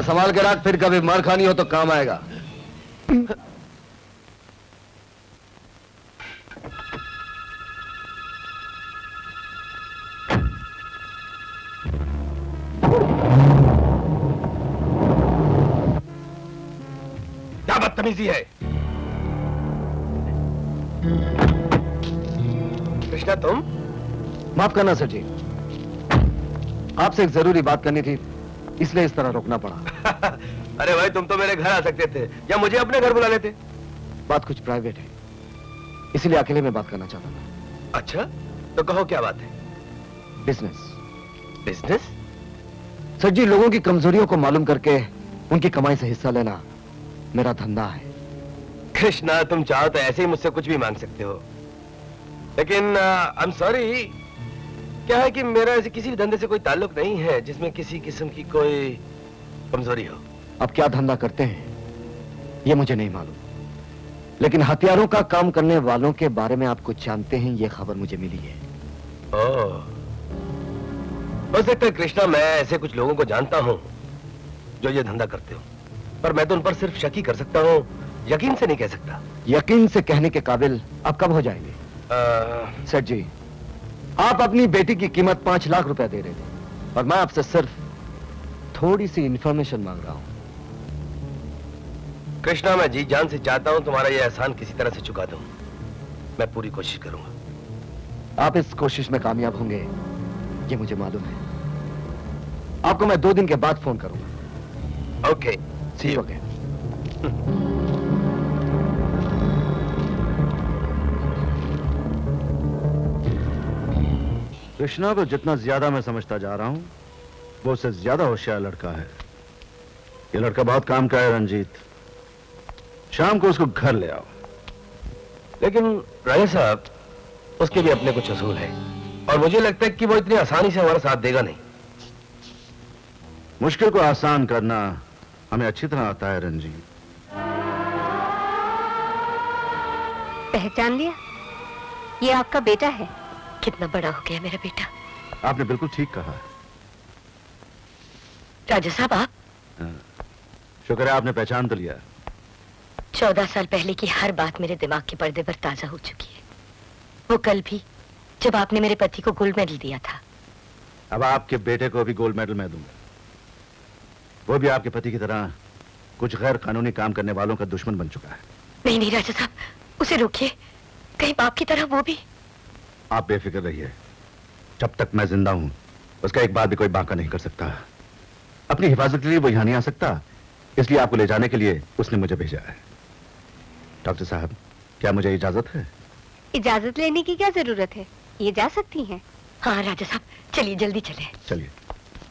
S3: संभाल के रख, फिर कभी मार खानी हो तो काम आएगा।
S11: क्या बदतमीजी है? कृष्णा तुम?
S3: माफ करना सर जी, आपसे एक जरूरी बात करनी थी, इसलिए इस तरह रोकना पड़ा।
S11: अरे भाई तुम तो मेरे घर आ सकते थे या मुझे अपने घर बुला लेते।
S3: बात कुछ प्राइवेट है, इसलिए अकेले में बात करना चाहता था।
S11: अच्छा तो कहो क्या बात है?
S3: बिजनेस।
S11: बिजनेस?
S3: सर जी, लोगों की कमजोरियों को मालूम करके उनकी कमाई से हिस्सा लेना मेरा धंधा है।
S11: कृष्णा तुम चाहो तो ऐसे ही मुझसे कुछ भी मांग सकते हो, लेकिन आई एम सॉरी, क्या है कि मेरा ऐसे किसी भी धंधे से कोई ताल्लुक नहीं है जिसमें किसी किस्म की कोई कमजोरी हो।
S3: अब क्या धंधा करते हैं ये मुझे नहीं मालूम, लेकिन हथियारों का काम करने वालों के बारे में आप कुछ जानते हैं, ये खबर मुझे मिली है।
S11: ओह, हो सकता है कृष्णा मैं ऐसे कुछ लोगों को जानता हूं जो ये धंधा करते हो, पर मैं तो उन पर सिर्फ शक ही कर सकता हूं, यकीन से नहीं कह सकता।
S3: यकीन से कहने के काबिल आप कब हो जाएंगे? सेठ जी, आप अपनी बेटी की कीमत 5 लाख रुपया दे रहे थे और मैं आपसे सिर्फ थोड़ी सी इंफॉर्मेशन मांग रहा हूं।
S11: कृष्णा मैं जी जान से चाहता हूं तुम्हारा यह एहसान किसी तरह से चुका दूं। मैं पूरी कोशिश करूंगा।
S3: आप इस कोशिश में कामयाब होंगे ये मुझे मालूम है। आपको मैं 2 दिन के बाद फोन करूंगा।
S11: Okay, see you.
S3: Okay.
S1: Krishna को जितना ज्यादा मैं समझता जा रहा हूं वो उससे ज्यादा होशियार लड़का है। ये लड़का बहुत काम का है रंजीत, शाम को उसको घर ले आओ।
S11: लेकिन राजा साहब, उसके भी अपने कुछ असूल है और मुझे लगता है कि वो इतनी आसानी से हमारा साथ देगा नहीं।
S1: मुश्किल को आसान करना हमें अच्छी तरह आता है रंजीत।
S5: पहचान लिया? ये आपका बेटा है। कितना बड़ा हो गया मेरा बेटा।
S1: आपने बिल्कुल ठीक कहा है।
S5: राजा साहब आप?
S1: शुक्र है आपने पहचान तो लिया।
S5: 14 साल पहले की हर बात मेरे दिमाग के पर्दे पर ताजा हो चुकी है। वो कल भी जब आपने मेरे पति को गोल्ड मेडल दिया था।
S1: अब आपके बेटे को भी गोल्ड मेडल मैं दूंगा। वो भी आपके पति की तरह कुछ गैर कानूनी काम करने वालों का दुश्मन बन चुका है।
S5: नहीं नहीं राजा साहब, उसे रोकिए।
S8: कहीं बाप की तरह वो भी?
S1: आप बेफिक्र रहिए, जब तक मैं जिंदा हूं उसका एक बात भी कोई बांका नहीं कर सकता। अपनी हिफाजत के लिए वो यहां नहीं आ सकता, इसलिए आपको ले जाने के लिए उसने मुझे भेजा है। डॉक्टर साहब, क्या मुझे इजाजत है?
S5: इजाजत लेने की क्या जरूरत है, ये जा सकती हैं।
S8: हाँ राजा साहब, चलिए जल्दी चले।
S1: चलिए,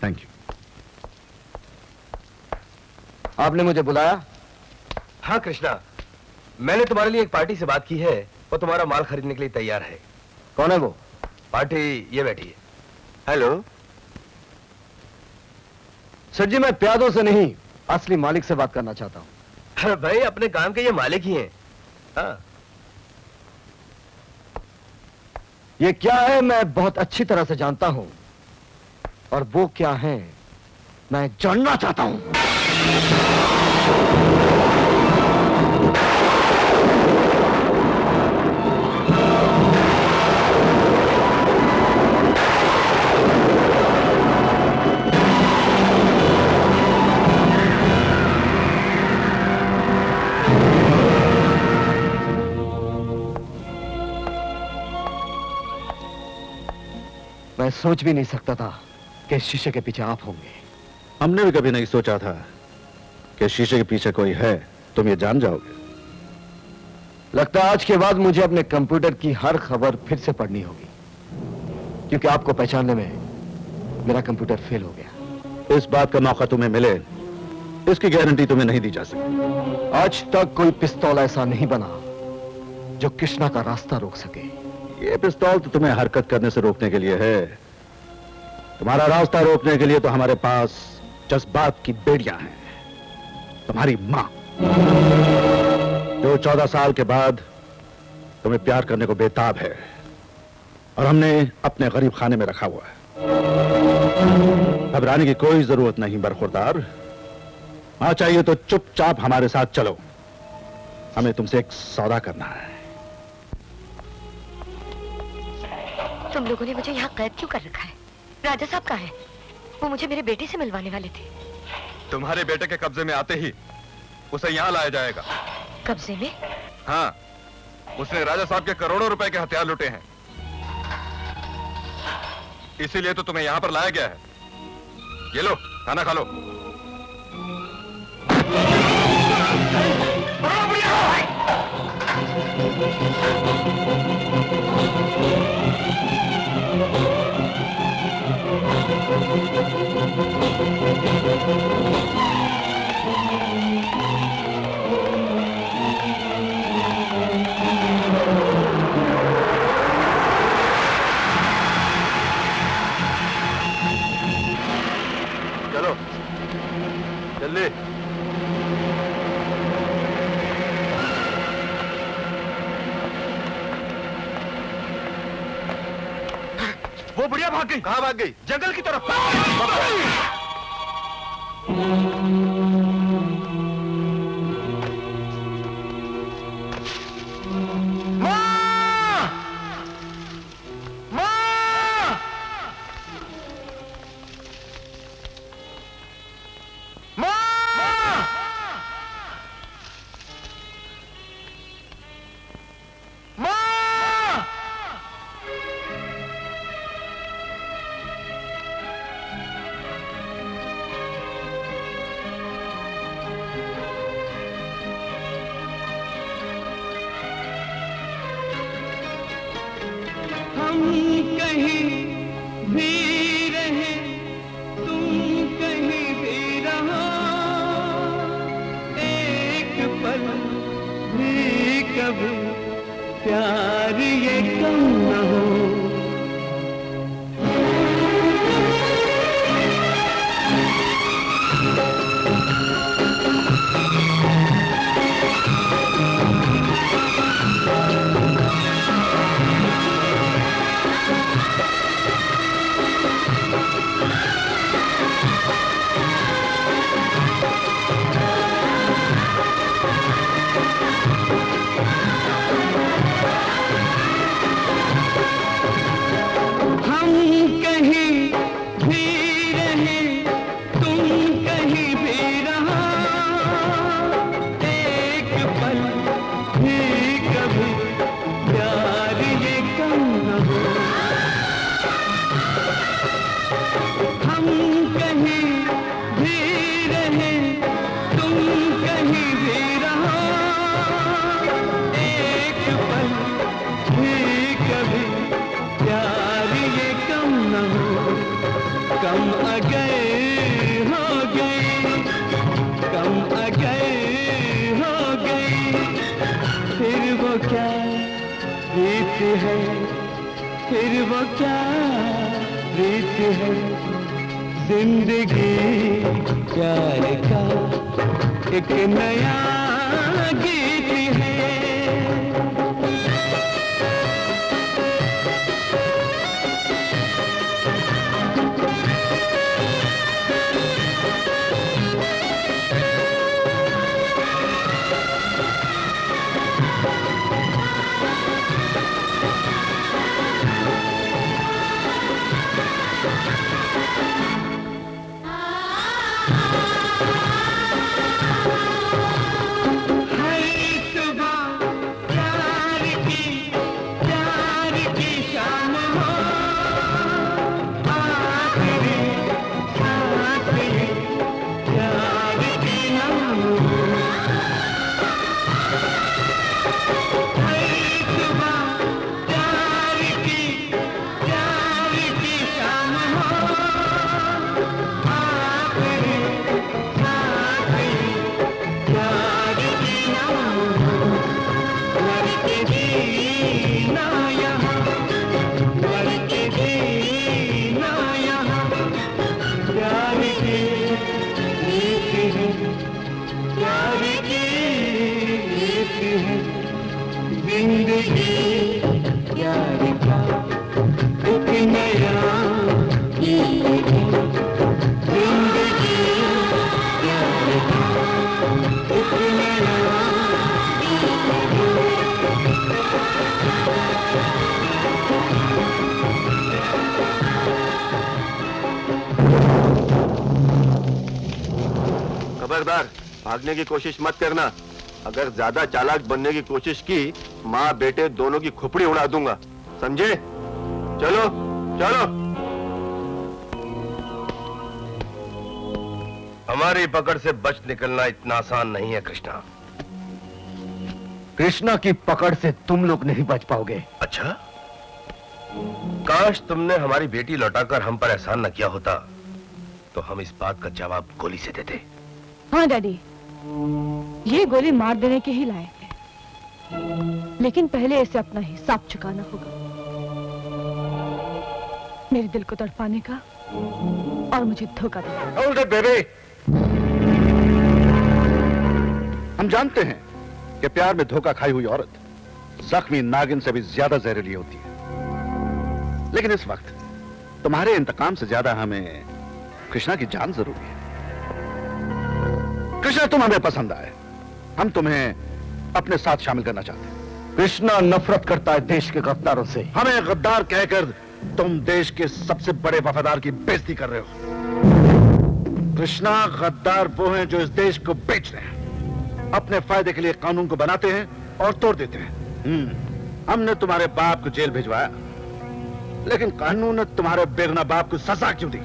S1: थैंक यू।
S3: आपने मुझे बुलाया?
S11: हाँ कृष्णा, मैंने तुम्हारे लिए एक पार्टी से बात की है, वो तुम्हारा माल खरीदने के लिए तैयार है।
S3: कौन है वो?
S11: पार्टी ये बैठी है। हेलो
S3: सर जी, मैं प्यादों से नहीं, असली मालिक से बात करना चाहता हूं।
S11: भाई, अपने काम के ये मालिक ही हैं। हाँ।
S3: ये क्या है मैं बहुत अच्छी तरह से जानता हूं, और वो क्या है मैं जानना चाहता हूं। मैं सोच भी नहीं सकता था कि इस शीशे के पीछे आप होंगे।
S1: हमने भी कभी नहीं सोचा था कि शीशे के पीछे कोई है, तुम ये जान जाओगे।
S3: लगता है आज के बाद मुझे अपने कंप्यूटर की हर खबर फिर से पढ़नी होगी, क्योंकि आपको पहचानने में मेरा कंप्यूटर फेल हो गया।
S1: इस बात का मौका तुम्हें मिले, इसकी गारंटी तुम्हें नहीं दी जा सकती।
S3: आज तक कोई पिस्तौल ऐसा नहीं बना जो कृष्णा का रास्ता रोक सके।
S1: ये पिस्तौल तो तुम्हें हरकत करने से रोकने के लिए है, तुम्हारा रास्ता रोकने के लिए तो हमारे पास जज्बात की बेड़ियां हैं। तुम्हारी मां, जो 14 साल के बाद तुम्हें प्यार करने को बेताब है, और हमने अपने गरीब खाने में रखा हुआ है। घबराने की कोई जरूरत नहीं बरखुरदार। हाँ, चाहिए तो चुपचाप हमारे साथ चलो, हमें तुमसे एक सौदा करना है।
S8: तुम लोगों ने मुझे यहाँ कैद क्यों कर रखा है? राजा साहब कहाँ हैं? वो मुझे मेरे बेटे से मिलवाने वाले थे।
S14: तुम्हारे बेटे के कब्जे में आते ही उसे यहाँ लाया जाएगा।
S8: कब्जे में?
S14: हाँ, उसने राजा साहब के करोड़ों रुपए के हथियार लूटे हैं, इसीलिए तो तुम्हें यहाँ पर लाया गया है। ये लो, खाना खा लो।
S15: चलो जल्दी।
S14: वो बुढ़िया भाग गई।
S15: कहाँ भाग गई?
S14: जंगल की तरफ।
S12: हम कहीं भी रहे, तुम कहीं भी रहो, एक पल भी कभी प्यार ये कम न हो। कहीं भी रहो, एक पल भी कभी प्यार ये कम न हो, कम अगर हो गई, कम अगर हो गई, फिर वो क्या रीत है, फिर वो क्या रीत है, जिंदगी प्यार का एक नया गीत है।
S15: खबरदार, भागने की कोशिश मत करना। अगर ज्यादा चालाक बनने की कोशिश की, माँ बेटे दोनों की खोपड़ी उड़ा दूंगा, समझे? चलो चलो।
S3: हमारी पकड़ से बच निकलना इतना आसान नहीं है कृष्णा। कृष्णा की पकड़ से तुम लोग नहीं बच पाओगे।
S11: अच्छा, काश तुमने हमारी बेटी लौटाकर हम पर एहसान न किया होता, तो हम इस बात का जवाब गोली से देते।
S8: हाँ डैडी, ये गोली मार देने के ही लायक है, लेकिन पहले इसे अपना हिसाब चुकाना होगा, मेरे दिल को तड़पाने का और मुझे धोखा देने का।
S1: Hold it, baby. हम जानते हैं कि प्यार में धोखा खाई हुई औरत जख्मी नागिन से भी ज्यादा जहरीली होती है, लेकिन इस वक्त तुम्हारे इंतकाम से ज्यादा हमें कृष्णा की जान जरूरी है। कृष्णा, तुम हमें पसंद आए, हम तुम्हें अपने साथ शामिल करना चाहते हैं।
S3: कृष्णा नफरत करता है देश के गद्दारों से।
S1: हमें गद्दार कहकर तुम देश के सबसे बड़े वफादार की बेइज्जती कर रहे हो। कृष्णा, गद्दार वो हैं जो इस देश को बेच रहे हैं, अपने फायदे के लिए कानून को बनाते हैं और तोड़ देते हैं। हमने तुम्हारे बाप को जेल भिजवाया, लेकिन कानून ने तुम्हारे बेगुनाह बाप को सजा क्यों दी?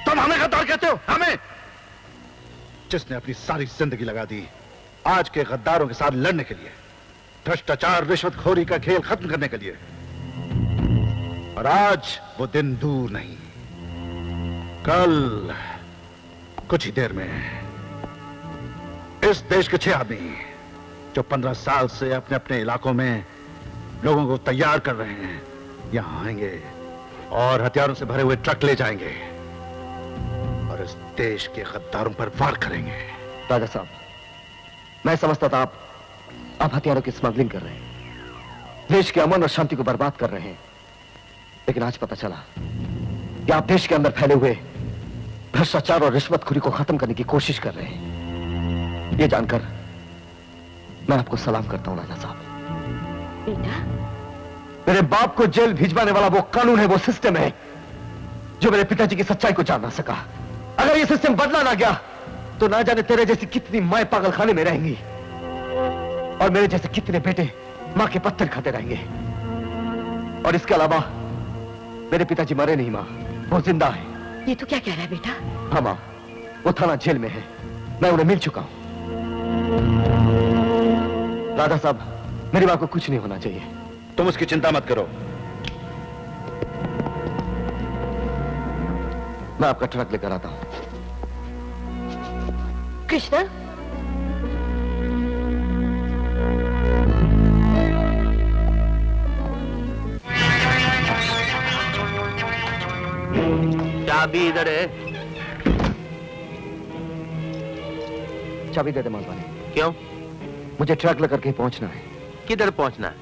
S1: तुम हमें गद्दार कहते हो? हमें, जिसने अपनी सारी जिंदगी लगा दी आज के गद्दारों के साथ लड़ने के लिए, भ्रष्टाचार रिश्वतखोरी का खेल खत्म करने के लिए। और आज वो दिन दूर नहीं, कल कुछ ही देर में इस देश के 6 आदमी जो 15 साल से अपने अपने इलाकों में लोगों को तैयार कर रहे हैं, यहां आएंगे और हथियारों से भरे हुए ट्रक ले जाएंगे और इस देश के गद्दारों पर वार करेंगे।
S3: राजा साहब, मैं समझता था आप हथियारों की स्मगलिंग कर रहे हैं, देश के अमन और शांति को बर्बाद कर रहे हैं, लेकिन आज पता चला कि आप देश के अंदर फैले हुए भ्रष्टाचार और रिश्वतखोरी को खत्म करने की कोशिश कर रहे हैं। ये जानकर मैं आपको सलाम करता हूं राजा साहब।
S8: बेटा,
S3: मेरे बाप को जेल भिजवाने वाला वो कानून है, वो सिस्टम है जो मेरे पिताजी की सच्चाई को जान ना सका। अगर ये सिस्टम बदला ना गया तो ना जाने तेरे जैसी कितनी माएं पागल खाने में रहेंगी और मेरे जैसे कितने बेटे मां के पत्थर खाते रहेंगे। और इसके अलावा मेरे पिताजी मरे नहीं मां, वो जिंदा है।
S8: ये तो क्या कह रहा है बेटा?
S3: हाँ मां, वो थाना जेल में है, मैं उन्हें मिल चुका हूं। राधा साहब, मेरी माँ को कुछ नहीं होना चाहिए।
S1: तुम उसकी चिंता मत करो।
S3: मैं आपका ट्रक लेकर आता हूं।
S8: कृष्णा,
S6: चाबी इधर है।
S3: चाबी दे दे मालवानी।
S6: क्यों?
S3: मुझे ट्रक लेकर कहीं पहुंचना है।
S6: किधर पहुंचना है?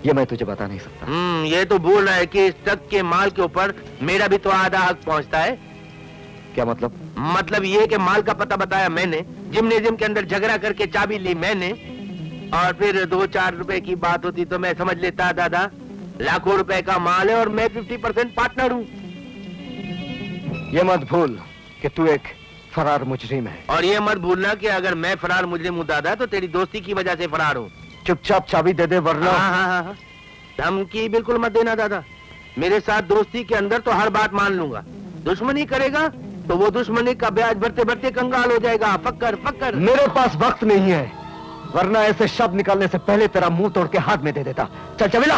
S3: ये मैं तुझे बता नहीं सकता।
S6: ये तो बोल रहा है कि इस ट्रक के माल के ऊपर मेरा भी तो आधा हक पहुंचता है।
S3: क्या मतलब?
S6: मतलब ये कि माल का पता बताया मैंने, जिम्नेजियम के अंदर झगड़ा करके चाबी ली मैंने, और फिर 2-4 रुपए की बात होती तो मैं समझ लेता दादा लाखों रुपए का माल है और मैं 50% पार्टनर हूँ।
S3: ये मत भूल कि तू एक फरार मुजरिम है।
S6: और ये मत भूलना कि अगर मैं फरार मुजरिम हूँ दादा तो तेरी दोस्ती की वजह से फरार हूँ।
S3: चुपचाप चाबी दे दे वरना।
S6: हाँ। धमकी बिल्कुल मत देना दादा। मेरे साथ दोस्ती के अंदर तो हर बात मान लूंगा, दुश्मनी करेगा तो वो दुश्मनी का ब्याज भरते भरते कंगाल हो जाएगा। फक्कर फक्कर।
S3: मेरे पास वक्त नहीं है, वरना ऐसे शब्द निकालने से पहले तेरा मुंह तोड़ के हाथ में दे देता। चल चबिला।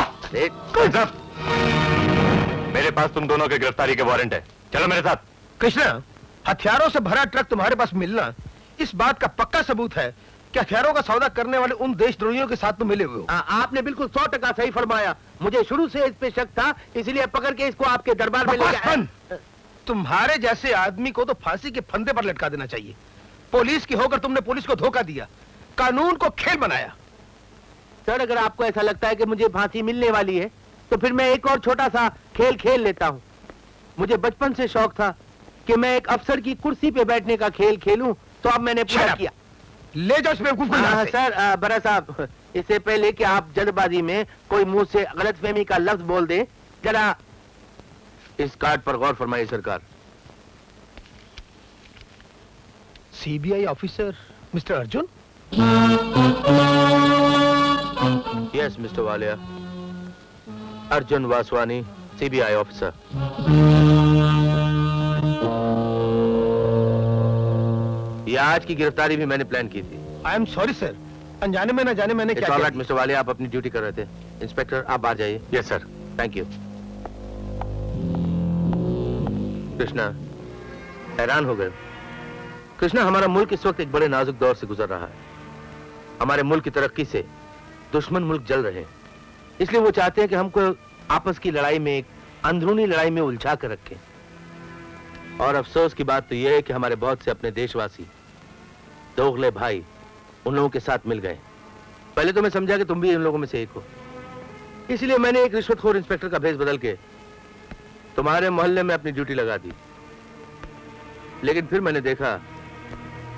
S15: मेरे पास तुम दोनों के गिरफ्तारी के वारंट है, चलो मेरे साथ।
S10: कृष्णा, हथियारों से भरा ट्रक तुम्हारे पास मिलना इस बात का पक्का सबूत है कि हथियारों का सौदा करने वाले उन देशद्रोहियों के साथ तुम मिले हुए हो।
S6: आपने बिल्कुल 100% सही फरमाया। मुझे शुरू से इस पे शक था, इसलिए पकड़ के इसको आपके दरबार में ले आया।
S10: तुम्हारे जैसे आदमी को तो फांसी के फंदे पर लटका देना चाहिए। पुलिस की होकर तुमने पुलिस को धोखा दिया, कानून को खेल बनाया।
S6: सर, अगर आपको ऐसा लगता है कि मुझे फांसी मिलने वाली है तो फिर मैं एक और छोटा सा खेल खेल लेता हूँ। मुझे बचपन से शौक था कि मैं एक अफसर की कुर्सी पे बैठने का खेल खेलूं, तो अब मैंने पूरा किया।
S10: ले जाओ इसमें
S6: सर, बड़ा साहब, इससे पहले कि आप जल्दबाजी में कोई मुंह से गलतफहमी का लफ्ज बोल दे, जरा इस कार्ड पर गौर फरमाइए सरकार।
S10: CBI officer mister Arjun?
S6: Yes mister Walia, Arjun Vaswani, CBI officer. ये आज की गिरफ्तारी भी मैंने प्लान की थी।
S10: आई एम सॉरी सर, अनजाने में न जाने मैंने क्या किया।
S6: मिस्टर वालिया, आप अपनी ड्यूटी कर रहे थे। इंस्पेक्टर, आप बाहर जाइए।
S15: Yes sir.
S6: Thank you. Krishna, हैरान हो गए? कृष्णा, हमारा मुल्क इस वक्त एक बड़े नाजुक दौर से गुजर रहा है। हमारे मुल्क की तरक्की से दुश्मन मुल्क जल रहे हैं, इसलिए वो चाहते हैं कि हमको आपस की लड़ाई में, एक अंदरूनी लड़ाई में उलझा कर रखें। और अफसोस की बात तो यह है कि हमारे बहुत से अपने देशवासी, दोगले भाई, उन लोगों के साथ मिल गए। पहले तो मैं समझा कि तुम भी उन लोगों में से एक हो, इसलिए मैंने एक रिश्वतखोर इंस्पेक्टर का भेष बदल के तुम्हारे मोहल्ले में अपनी ड्यूटी लगा दी। लेकिन फिर मैंने देखा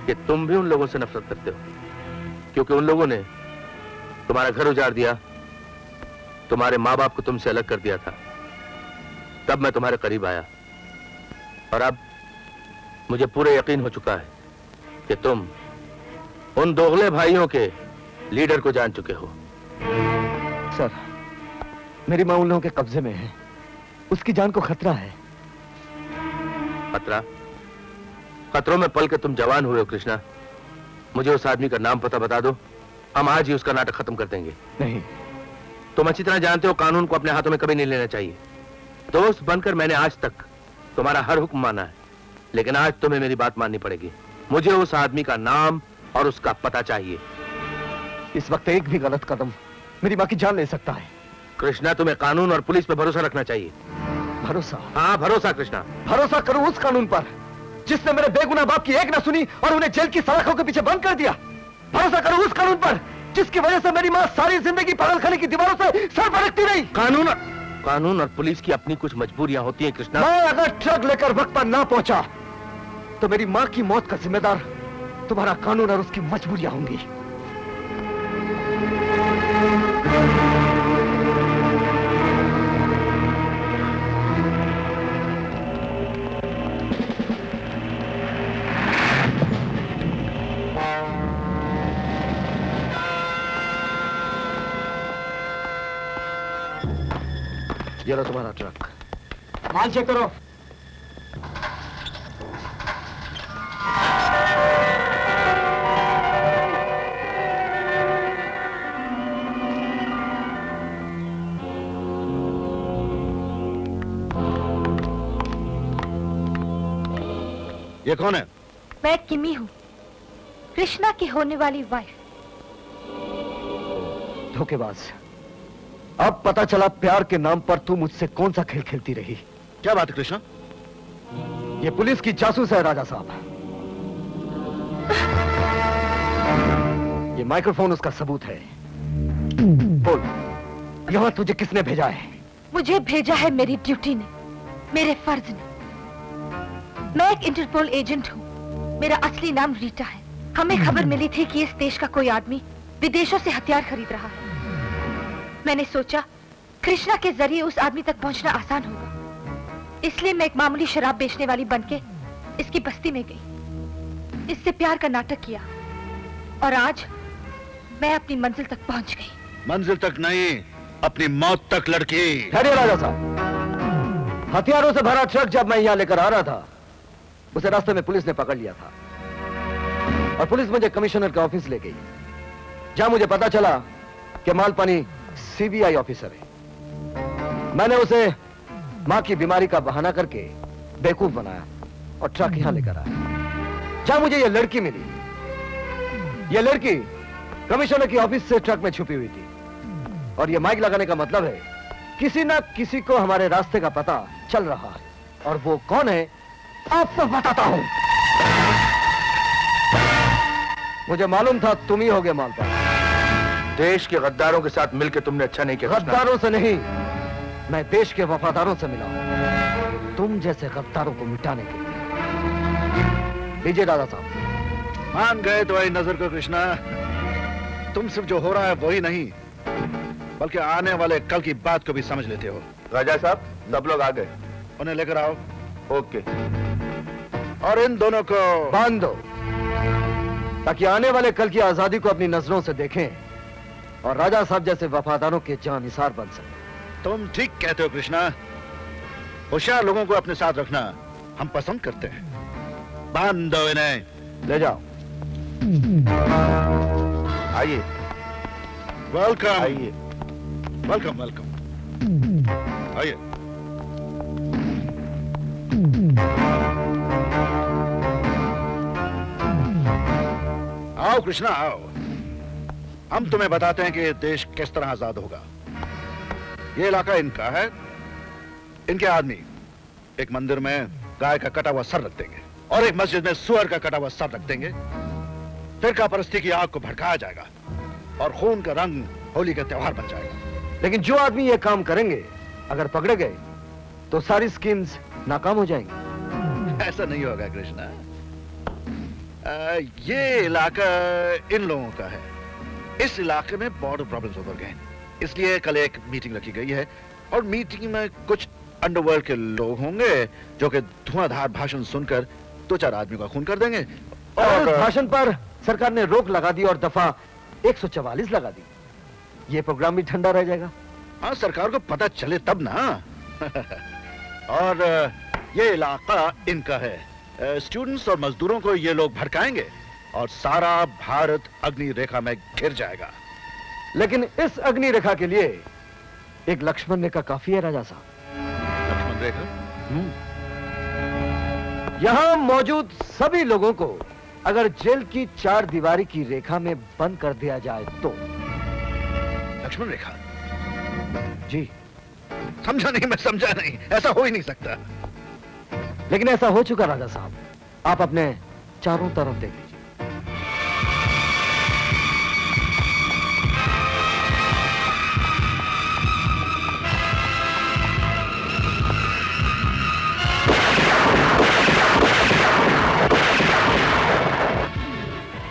S6: कि तुम भी उन लोगों से नफरत करते हो, क्योंकि उन लोगों ने तुम्हारा घर उजाड़ दिया, तुम्हारे माँ बाप को तुमसे अलग कर दिया था। तब मैं तुम्हारे करीब आया, और अब मुझे पूरे यकीन हो चुका है कि तुम उन दोगले भाइयों के लीडर को जान चुके हो।
S3: सर, मेरी माँ उन लोगों के कब्जे में है, उसकी जान को खतरा है।
S6: खतरा? खतरों में पल के तुम जवान हुए हो कृष्णा। मुझे उस आदमी का नाम पता बता दो, हम आज ही उसका नाटक खत्म कर देंगे।
S3: नहीं।
S6: तुम अच्छी तरह जानते हो कानून को अपने हाथों में कभी नहीं लेना चाहिए। दोस्त बनकर मैंने आज तक तुम्हारा हर हुक्म माना है, लेकिन आज तुम्हें मेरी बात माननी पड़ेगी। मुझे उस आदमी का नाम और उसका पता चाहिए।
S3: इस वक्त एक भी गलत कदम मेरी माँ की जान ले सकता है।
S6: कृष्णा, तुम्हें कानून और पुलिस पर भरोसा रखना चाहिए।
S3: भरोसा?
S6: हाँ, भरोसा कृष्णा।
S3: भरोसा करूं उस कानून पर जिसने मेरे बेगुनाह बाप की एक ना सुनी और उन्हें जेल की सलाखों के पीछे बंद कर दिया। भरोसा करूं उस कानून पर जिसकी वजह से मेरी माँ सारी जिंदगी पागलखाने की दीवारों से सर भटकती रही।
S6: कानून और पुलिस की अपनी कुछ मजबूरियां होती हैं कृष्णा।
S3: मैं अगर ट्रक लेकर वक्त पर ना पहुंचा तो मेरी माँ की मौत का जिम्मेदार तुम्हारा कानून और उसकी मजबूरियां होंगी। ये लो तुम्हारा ट्रक।
S10: माल चेक करो।
S1: ये कौन है?
S5: मैं किमी हूँ, कृष्णा की होने वाली वाइफ।
S3: धोखेबाज। अब पता चला प्यार के नाम पर तू मुझसे कौन सा खेल खेलती रही।
S1: क्या बात है कृष्णा?
S3: ये पुलिस की जासूस है राजा साहब। ये माइक्रोफोन उसका सबूत है। बोल, यहां तुझे किसने भेजा है?
S5: मुझे भेजा है मेरी ड्यूटी ने, मेरे फर्ज ने। मैं एक इंटरपोल एजेंट हूँ। मेरा असली नाम रीटा है। हमें खबर मिली थी कि इस देश का कोई आदमी विदेशों से हथियार खरीद रहा है। मैंने सोचा कृष्णा के जरिए उस आदमी तक पहुंचना आसान होगा, इसलिए मैं एक मामूली शराब बेचने वाली बनके इसकी बस्ती में गई, इससे प्यार का नाटक किया और आज मैं अपनी मंजिल तक पहुंच गई।
S1: मंजिल तक नहीं, अपनी मौत तक लड़की।
S3: ठहरिए राजा साहब। हथियारों से भरा ट्रक जब मैं यहां लेकर आ रहा था, उसे रास्ते में पुलिस ने पकड़ लिया था और पुलिस मुझे कमिश्नर के ऑफिस ले गई, जहां मुझे पता चला कि मालपानी सीबीआई ऑफिसर है। मैंने उसे मां की बीमारी का बहाना करके बेवकूफ बनाया और ट्रक यहां लेकर आया, जहां मुझे यह लड़की मिली। यह लड़की कमिश्नर की ऑफिस से ट्रक में छुपी हुई थी और यह माइक लगाने का मतलब है किसी ना किसी को हमारे रास्ते का पता चल रहा है, और वो कौन है आपको बताता हूं। मुझे मालूम था तुम ही होगे मालपानी।
S14: देश के गद्दारों के साथ मिलकर तुमने अच्छा नहीं किया।
S3: गद्दारों से नहीं, मैं देश के वफादारों से मिला हूं, तुम जैसे गद्दारों को मिटाने के लिए। लीजिए दादा साहब।
S1: मान गए तो आई नजर को कृष्णा। तुम सिर्फ जो हो रहा है वही नहीं, बल्कि आने वाले कल की बात को भी समझ लेते हो।
S15: राजा साहब, सब लोग आ गए।
S1: उन्हें लेकर आओ।
S15: ओके।
S1: और इन दोनों को
S3: बांध दो, ताकि आने वाले कल की आजादी को अपनी नजरों से देखें और राजा साहब जैसे वफादारों के जानिसार बन सके।
S1: तुम ठीक कहते हो कृष्णा। होशियार लोगों को अपने साथ रखना हम पसंद करते हैं। बांध दो इन्हें।
S3: ले जाओ।
S15: आइए।
S1: वेलकम।
S15: आइए।
S1: Welcome welcome. आइए। आओ कृष्णा आओ। हम तुम्हें बताते हैं कि ये देश किस तरह आजाद होगा। ये इलाका इनका है, इनके आदमी एक मंदिर में गाय का कटा हुआ सर रख देंगे और एक मस्जिद में सुअर का कटा हुआ सर रख देंगे। फिरका परस्ती की आग को भड़काया जाएगा और खून का रंग होली का त्योहार बन जाएगा।
S3: लेकिन जो आदमी ये काम करेंगे अगर पकड़े गए तो सारी स्कीम्स नाकाम हो जाएंगी।
S1: ऐसा नहीं होगा कृष्णा। ये इलाका इन लोगों का है। इस इलाके में बॉर्डर प्रॉब्लम्स उभर गए, इसलिए कल एक मीटिंग रखी गई है और मीटिंग में कुछ अंडरवर्ल्ड के लोग होंगे जो कि धुआंधार भाषण सुनकर 2-4 आदमी का खून कर देंगे।
S3: और भाषण पर सरकार ने रोक लगा दी और दफा 144 लगा दी। ये प्रोग्राम भी ठंडा रह जाएगा।
S1: हाँ, सरकार को पता चले तब ना। और ये इलाका इनका है। स्टूडेंट्स और मजदूरों को ये लोग भड़काएंगे और सारा भारत अग्नि रेखा में घिर जाएगा।
S3: लेकिन इस अग्नि रेखा के लिए एक लक्ष्मण रेखा काफी है राजा साहब।
S1: लक्ष्मण रेखा?
S3: यहां मौजूद सभी लोगों को अगर जेल की 4 दीवारी की रेखा में बंद कर दिया जाए तो।
S1: लक्ष्मण रेखा?
S3: जी।
S1: समझा नहीं, मैं समझा नहीं। ऐसा हो ही नहीं सकता।
S3: लेकिन ऐसा हो चुका राजा साहब। आप अपने चारों तरफ देख लीजिए।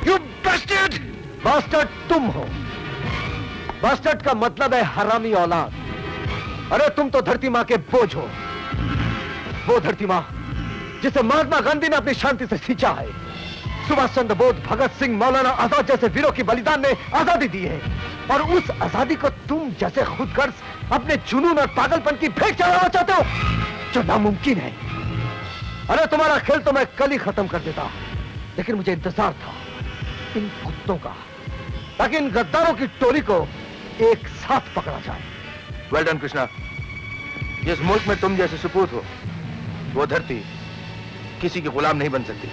S1: You bastard!
S3: बास्टर्ड तुम हो। बास्टर्ड का मतलब है हरामी औलाद। अरे तुम तो धरती मां के बोझ हो। वो धरती मां जिसे महात्मा गांधी ने अपनी शांति से सींचा है। सुभाष चंद्र बोस, भगत सिंह, मौलाना आजाद जैसे वीरों की बलिदान ने आजादी दी है, और उस आजादी को तुम जैसे खुदगर्ज अपने जुनून और पागलपन की भेंट चढ़ाना चाहते हो, जो नामुमकिन है। अरे तुम्हारा खेल तो मैं कल ही खत्म कर देता, लेकिन मुझे इंतजार था इन कुत्तों का, ताकि इन गद्दारों की टोली को एक साथ पकड़ा जाए।
S14: Well done Krishna. जिस मुल्क में तुम जैसे सुपूत हो, वो धरती किसी की गुलाम नहीं बन सकती।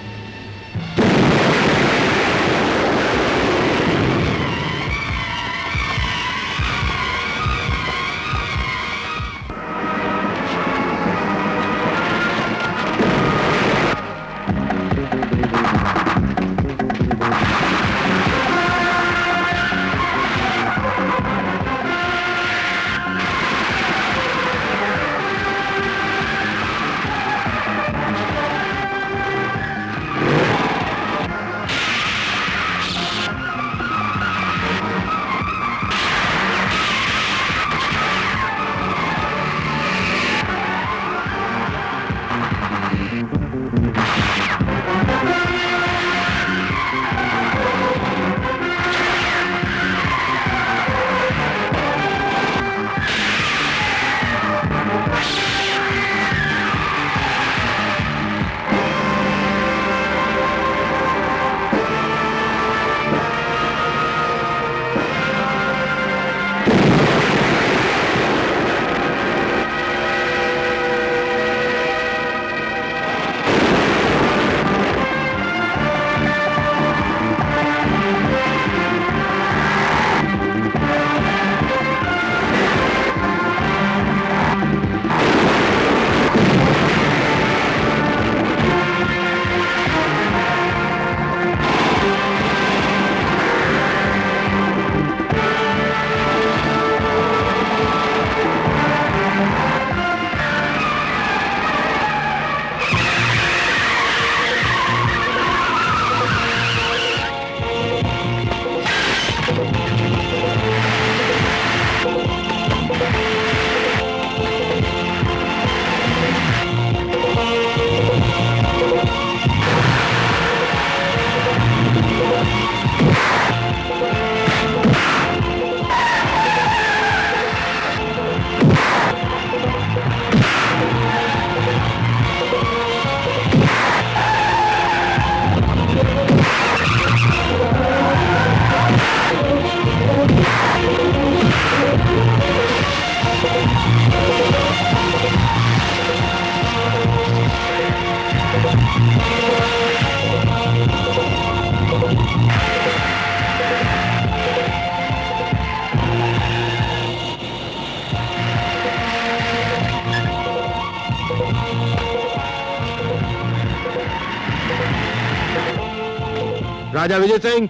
S6: Raja Vijay Singh,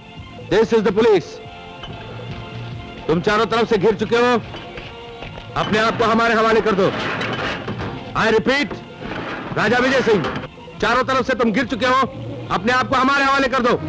S6: this is the police. तुम चारों तरफ से घिर चुके हो, अपने आप को हमारे हवाले कर दो। आई रिपीट, राजा विजय सिंह, चारों तरफ से तुम घिर चुके हो, अपने आप को हमारे हवाले कर दो।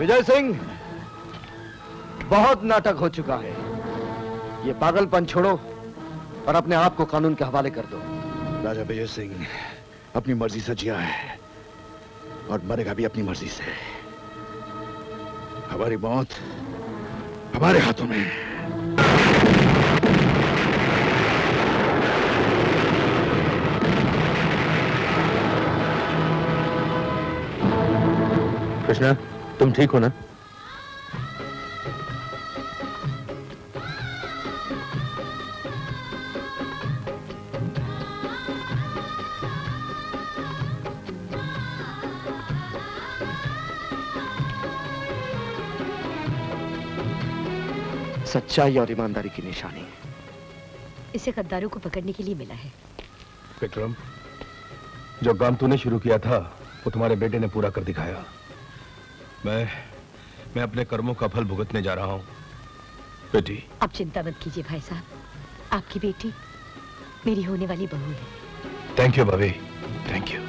S3: विजय सिंह, बहुत नाटक हो चुका है। ये पागलपन छोड़ो और अपने आप को कानून के हवाले कर दो।
S1: राजा विजय सिंह अपनी मर्जी से जिया है और मरेगा भी अपनी मर्जी से। हमारी मौत हमारे हाथों में है।
S6: कृष्णा, तुम ठीक हो ना?
S3: सच्चाई और ईमानदारी की निशानी।
S8: इसे गद्दारों को पकड़ने के लिए मिला है।
S11: विक्रम, जो काम तूने शुरू किया था वो तुम्हारे बेटे ने पूरा कर दिखाया। मैं अपने कर्मों का फल भुगतने जा रहा हूं। बेटी,
S8: आप चिंता मत कीजिए भाई साहब, आपकी बेटी मेरी होने वाली बहू है।
S11: थैंक यू भाभी, थैंक यू।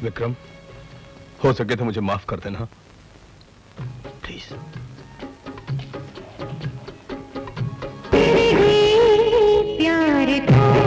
S11: विक्रम, हो सके तो मुझे माफ कर देना प्लीज।
S13: प्यार को